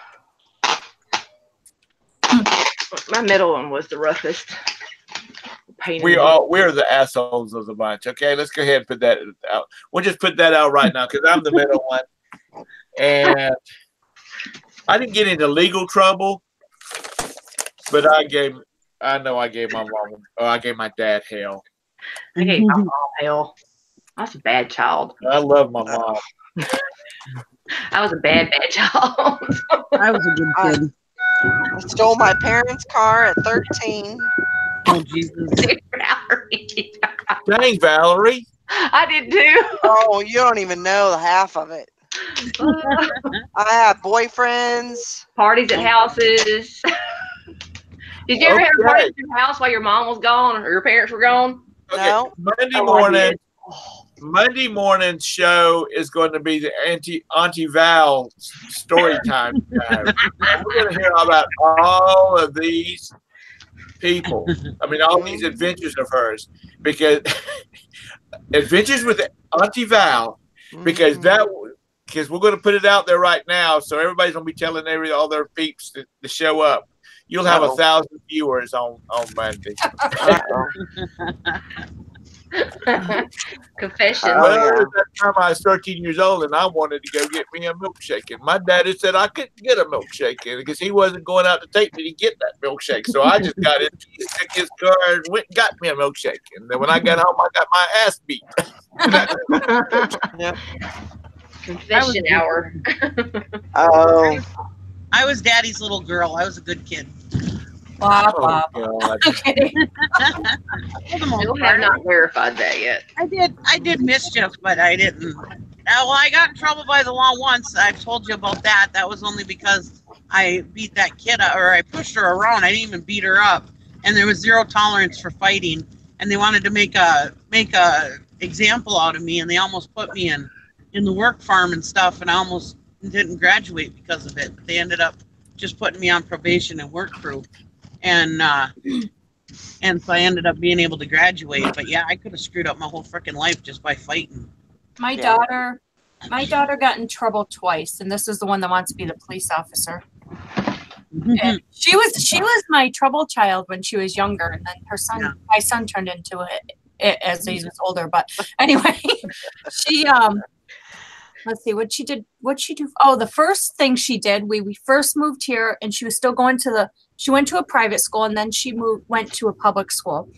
My middle one was the roughest.
We're the assholes of the bunch. Okay, let's go ahead and put that out. We'll just put that out right now because I'm the middle one, and I didn't get into legal trouble, but I gave my mom. I gave my dad hell.
I gave my mom hell. I was a bad child.
I love my mom.
I was a bad child.
I was a good kid.
I stole my parents' car at 13.
Oh, Jesus.
Dang, Valerie.
I did too.
Oh, you don't even know the half of it. I have boyfriends.
Parties at houses. Did you ever have a party at your house while your mom was gone or your parents were gone?
Okay.
No.
Monday morning show is going to be the Auntie Val story time. We're going to hear about all of these people. I mean, all these adventures of hers, because adventures with Auntie Val, because we're going to put it out there right now, so everybody's going to be telling all their peeps to show up. You'll have 1,000 viewers on Monday.
Confession.
Well, at that time I was 13 years old and I wanted to go get me a milkshake. And my daddy said I couldn't get a milkshake because he wasn't going out to take me to get that milkshake. So I just got in his car and went and got me a milkshake. And then when I got home, I got my ass beat.
Confession hour.
Oh.
I was daddy's little girl. I was a good kid.
Blah, blah, blah. Okay.
Still have not verified that yet.
I did mischief, but I didn't. Well, I got in trouble by the law once. I've told you about that. That was only because I beat that kid up, or I pushed her around. I didn't even beat her up, and there was zero tolerance for fighting. And they wanted to make a example out of me, and they almost put me in the work farm and stuff, and I almost didn't graduate because of it. But they ended up just putting me on probation and work crew. And so I ended up being able to graduate. But yeah, I could have screwed up my whole freaking life just by fighting.
My daughter got in trouble twice, and this is the one that wants to be the police officer. And she was my trouble child when she was younger, and then my son turned into it as he was older. But anyway, she let's see what'd she do. Oh, the first thing she did, we first moved here, and she was still going to she went to a private school, and then she went to a public school.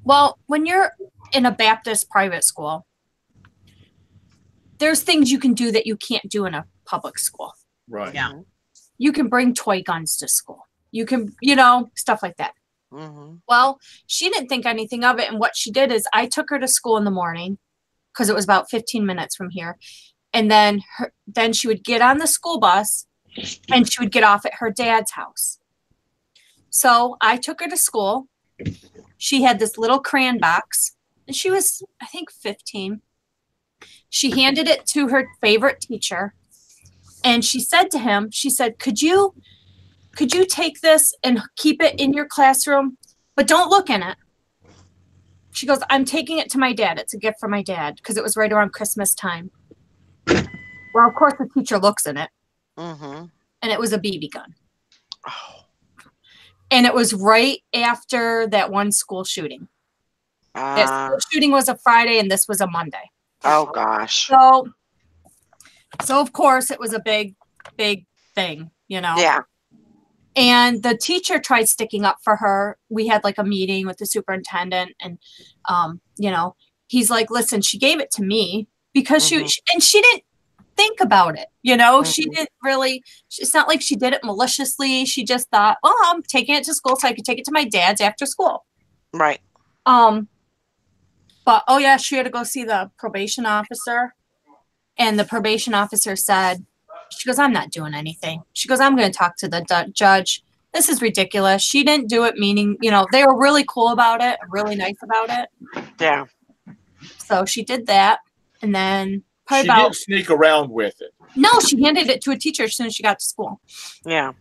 Well, when you're in a Baptist private school, there's things you can do that you can't do in a public school.
Right.
Yeah.
You can bring toy guns to school. You can, stuff like that.
Mm-hmm.
Well, she didn't think anything of it. And what she did is I took her to school in the morning because it was about 15 minutes from here. And then she would get on the school bus and she would get off at her dad's house. So I took her to school. She had this little crayon box and she was, I think, 15. She handed it to her favorite teacher. And she said to him, could you take this and keep it in your classroom, but don't look in it? She goes, I'm taking it to my dad. It's a gift from my dad because it was right around Christmas time. Well, of course, the teacher looks in it.
Mm-hmm.
And it was a BB gun.
Oh.
And it was right after that one school shooting. That school shooting was a Friday and this was a Monday.
Oh, gosh.
So of course, it was a big, big thing,
Yeah.
And the teacher tried sticking up for her. We had like a meeting with the superintendent and, he's like, listen, she gave it to me because she didn't think about it. She didn't really, it's not like she did it maliciously. She just thought, well, I'm taking it to school so I could take it to my dad's after school.
Right.
But, oh yeah, she had to go see the probation officer. And the probation officer said, she goes, I'm not doing anything. She goes, I'm going to talk to the judge. This is ridiculous. She didn't do it, meaning, they were really cool about it, really nice about it.
Yeah.
So she did that. And then
she didn't sneak around with it.
No, she handed it to a teacher as soon as she got to school.
Yeah.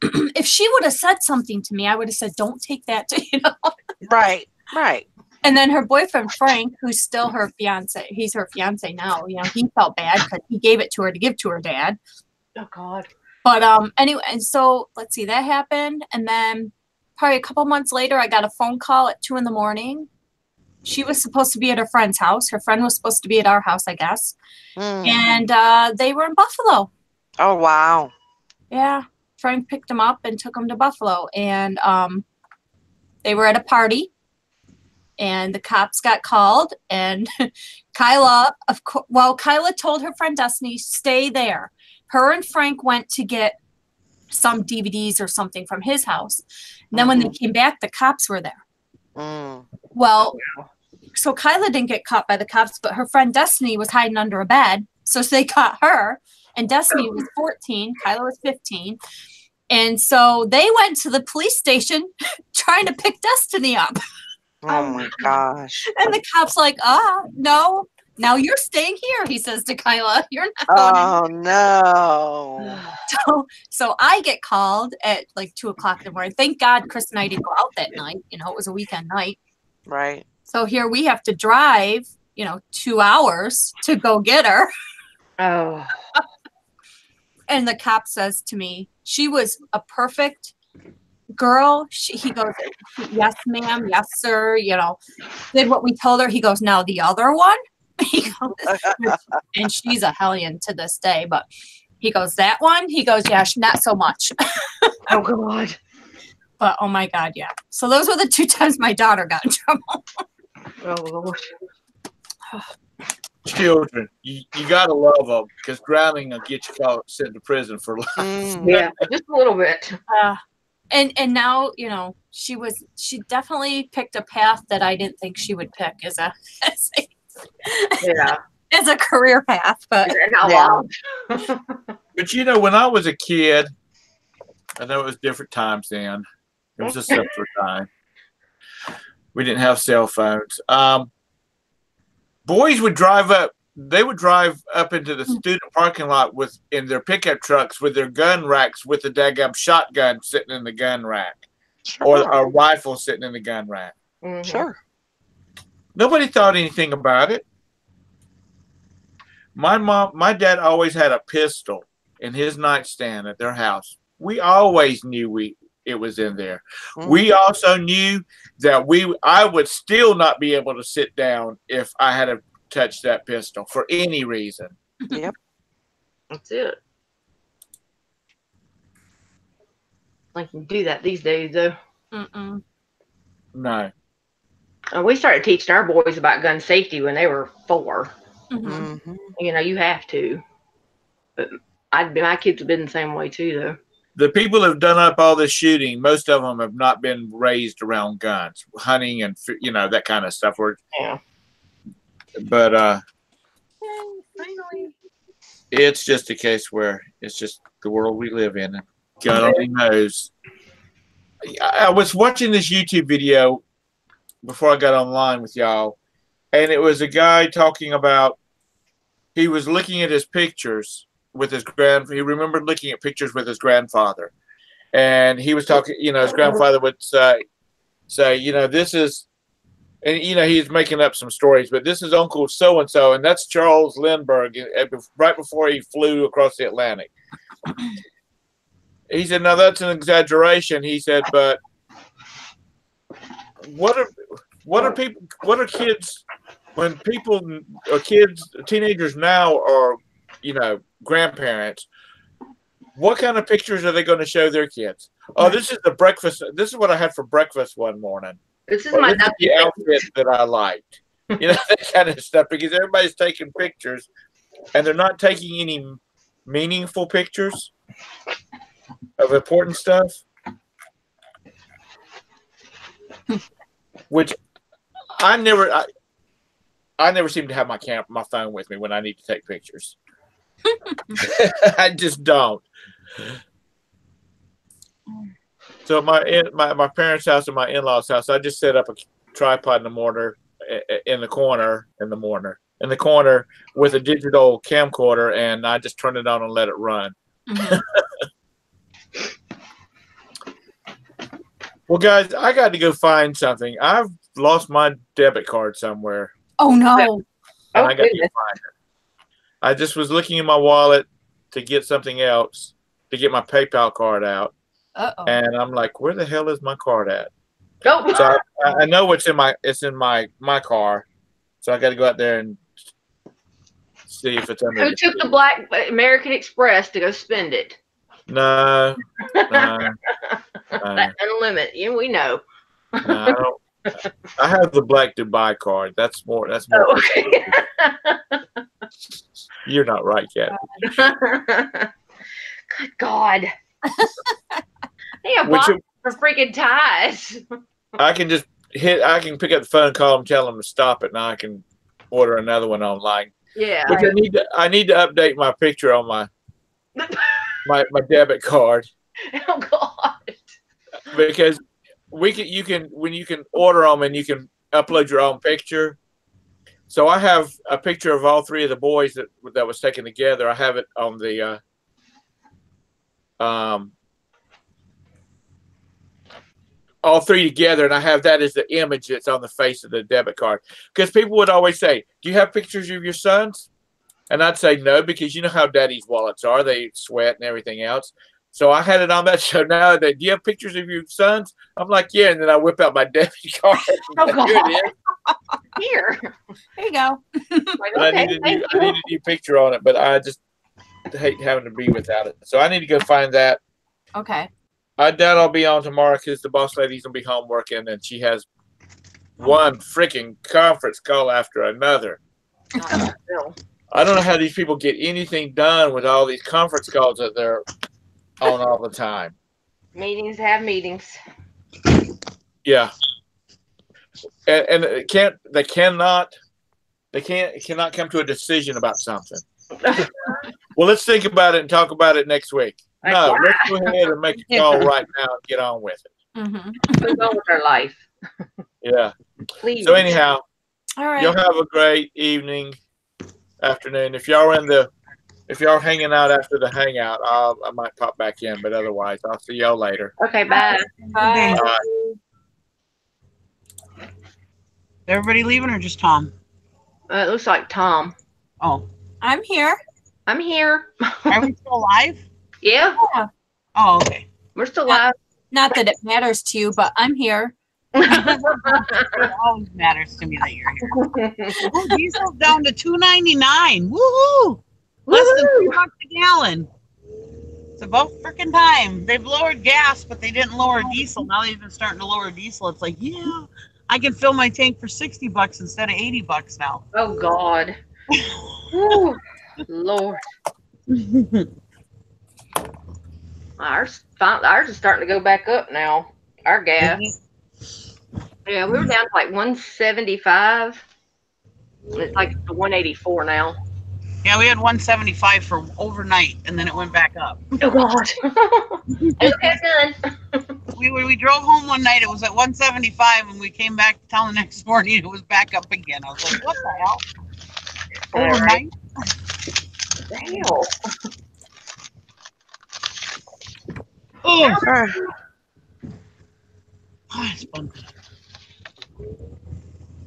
If she would have said something to me, I would have said, don't take that to,
Right.
And then her boyfriend, Frank, who's still her fiance, he's her fiance now, he felt bad because he gave it to her to give to her dad.
Oh, God.
But anyway, and so let's see, that happened. And then probably a couple months later, I got a phone call at 2 a.m. She was supposed to be at her friend's house. Her friend was supposed to be at our house, I guess. And they were in Buffalo.
Oh, wow.
Yeah. Frank picked them up and took them to Buffalo. And they were at a party. And the cops got called. And Kyla told her friend Destiny, stay there. Her and Frank went to get some DVDs or something from his house. And then when they came back, the cops were there. Well, so Kyla didn't get caught by the cops, but her friend Destiny was hiding under a bed. So they caught her. And Destiny was 14. Kyla was 15. And so they went to the police station trying to pick Destiny up.
Oh my gosh.
And the cop's like, no. Now you're staying here, he says to Kyla. You're not going
no.
So I get called at like 2:00 in the morning. Thank God Chris and I didn't go out that night. You know, it was a weekend night.
Right.
So here we have to drive, 2 hours to go get her.
Oh.
And the cop says to me, she was a perfect girl. He goes, yes, ma'am. Yes, sir. Did what we told her. He goes, now the other one. He goes, and she's a hellion to this day, but he goes, that one? He goes, yeah, not so much.
Oh, God.
But, oh, my God, yeah. So those were the 2 times my daughter got in trouble.
Oh, Lord.
Children, you got to love them because drowning will get you caught, sent to prison for life.
Yeah, just a little bit.
And now, she definitely picked a path that I didn't think she would pick as a career path. But
yeah.
But when I was a kid, I know it was different times then. It was a simpler time. We didn't have cell phones. Boys would drive up. They would drive up into the student parking lot in their pickup trucks with their gun racks with the daggum shotgun sitting in the gun rack, or a rifle sitting in the gun rack.
Mm-hmm.
Sure.
Nobody thought anything about it. My dad always had a pistol in his nightstand at their house. We always knew it was in there. Mm-hmm. We also knew that I would still not be able to sit down if I had to touch that pistol for any reason.
Yep.
That's it. Like you do that these days, though.
Mm-mm.
No.
We started teaching our boys about gun safety when they were 4.
Mm-hmm.
You have to. But my kids have been the same way too, though.
The people who have done up all this shooting, most of them have not been raised around guns, hunting, and that kind of stuff.
Yeah.
But
finally,
it's just a case where it's just the world we live in. God only knows. I was watching this YouTube video before I got online with y'all, and it was a guy talking about he was looking at his pictures with his he remembered looking at pictures with his grandfather, and he was talking. His grandfather would say, this is. And, he's making up some stories, but this is Uncle so-and-so, and that's Charles Lindbergh right before he flew across the Atlantic. He said, no, that's an exaggeration. He said, but what are kids, when people or teenagers now are, grandparents, what kind of pictures are they going to show their kids? Oh, this is what I had for breakfast one morning.
This is my
the outfit that I liked. That kind of stuff, because everybody's taking pictures and they're not taking any meaningful pictures of important stuff. Which I never seem to have my phone with me when I need to take pictures. I just don't. So at my parents' house and my in-laws' house, I just set up a tripod in the corner with a digital camcorder, and I just turn it on and let it run.
Mm-hmm.
Well, guys, I got to go find something. I've lost my debit card somewhere.
Oh no!
And I got to find it. I just was looking in my wallet to get something else, to get my PayPal card out.
Uh-oh.
And I'm like, where the hell is my card at?
Oh.
So I know it's in my car. So I got to go out there and see if it's under.
Who took the black American Express to go spend it?
No.
That unlimited. We know.
No, I have the black Dubai card. That's more.
Oh, okay.
You're not right yet.
Good God. Yeah, for freaking ties.
I can just I can pick up the phone and call them, tell them to stop it, and I can order another one online.
Yeah.
Which I need to update my picture on my debit card.
Oh God.
Because you can order them and you can upload your own picture. So I have a picture of all three of the boys that was taken together. I have it on the all three together, and I have that as the image that's on the face of the debit card. Because people would always say, "Do you have pictures of your sons?" And I'd say no, because you know how daddy's wallets are. They sweat and everything else. So I had it on that show. Now that, do you have pictures of your sons? I'm like, yeah. And then I whip out my debit card.
Oh, God.
Here it is.
Here.
There you go.
Like,
But
okay,
I need a new picture on it, but I just hate having to be without it. So I need to go find that.
Okay.
I doubt I'll be on tomorrow because the boss lady's going to be home working, and she has one freaking conference call after another. I don't know how these people get anything done with all these conference calls that they're on all the time.
Meetings have meetings.
Yeah. And they cannot come to a decision about something. Well, let's think about it and talk about it next week. No, let's go ahead and make a call right now and get on with it.
Let's go with our life.
Yeah.
Please.
So anyhow,
all right.
Y'all have a great evening, afternoon. If y'all hanging out after the hangout, I might pop back in, but otherwise, I'll see y'all later.
Okay, bye.
Bye.
Everybody leaving or just Tom?
It looks like Tom.
Oh,
I'm here.
I'm here.
are we still alive?
Yeah,
Oh, okay.
we're still live.
Not that it matters to you, but I'm here.
It always matters to me that you're here. Oh, diesel's down to $2.99. Woohoo! Less than $3 a gallon. It's about freaking time. They've lowered gas, but they didn't lower diesel. Now they've been starting to lower diesel. It's like, yeah, I can fill my tank for $60 instead of $80 now.
Oh God. Woo. Lord. Ours is starting to go back up now. Our gas. Yeah, we were down to like 175. It's like 184 now.
Yeah, we had 175 for overnight, and then it went back up.
Oh God. Okay, good.
We drove home one night. It was at 175, and we came back to town the next morning. It was back up again. I was like, "What the hell?" Overnight.
The hell?
Oh,
All
it's fun.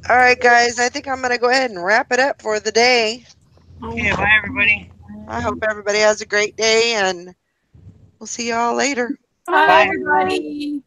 right, guys. I think I'm going to go ahead and wrap it up for the day.
Okay, bye, everybody.
I hope everybody has a great day, and we'll see y'all later.
Bye,
Bye.
everybody.